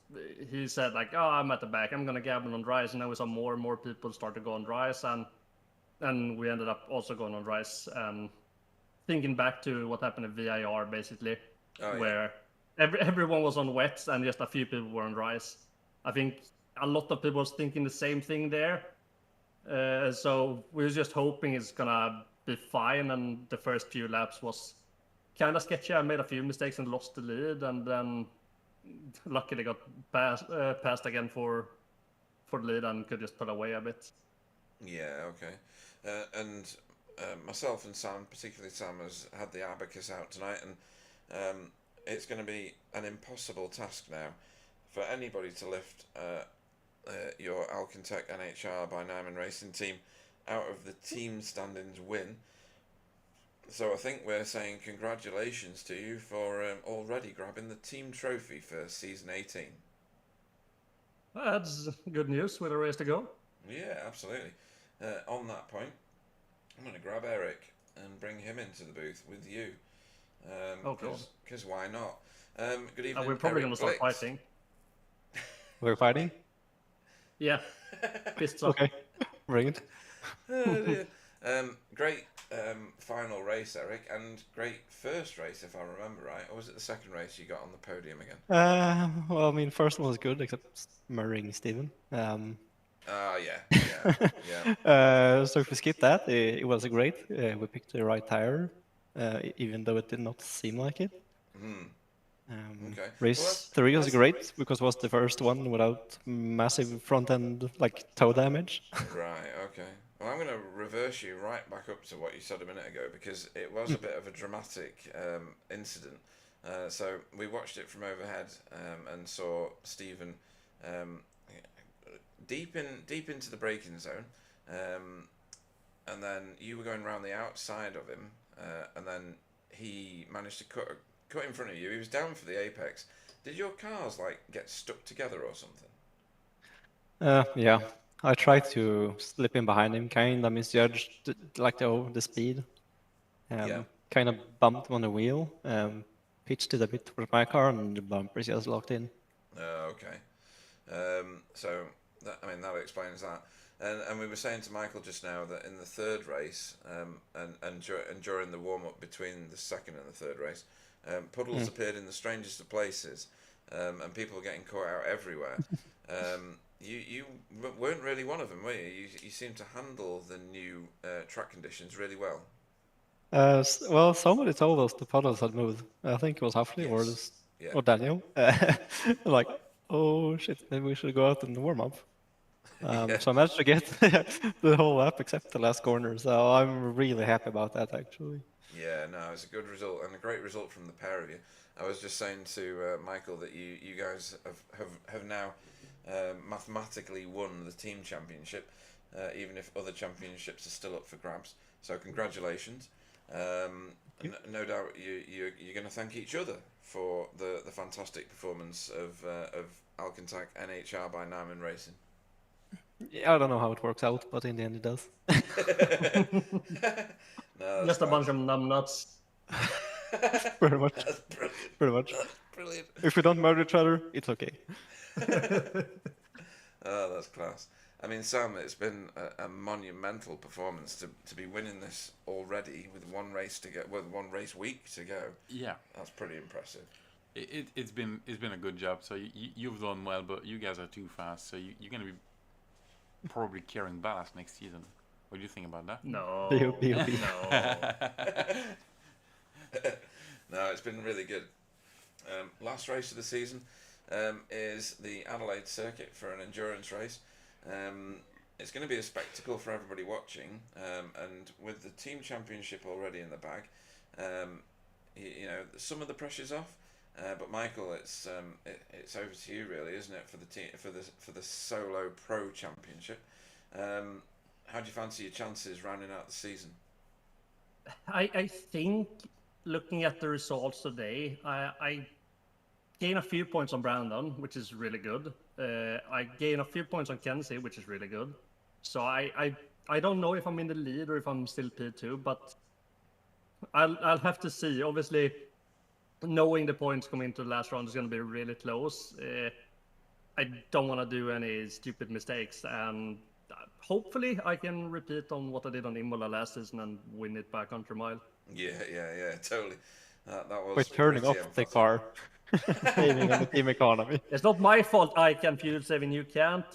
he said like, "Oh, I'm at the back. I'm gonna gamble on Rise," and then we saw more and more people start to go on Rise, and we ended up also going on Rise. And thinking back to what happened at VIR, basically, Oh, yeah. where everyone was on Wets and just a few people were on Rise. I think a lot of people was thinking the same thing there. So we were just hoping it's gonna be fine, and the first few laps was kind of sketchy. I made a few mistakes and lost the lead, and then luckily got passed again for the lead and could just pull away a bit. Yeah, okay. And myself and Sam, particularly Sam, has had the abacus out tonight, and it's going to be an impossible task now for anybody to lift your Alcantech NHR by Nyman Racing team out of the team standings win. So I think we're saying congratulations to you for already grabbing the team trophy for season 18. That's good news with a race to go. Yeah, absolutely. On that point, I'm going to grab Eric and bring him into the booth with you. Cool. Because why not? Good evening, We're probably Eric gonna start Blix. fighting. We're fighting? Yeah, fists up. Okay. Bring it. Oh, dear. Great final race, Eric, and great first race, if I remember right. Or was it the second race you got on the podium again? Well, I mean, first one was good, except murdering Steven. Yeah. So if we skip that, it was great. We picked the right tire, even though it did not seem like it. Okay. Race Well, 3 was that's- great because it was the first one without massive front end like toe damage. Right, okay. Well, I'm going to reverse you right back up to what you said a minute ago, because it was a bit of a dramatic incident. So we watched it from overhead and saw Stephen deep into the braking zone, and then you were going around the outside of him, and then he managed to cut in front of you. He was down for the apex. Did your cars like get stuck together or something? Yeah, I tried to slip in behind him, kind of misjudged like the speed. Yeah. Kind of bumped him on the wheel, pitched it a bit towards my car, and the bumper is just locked in. Okay. So that explains that. And we were saying to Michael just now that in the third race, and during the warm up between the second and the third race, puddles appeared in the strangest of places, and people were getting caught out everywhere. You weren't really one of them, were you? You seemed to handle the new track conditions really well. Well, somebody told us the puddles had moved. I think it was Huffley or Yes. Yeah. or Daniel. Like, oh shit, maybe we should go out and warm up. So I managed to get the whole lap except the last corner. So I'm really happy about that, actually. Yeah, no, it's a good result and a great result from the pair of you. I was just saying to Michael that you guys have now mathematically won the team championship, even if other championships are still up for grabs. So congratulations. No doubt you're going to thank each other for the fantastic performance of Alcantech NHR by Nyman Racing. Yeah, I don't know how it works out, but in the end it does. No, Just a bunch of numbnuts. Pretty much. That's brilliant. Pretty much. Brilliant. If we don't murder each other, it's okay. Oh, that's class. I mean, Sam, it's been a monumental performance to be winning this already with one race to go, with one race week to go. Yeah, That's pretty impressive. it's been a good job. So you've done well, but you guys are too fast. So you're gonna be probably carrying ballast next season. What do you think about that? No. B.O.B. No. No, it's been really good. Last race of the season is the Adelaide circuit for an endurance race. It's going to be a spectacle for everybody watching, and with the team championship already in the bag, some of the pressure's off. But Michael, it's over to you, really, isn't it, for the team for the solo pro championship? How do you fancy your chances rounding out the season? I think looking at the results today, I gain a few points on Brandon, which is really good. I gain a few points on Kenzie, which is really good. So I don't know if I'm in the lead or if I'm still P2, but I'll have to see. Obviously, knowing the points coming into the last round is going to be really close. I don't want to do any stupid mistakes, and hopefully I can repeat on what I did on Imola last season and win it by a country mile. Yeah, totally. That was We're turning pretty off the emphatic. car, saving on the team economy. It's not my fault I can fuel save and you can't.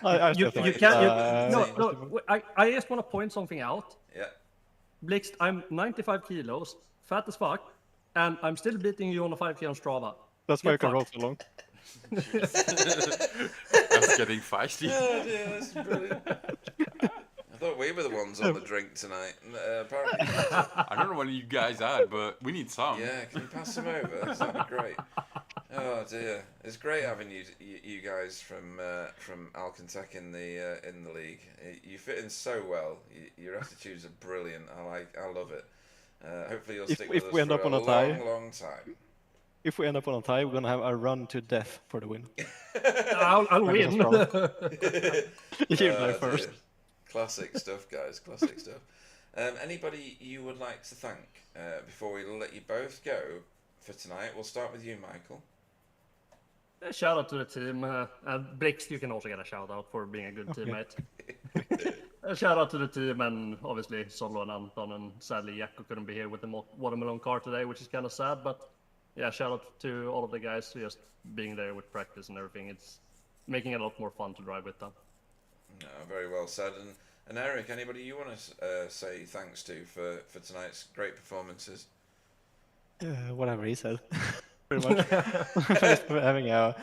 I You still think you it's, can't. I just want to point something out. Yeah. Blixt, I'm 95 kilos, fat as fuck, and I'm still beating you on a 5K on Strava. That's why you Get can roll fucked. so long. That's getting feisty. Oh dear, that's brilliant. I thought we were the ones on the drink tonight. Apparently, I don't know what you guys had, but we need some. yeah. Can you pass them over? That'd be great. Oh dear, it's great having you guys from Alcantech in the league. You fit in so well. Your attitudes are brilliant. I love it. Hopefully you'll stick with if us we end for up a on a tie- long time. If we end up on a tie, we're gonna have a run to death for the win. I'll win. You Oh, like first. dear. Classic stuff, guys. Classic stuff. Anybody you would like to thank before we let you both go for tonight? We'll start with you, Michael. A shout out to the team. And Brix, you can also get a shout out for being a good teammate. A shout out to the team, and obviously Solo and Anton, and sadly Jacko couldn't be here with the watermelon car today, which is kind of sad. But yeah, shout out to all of the guys for just being there with practice and everything. It's making it a lot more fun to drive with them. No, very well said. And Eric, anybody you want to say thanks to for tonight's great performances? Whatever he said. Pretty much. Just having a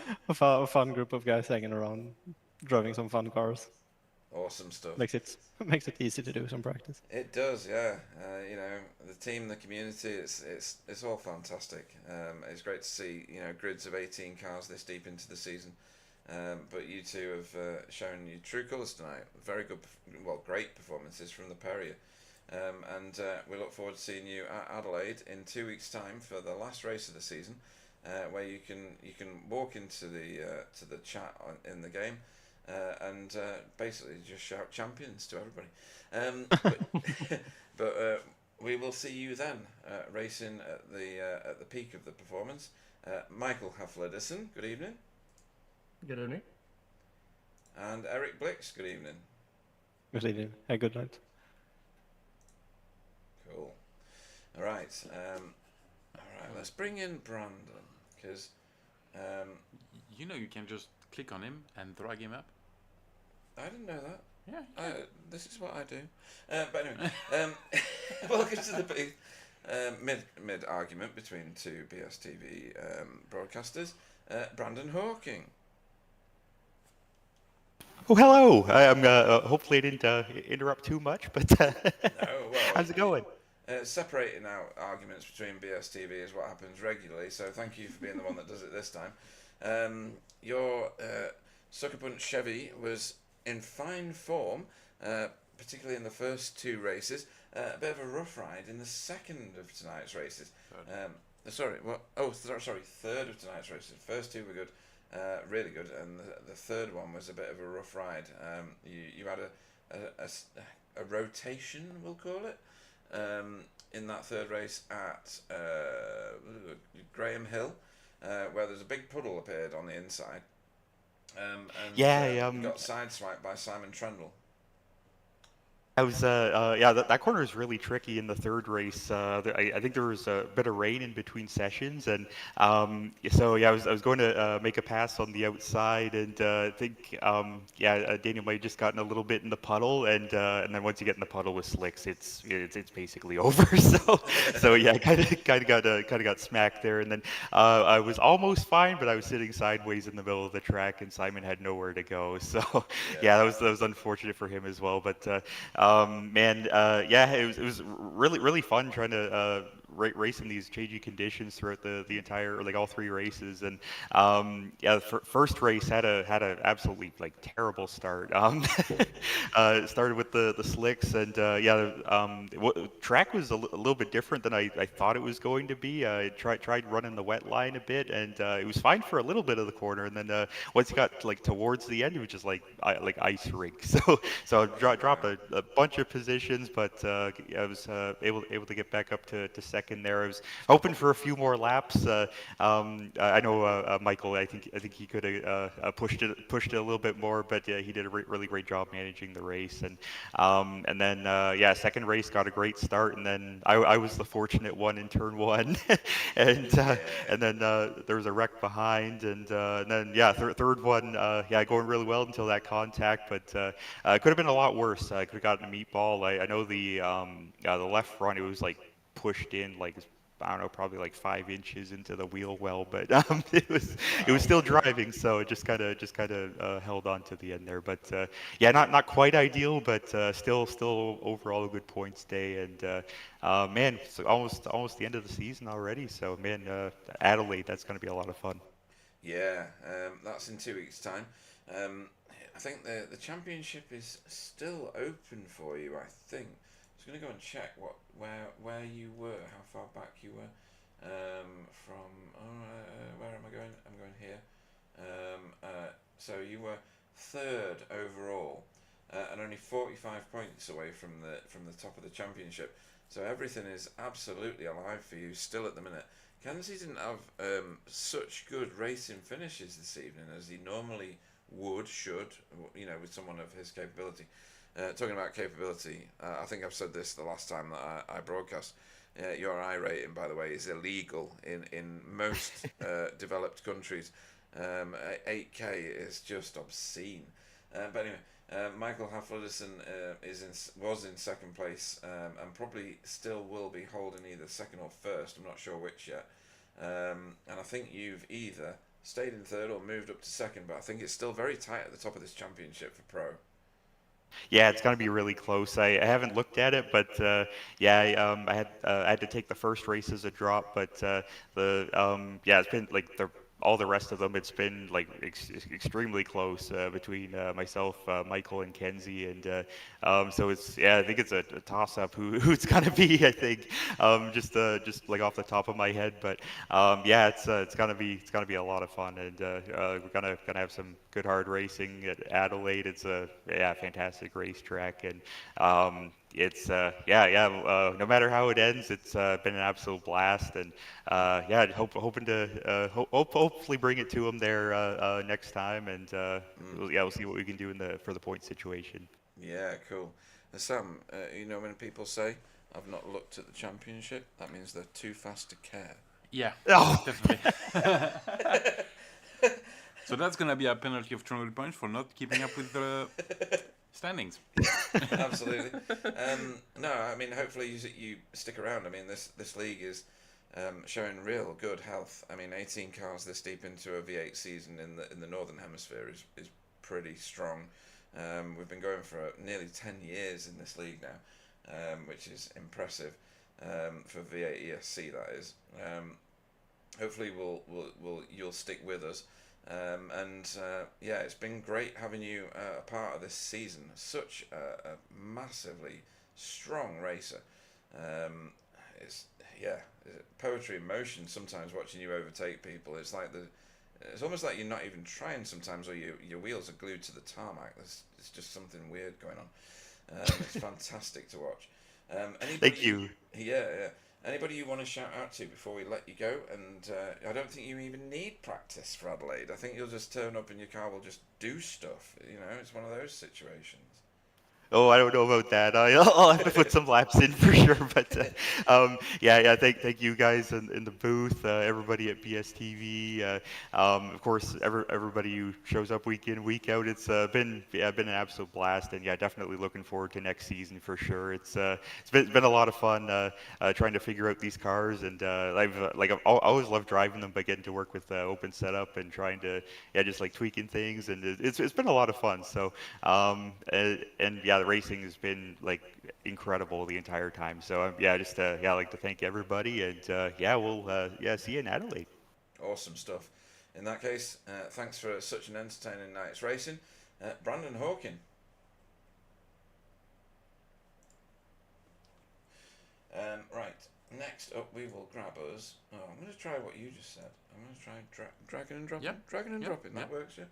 fun group of guys hanging around, driving some fun cars. Awesome stuff. Makes it easy to do some practice. It does, yeah. You know, the team, the community, it's all fantastic. It's great to see, you know, grids of 18 cars this deep into the season. But you two have shown your true colours tonight. Very good, great performances from the pair of you. And we look forward to seeing you at Adelaide in 2 weeks' time for the last race of the season, where you can walk into the chat in the game. And basically just shout champions to everybody. But we will see you then racing at the peak of the performance. Michael Hafledison, good evening. Good evening. And Eric Blix, good evening. Good evening. Good night. Cool. All right. Let's bring in Brandon, because You know, you can just click on him and drag him up. I didn't know that. Yeah. This is what I do. But anyway, welcome to the big mid argument between two BSTV broadcasters. Brandon Hawking. Oh, hello. I'm hopefully I didn't interrupt too much, but No, well, how's it going? Separating out arguments between BSTV is what happens regularly, so thank you for being the one that does it this time. Your Sucker Punch Chevy was in fine form, particularly in the first two races. A bit of a rough ride in the second of tonight's races. Third of tonight's races. First two were good, really good, and the third one was a bit of a rough ride. You had a rotation, we'll call it, in that third race at Graham Hill, where there's a big puddle appeared on the inside. And got sideswiped by Simon Trendle. I was, that corner is really tricky in the third race. I think there was a bit of rain in between sessions, and I was going to make a pass on the outside, and I think, Daniel might have just gotten a little bit in the puddle, and then once you get in the puddle with slicks, it's basically over. So yeah, I kind of got smacked there, and then I was almost fine, but I was sitting sideways in the middle of the track, and Simon had nowhere to go. So that was unfortunate for him as well, but. It was really fun trying to racing these changing conditions throughout the entire, like all three races. And yeah, the first race had a absolutely like terrible start. It started with the slicks, and yeah, track was a little bit different than I thought it was going to be. I tried running the wet line a bit, and it was fine for a little bit of the corner, and then once you got like towards the end, it was just like ice rink. So I dropped a bunch of positions, but I was able to get back up to second there. I was hoping for a few more laps. I know Michael. I think he could have pushed it a little bit more, but he did a really great job managing the race. And then yeah, second race got a great start, and then I was the fortunate one in turn one, and then there was a wreck behind, and then yeah, third one, yeah, going really well until that contact, but it could have been a lot worse. I could have gotten a meatball. I know the left front, it was like pushed in like, I don't know, probably like 5 inches into the wheel well, but it was still driving, so it just kind of held on to the end there. But yeah, not quite ideal, but still overall a good points day. And man, it's almost the end of the season already. So man, Adelaide, that's going to be a lot of fun. Yeah, that's in 2 weeks' time. I think the championship is still open for you. I think. I was going to go and check where you were, how far back you were from. Where am I going? I'm going here. So you were third overall, and only 45 points away from the top of the championship. So everything is absolutely alive for you still at the minute. Kenzie didn't have such good racing finishes this evening as he normally should, with someone of his capability. Talking about capability, I think I've said this the last time that I broadcast. Your I rating, by the way, is illegal in most developed countries. 8K is just obscene. But anyway, Michael Halfludison was in second place, and probably still will be holding either second or first. I'm not sure which yet. And I think you've either stayed in third or moved up to second, but I think it's still very tight at the top of this championship for Pro. Yeah, it's going to be really close. I haven't looked at it, but yeah, I had to take the first race as a drop, but yeah, it's been like all the rest of them, it's been like extremely close between myself, Michael, and Kenzie, and so I think it's a toss-up who it's gonna be. I think just like off the top of my head, but yeah, it's gonna be a lot of fun, and we're gonna have some good hard racing at Adelaide. It's a fantastic racetrack, and it's no matter how it ends, it's been an absolute blast, and yeah, hoping to hopefully bring it to them there next time, and we'll see what we can do for the point situation. Yeah, cool. Sam, when people say I've not looked at the championship, that means they're too fast to care. Yeah, Oh. definitely. So that's gonna be a penalty of 200 points for not keeping up with the standings. Absolutely. No, I mean, hopefully you stick around. I mean, this league is showing real good health. I mean, 18 cars this deep into a V8 season in the northern hemisphere is pretty strong. We've been going for nearly 10 years in this league now, which is impressive for V8ESC. That is. Hopefully, you'll stick with us. Yeah, it's been great having you a part of this season. Such a massively strong racer. It's poetry in motion sometimes watching you overtake people. It's like it's almost like you're not even trying sometimes, or your wheels are glued to the tarmac. It's just something weird going on. It's fantastic to watch. Thank you. Yeah. Anybody you want to shout out to before we let you go? And I don't think you even need practice for Adelaide. I think you'll just turn up and your car will just do stuff. It's one of those situations. Oh, I don't know about that. I'll have to put some laps in for sure. But yeah. Thank you guys in the booth, everybody at BSTV. Of course, everybody who shows up week in, week out. It's been an absolute blast, and yeah, definitely looking forward to next season for sure. It's been a lot of fun trying to figure out these cars, and I've always loved driving them, but getting to work with open setup and trying to just like tweaking things, and it's been a lot of fun. So and yeah. the racing has been like incredible the entire time. So yeah, just I'd like to thank everybody, and yeah, we'll see you in Adelaide. Awesome stuff. In that case, thanks for such an entertaining night's racing. Brandon Hawkin. Right, next up we will grab us. Oh, I'm going to try what you just said. I'm going to try dragging and dropping. Yep. Dragging and Yep. dropping, that Yep. works, yeah?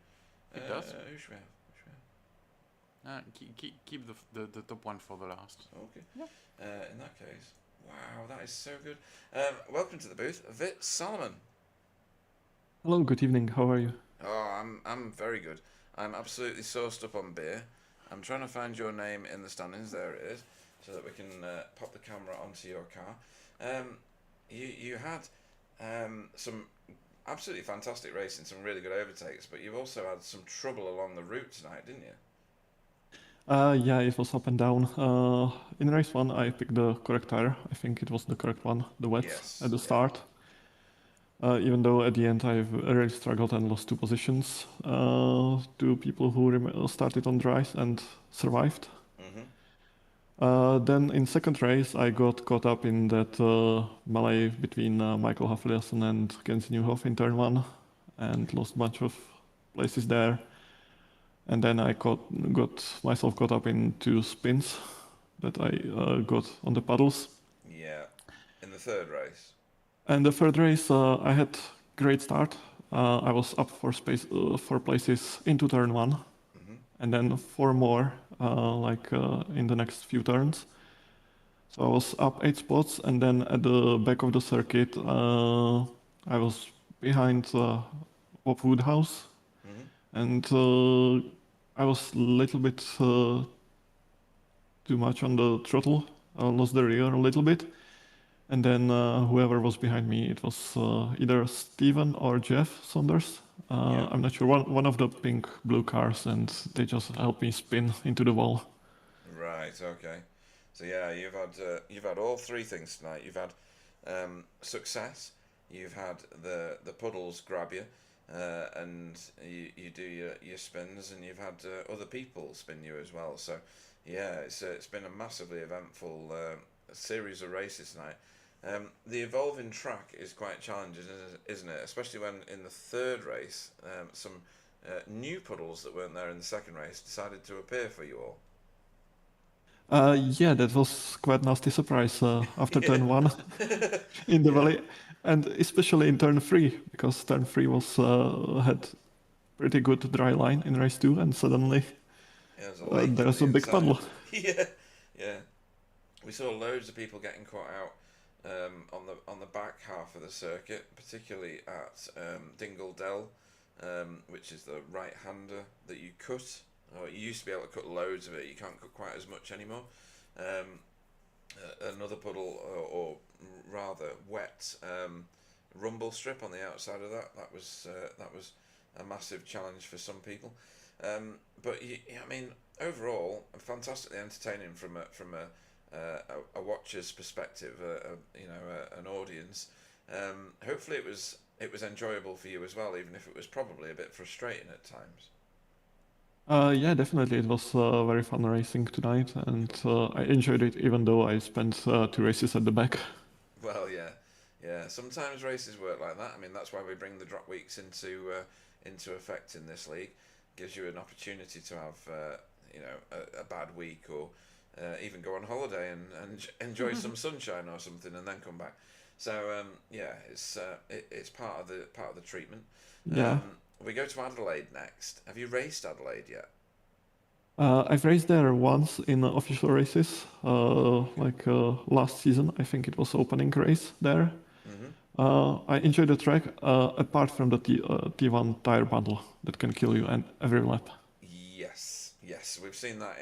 It does. Who should we have? Keep the top one for the last. Okay. In that case, wow, that is so good. Welcome to the booth, Vit Solomon. Hello, good evening. How are you? Oh, I'm very good. I'm absolutely sourced up on beer. I'm trying to find your name in the standings. There it is, so that we can pop the camera onto your car. You had some absolutely fantastic racing, some really good overtakes, but you've also had some trouble along the route tonight, didn't you? Yeah, it was up and down. In race 1, I picked the correct tire. I think it was the correct one, the wets, Yes, at the yeah. start. Even though at the end I've really struggled and lost 2 positions to people who started on dries and survived. Then in second race, I got caught up in that melee between Michael Hafliason and Kenzie Newhoff in turn 1 and lost a bunch of places there. And then I got myself caught up in 2 spins that I got on the puddles. Yeah, in the third race. And the third race, I had great start. I was up 4 places into turn 1, and then 4 more, in the next few turns. So I was up 8 spots, and then at the back of the circuit, I was behind Bob Woodhouse, and I was a little bit too much on the throttle. I lost the rear a little bit. And then whoever was behind me, it was either Steven or Jeff Saunders. I'm not sure, one of the pink blue cars, and they just helped me spin into the wall. Right. Okay. So yeah, you've had all 3 things tonight. You've had success. You've had the puddles grab you, and you do your spins, and you've had other people spin you as well. So yeah, it's been a massively eventful series of races tonight. The evolving track is quite challenging, isn't it? Especially when in the third race, some new puddles that weren't there in the second race decided to appear for you all. Yeah, that was quite nasty surprise after turn 1 in the valley, and especially in turn 3, because turn 3 had pretty good dry line in race 2, and suddenly there's a big puddle. Yeah. We saw loads of people getting caught out on the back half of the circuit, particularly at Dingle Dell, which is the right-hander that you cut. You used to be able to cut loads of it. You can't cut quite as much anymore. Another puddle, or rather wet rumble strip on the outside of that. That was a massive challenge for some people. But I mean, overall, fantastically entertaining from a watcher's perspective, an audience. Hopefully, it was enjoyable for you as well, even if it was probably a bit frustrating at times. Yeah, definitely. It was very fun racing tonight, and I enjoyed it, even though I spent 2 races at the back. Well, yeah. Sometimes races work like that. I mean, that's why we bring the drop weeks into effect in this league. Gives you an opportunity to have a bad week, or even go on holiday and enjoy some sunshine or something, and then come back. So it's part of the treatment. Yeah. We go to Adelaide next. Have you raced Adelaide yet? I've raced there once in official races, last season. I think it was opening race there. I enjoyed the track, apart from the T1 tire bundle that can kill you every lap. Yes, we've seen that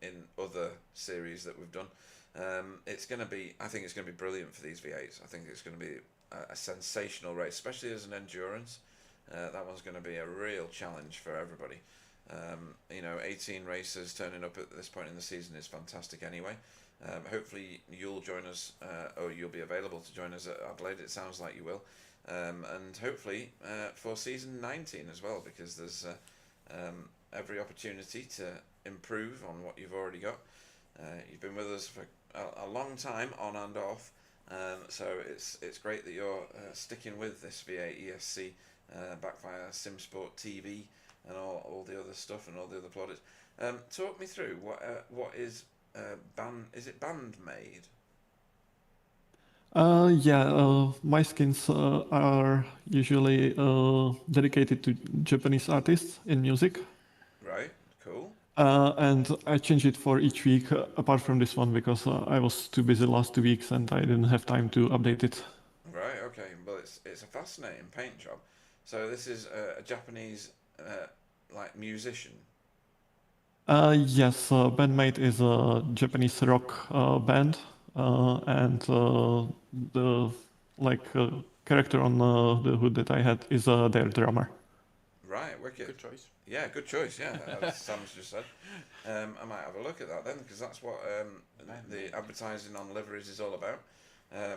in other series that we've done. I think it's going to be brilliant for these V8s. I think it's going to be a sensational race, especially as an endurance. That one's going to be a real challenge for everybody. 18 racers turning up at this point in the season is fantastic anyway. Hopefully you'll join us, or you'll be available to join us at Adelaide. It sounds like you will. And hopefully for season 19 as well, because there's every opportunity to improve on what you've already got. You've been with us for a long time, on and off, so it's great that you're sticking with this V8ESC, Backfire, Simsport TV, and all the other stuff and all the other plaudits. Talk me through what is is it Bandmade? Yeah, my skins are usually dedicated to Japanese artists in music. Right, cool. And I change it for each week, apart from this one, because I was too busy last 2 weeks and I didn't have time to update it. Right, okay. Well, it's a fascinating paint job. So this is a Japanese like musician. Yes, Bandmate is a Japanese rock band, and the character on the hood that I had is their drummer. Right, wicked. Good choice. Yeah, good choice. Yeah, as Sam's just said. I might have a look at that then, because that's what the advertising on liveries is all about.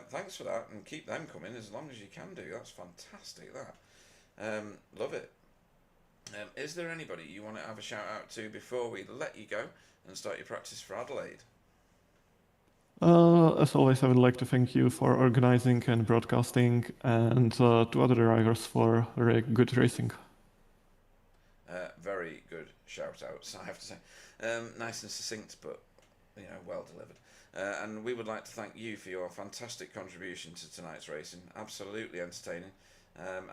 Thanks for that, and keep them coming as long as you can do. That's fantastic. That love it. Is there anybody you want to have a shout out to before we let you go and start your practice for Adelaide? As always, I would like to thank you for organizing and broadcasting, and to other drivers for good racing. Very good shout outs, I have to say. Nice and succinct, but well delivered. And we would like to thank you for your fantastic contribution to tonight's racing. Absolutely entertaining.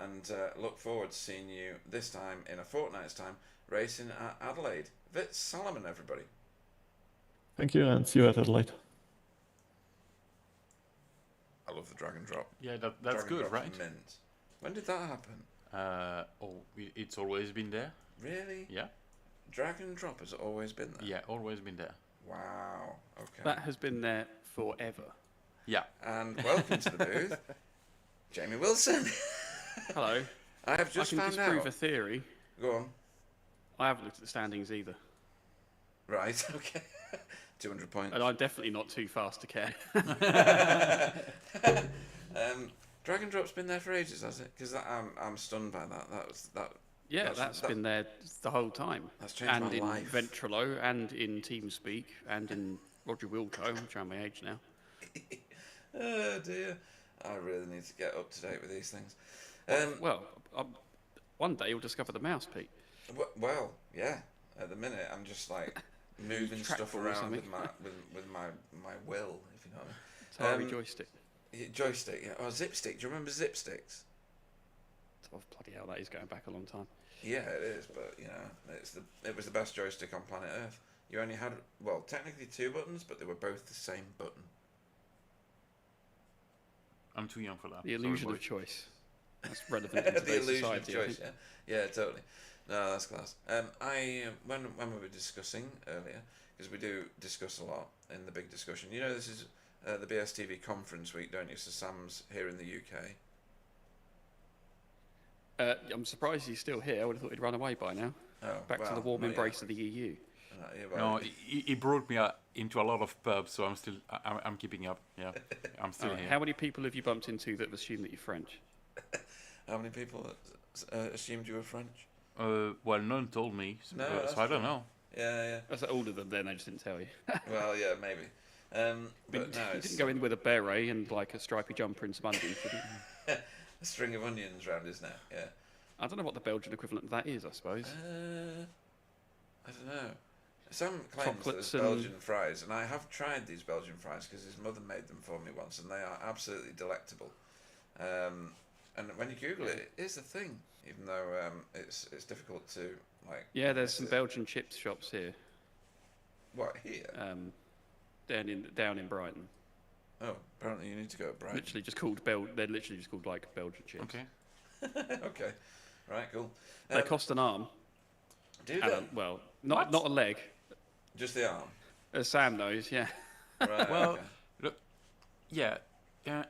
And look forward to seeing you this time in a fortnight's time racing at Adelaide. Vitz Salomon, everybody. Thank you, and see you at Adelaide. I love the drag and drop. Yeah, that's Drag and good, drop right? Mint. When did that happen? It's always been there. Really? Yeah. Drag and drop has always been there? Yeah, always been there. Wow. Okay. That has been there forever. Yeah. And welcome to the booth, Jamie Wilson. Hello. I have just I can found disprove out. a theory. Go on. I haven't looked at the standings either. Right, okay. 200 points. And I'm definitely not too fast to care. Drag and drop's been there for ages, has it? Because I'm stunned by that. Yeah, that's been there the whole time. That's changed and my in life. Ventrilo, and in TeamSpeak, and in Roger Wilco, which I'm my age now. Oh dear. I really need to get up to date with these things. One day you'll discover the mouse, Pete. Well, yeah. At the minute, I'm just like moving stuff Trackball or around something. with my will, if you know what I mean. Atari joystick. Joystick, yeah. Oh, Zipstick. Do you remember Zipsticks? Oh, bloody hell, that is going back a long time. Yeah, it is, but it was the best joystick on planet Earth. You only had, well, technically 2 buttons, but they were both the same button. I'm too young for that. The Sorry, illusion boys. of choice. That's relevant in The today's illusion society. of I choice, think. yeah, totally. No, that's class. When we were discussing earlier, because we do discuss a lot in the big discussion. This is the BSTV conference week, don't you? So Sam's here in the UK. I'm surprised he's still here. I would have thought he'd run away by now. Oh, Back to the warm embrace of the EU. No, he brought me into a lot of pubs, so I'm keeping up. Yeah, I'm still here. How many people have you bumped into that have assumed that you're French? How many people assumed you were French? Well, none told me, so, No, so that's I don't true. know. Yeah. That's all of them. Then they just didn't tell you. Well, yeah, maybe. But no, You it's didn't go in with a beret and like a stripy jumper and some undies, did you? a string of onions round his neck. Yeah. I don't know what the Belgian equivalent of that is. I suppose. I don't know. Sam claims Chocolates there's and- Belgian fries, and I have tried these Belgian fries because his mother made them for me once, and they are absolutely delectable. And when you Google it, it is a thing, even though it's difficult to like. Yeah, there's miss some it. Belgian chips shops here. What here? Down in Brighton. Oh, apparently you need to go to Brighton. Literally just called They're literally just called like Belgian chips. Okay. Okay, right, cool. They cost an arm. Do And they? well, not a leg. Just the arm. As Sam knows, yeah. Right. Well, okay. look, yeah,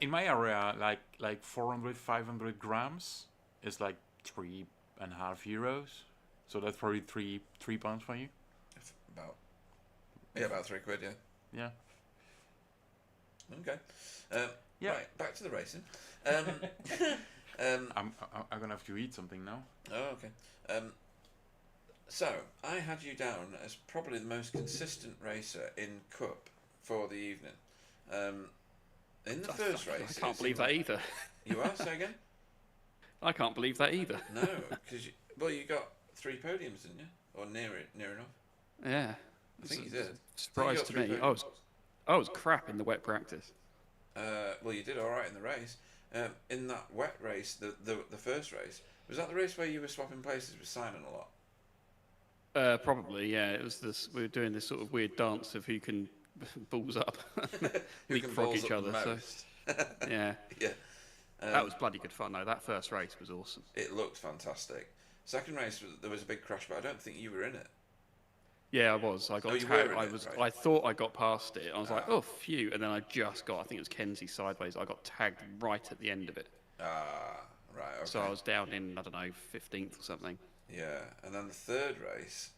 in my area, like 400, 500 grams is like €3.50. So that's probably three pounds for you. About £3, yeah. Yeah. Okay. Yeah. Right, back to the racing. I'm gonna have to eat something now. Oh, okay. So I had you down as probably the most consistent racer in Cup for the evening. In the first race, I can't believe that either. You are, say again? I can't believe that either. No, because you got 3 podiums, didn't you? Or near enough. Yeah. I think you did. Surprise to me. I was crap in the wet practice. Well, you did all right in the race. In that wet race, the first race, was that the race where you were swapping places with Simon a lot? Probably, yeah. It was this. We were doing this sort of weird dance of who can balls up, Who can leapfrog balls each up other. the So, most? yeah, Yeah. that was bloody good fun though. That first race was awesome. It looked fantastic. Second race, there was a big crash, but I don't think you were in it. Yeah, I was. I got you tagged. were in I it, was. right. I thought I got past it. I was like, oh, phew, and then I just got. I think it was Kenzie sideways. I got tagged right at the end of it. Ah, right. Okay. So I was down in, I don't know, 15th or something. Yeah, and then the third race,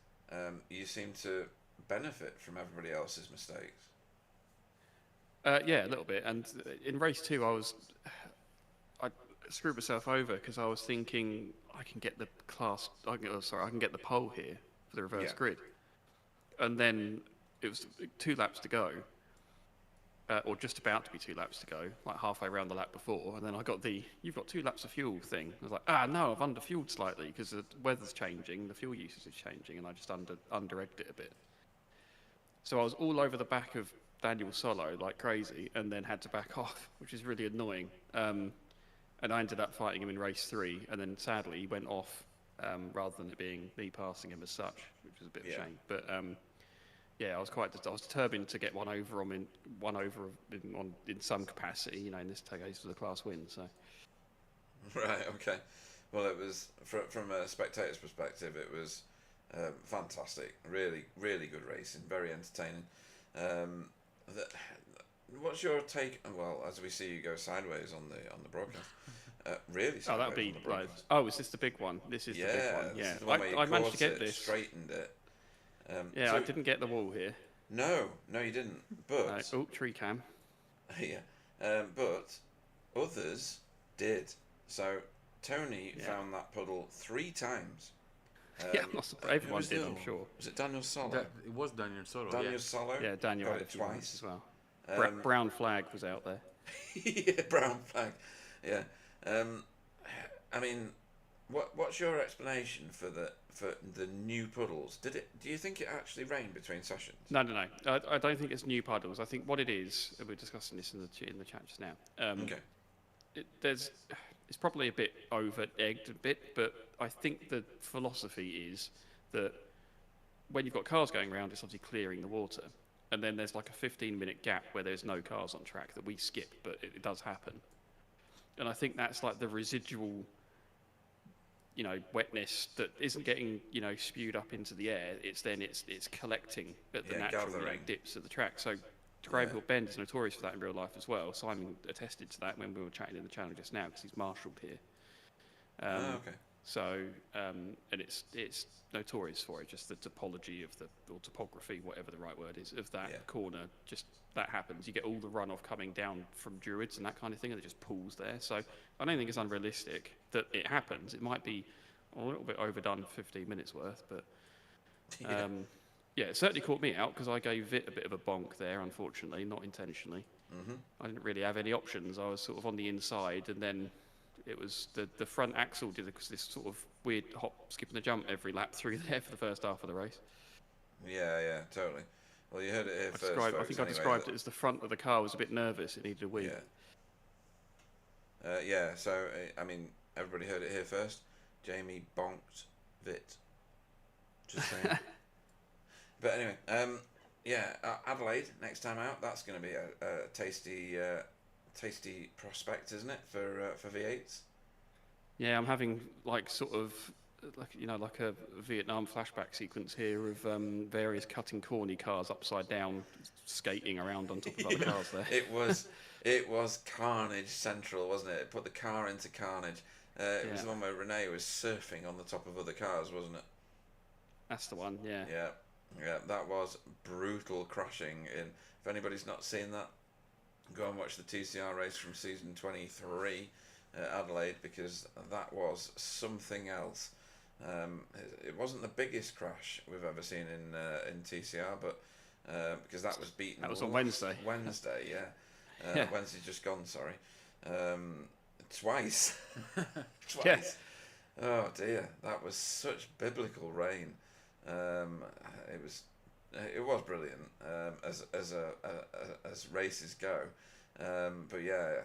you seem to benefit from everybody else's mistakes. Yeah, a little bit. And in race 2, I screwed myself over because I was thinking I can get the I can get the pole here for the reverse Yeah. grid. And then it was 2 laps to go, or just about to be 2 laps to go, like halfway around the lap before. And then I got you've got 2 laps of fuel thing. I was like, no, I've underfueled slightly because the weather's changing, the fuel usage is changing, and I just under-egged it a bit. So I was all over the back of Daniel Solo like crazy, and then had to back off, which is really annoying. And I ended up fighting him in race 3, and then sadly he went off rather than it being me passing him as such, which was a bit of a shame. But yeah, I was determined to get one over in some capacity. You know, in this case for the class win. So. Right. Okay. Well, it was from a spectator's perspective, it was fantastic. Really, really good racing. Very entertaining. What's your take? Well, as we see you go sideways on the broadcast, really sideways. Oh, that'd be on the right. broadcast. Oh, is this the big one? This is the big one. This Yeah, is the one where you I managed to caused get it, this. straightened it. Yeah, so- I didn't get the wall here. No, you didn't. But Oh, tree cam. yeah, but others did. So Tony found that puddle 3 times. Yeah, I'm not surprised. Everyone was did, the I'm other sure. Was it Daniel Solo? It was Daniel Solo. Daniel Solo. Yeah, Daniel got had it it twice twice as well. Um, Brown flag was out there. Yeah, brown flag. Yeah. I mean, what's your explanation for the new puddles? Do you think it actually rained between sessions? No. I don't think it's new puddles. I think what it is, and we're discussing this in the chat just now. Okay. It's probably a bit over-egged a bit, but I think the philosophy is that when you've got cars going around, it's obviously clearing the water. And then there's like a 15-minute gap where there's no cars on track that we skip, but it does happen. And I think that's like the residual, wetness that isn't getting, spewed up into the air. It's collecting at the natural gathering. dips of the track. So Gravel Bend is notorious for that in real life as well. Simon attested to that when we were chatting in the channel just now because he's marshalled here. Okay. So, and it's notorious for it, just the topology of or topography, whatever the right word is, of that corner, just that happens. You get all the runoff coming down from Druids and that kind of thing, and it just pools there. So I don't think it's unrealistic that it happens. It might be a little bit overdone, 15 minutes worth, but it certainly caught me out because I gave it a bit of a bonk there, unfortunately, not intentionally. Mm-hmm. I didn't really have any options. I was sort of on the inside, and then it was the front axle did this sort of weird hop, skip and a jump every lap through there for the first half of the race. Yeah, totally. Well, you heard it here first. I think I described it as the front of the car was a bit nervous. It needed a wee. Yeah. So I mean, everybody heard it here first. Jamie bonked Vit. Just saying. But anyway, Adelaide next time out. That's going to be a tasty prospect, isn't it, for V8s? Yeah, I'm having like a Vietnam flashback sequence here of various cutting corny cars upside down, skating around on top of other cars there. It was carnage central, wasn't it? It put the car into carnage. It was the one where Renee was surfing on the top of other cars, wasn't it? That's the one, yeah. Yeah, that was brutal crashing. If anybody's not seen that, go and watch the TCR race from season 23 at Adelaide, because that was something else. It wasn't the biggest crash we've ever seen in TCR, but because that was beaten. That was on Wednesday. Wednesday, yeah. Yeah. Wednesday just gone. Sorry, twice. Twice. Yeah. Oh dear, that was such biblical rain. It was brilliant as races go. But yeah,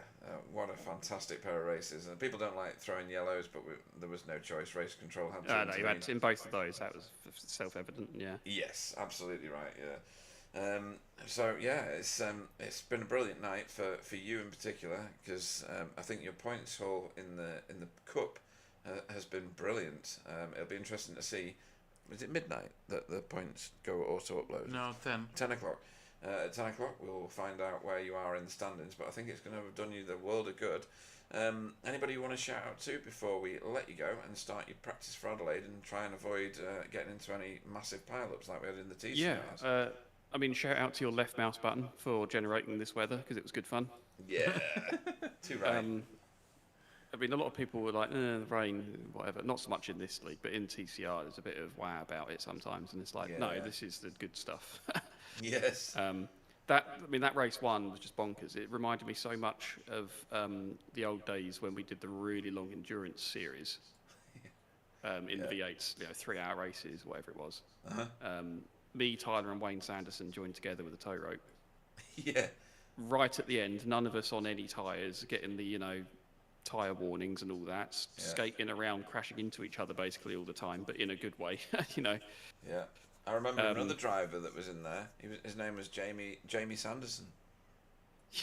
what a fantastic pair of races. And people don't like throwing yellows, but there was no choice. Race control had to No, you intervene. had in both of those. That was self-evident. Yeah. Yes, absolutely right. Yeah. So yeah, it's been a brilliant night for you in particular, because I think your points haul in the cup has been brilliant. It'll be interesting to see. Is it midnight that the points go auto upload? No, 10. 10 o'clock. At 10 o'clock, we'll find out where you are in the standings, but I think it's going to have done you the world of good. Anybody you want to shout out to before we let you go and start your practice for Adelaide and try and avoid getting into any massive pile-ups like we had in the TCRs? Yeah. I mean, shout out to your left mouse button for generating this weather, because it was good fun. Yeah. Too right. I mean, a lot of people were like, the rain, whatever. Not so much in this league, but in TCR, there's a bit of wow about it sometimes, and it's like, no, Yeah. this is the good stuff. Yes. That race one was just bonkers. It reminded me so much of the old days when we did the really long endurance series in the V8s, 3-hour races, whatever it was. Uh-huh. Me, Tyler, and Wayne Sanderson joined together with a tow rope. Yeah. Right at the end, none of us on any tyres, getting the tyre warnings and all that, skating around, crashing into each other basically all the time, but in a good way, Yeah. I remember another driver that was in there. His name was Jamie Sanderson.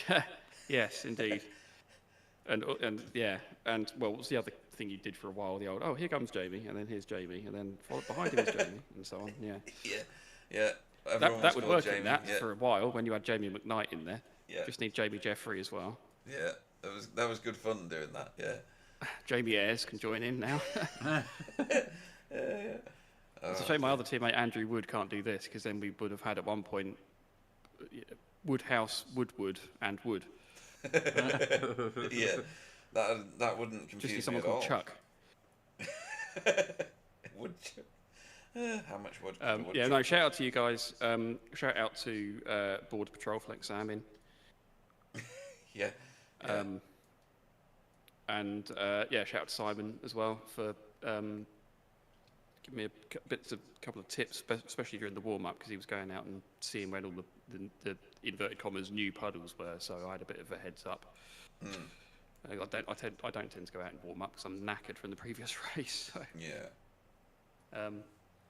Yeah. Yes, indeed. and well, what's the other thing you did for a while? The old, here comes Jamie, and then here's Jamie, and then behind him is Jamie, and so on. Yeah. Yeah. Everyone That was would called work Jamie. in that Yeah. for a while when you had Jamie McKnight in there. Yeah. Just need Jamie Jeffrey as well. Yeah. That was good fun doing that. Yeah. Jamie Ayres can join in now. It's a shame my other teammate Andrew Wood can't do this, because then we would have had at one point Woodhouse, Woodwood, and Wood. Yeah. That wouldn't confuse Just need me someone at called all. Chuck. Would you? How much wood? Yeah, no, shout out to you guys. Shout out to Border Patrol for letting Sam in. Yeah. And shout out to Simon as well for giving me a couple of tips, especially during the warm up, because he was going out and seeing where all the inverted commas new puddles were. So I had a bit of a heads up. I don't tend to go out and warm up because I'm knackered from the previous race. So. Yeah.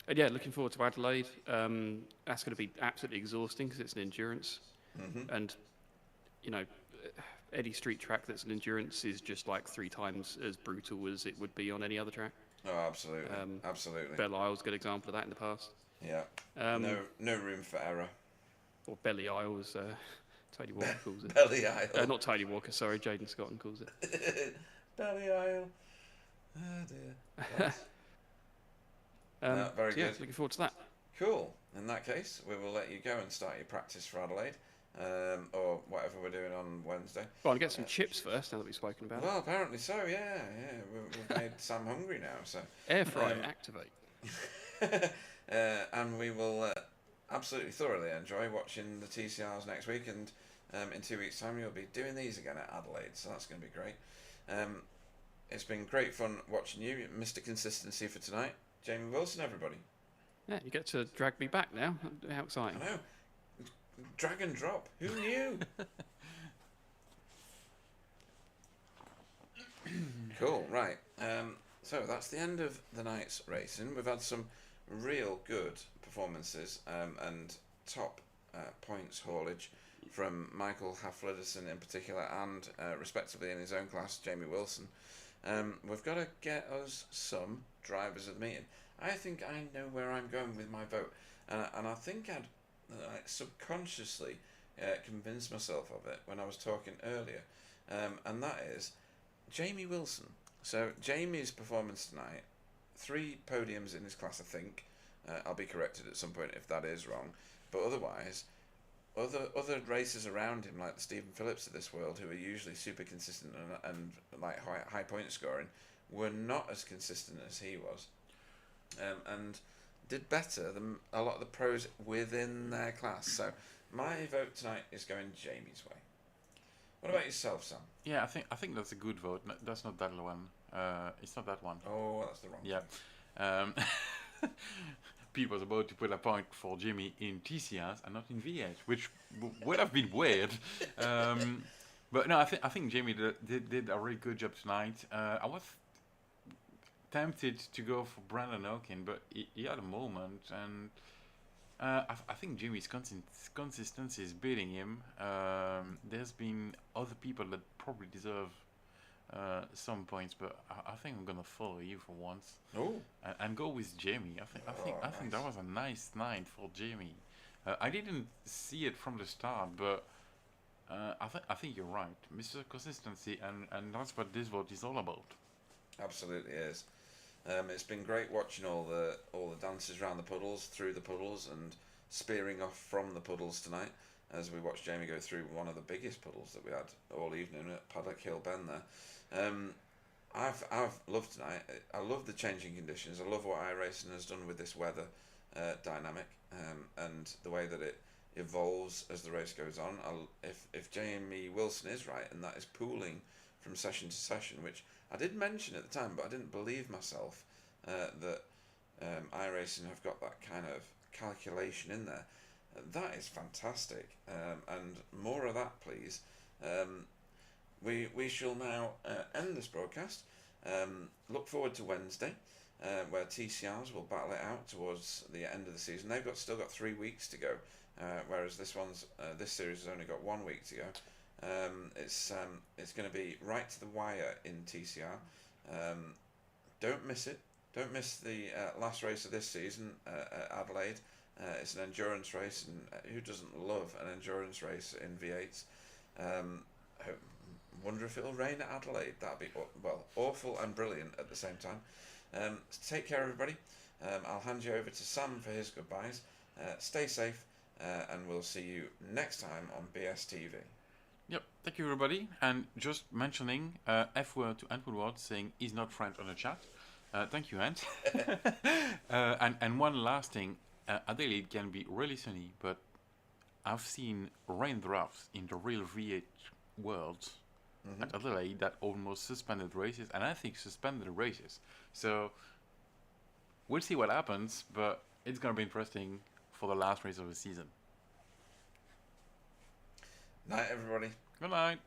And yeah, looking forward to Adelaide. That's going to be absolutely exhausting because it's an endurance, and any street track that's an endurance is just like 3 times as brutal as it would be on any other track. Oh, absolutely. Absolutely. Belle Isle's a good example of that in the past. Yeah. No room for error. Or Belly Isle, as Tony Walker calls it. Belly Isle. Not Tony Walker, sorry, Jaden Scotton calls it. Belly Isle. Oh dear. No, very Yeah, good. looking forward to that. Cool. In that case, we will let you go and start your practice for Adelaide, or whatever we're doing on Wednesday. Well, I'll get some chips first, now that we've spoken about Well, apparently so. Yeah. We've made Sam hungry now. So. it. Air fry, activate. And we will absolutely thoroughly enjoy watching the TCRs next week, and in 2 weeks' time you'll be doing these again at Adelaide, so that's going to be great. It's been great fun watching you, Mr. Consistency for tonight. Jamie Wilson, everybody. Yeah, you get to drag me back now. How exciting. I know. Drag and drop. Who knew? Cool, right. So that's the end of the night's racing. We've had some real good performances and top points haulage from Michael Halflederson in particular, and respectively in his own class, Jamie Wilson. We've got to get us some drivers of the meeting. I think I know where I'm going with my vote, and I think I'd subconsciously convinced myself of it when I was talking earlier, and that is Jamie Wilson. So Jamie's performance tonight, 3 podiums in his class, I think. I'll be corrected at some point if that is wrong, but otherwise, other racers around him, like the Stephen Phillips of this world, who are usually super consistent and like high point scoring, were not as consistent as he was. and did better than a lot of the pros within their class. So my vote tonight is going Jamie's way. What about yourself, Sam? Yeah, I think that's a good vote. That's not that one. It's not that one. Oh, that's the wrong Yeah. Pete was about to put a point for Jimmy in TCRs and not in V8, which would have been weird. But no, I think Jimmy did a really good job tonight. I was tempted to go for Brandon Oaken, but he had a moment, and I think Jimmy's consistency is beating him. There's been other people that probably deserve some points, but I think I'm gonna follow you for once. Oh. And go with Jamie. I think that was a nice night for Jamie. I didn't see it from the start, but I think you're right, Mr. Consistency, and that's what this vote is all about. Absolutely is. It's been great watching all the dances around the puddles, through the puddles, and spearing off from the puddles tonight. As we watched Jamie go through one of the biggest puddles that we had all evening at Paddock Hill Bend there. I've loved tonight. I love the changing conditions. I love what iRacing has done with this weather dynamic, and the way that it evolves as the race goes on. If Jamie Wilson is right, and that is pooling from session to session, which I did mention at the time, but I didn't believe myself that iRacing have got that kind of calculation in there. That is fantastic, and more of that, please. We shall now end this broadcast. Look forward to Wednesday, where TCRs will battle it out towards the end of the season. They've still got 3 weeks to go, whereas this series has only got 1 week to go. It's going to be right to the wire in TCR. Don't miss it. Don't miss the last race of this season at Adelaide. It's an endurance race, and who doesn't love an endurance race in V8s? I wonder if it'll rain at Adelaide. That'd be awful and brilliant at the same time. Take care, everybody. I'll hand you over to Sam for his goodbyes. Stay safe, and we'll see you next time on BSTV. Yep, thank you everybody. And just mentioning F word to Ant Woodward saying he's not French on the chat. Thank you, Ant. And one last thing, Adelaide can be really sunny, but I've seen raindrops in the real V8 world at Adelaide that almost suspended races, and I think suspended races. So we'll see what happens, but it's gonna be interesting for the last race of the season. Night, everybody. Good night.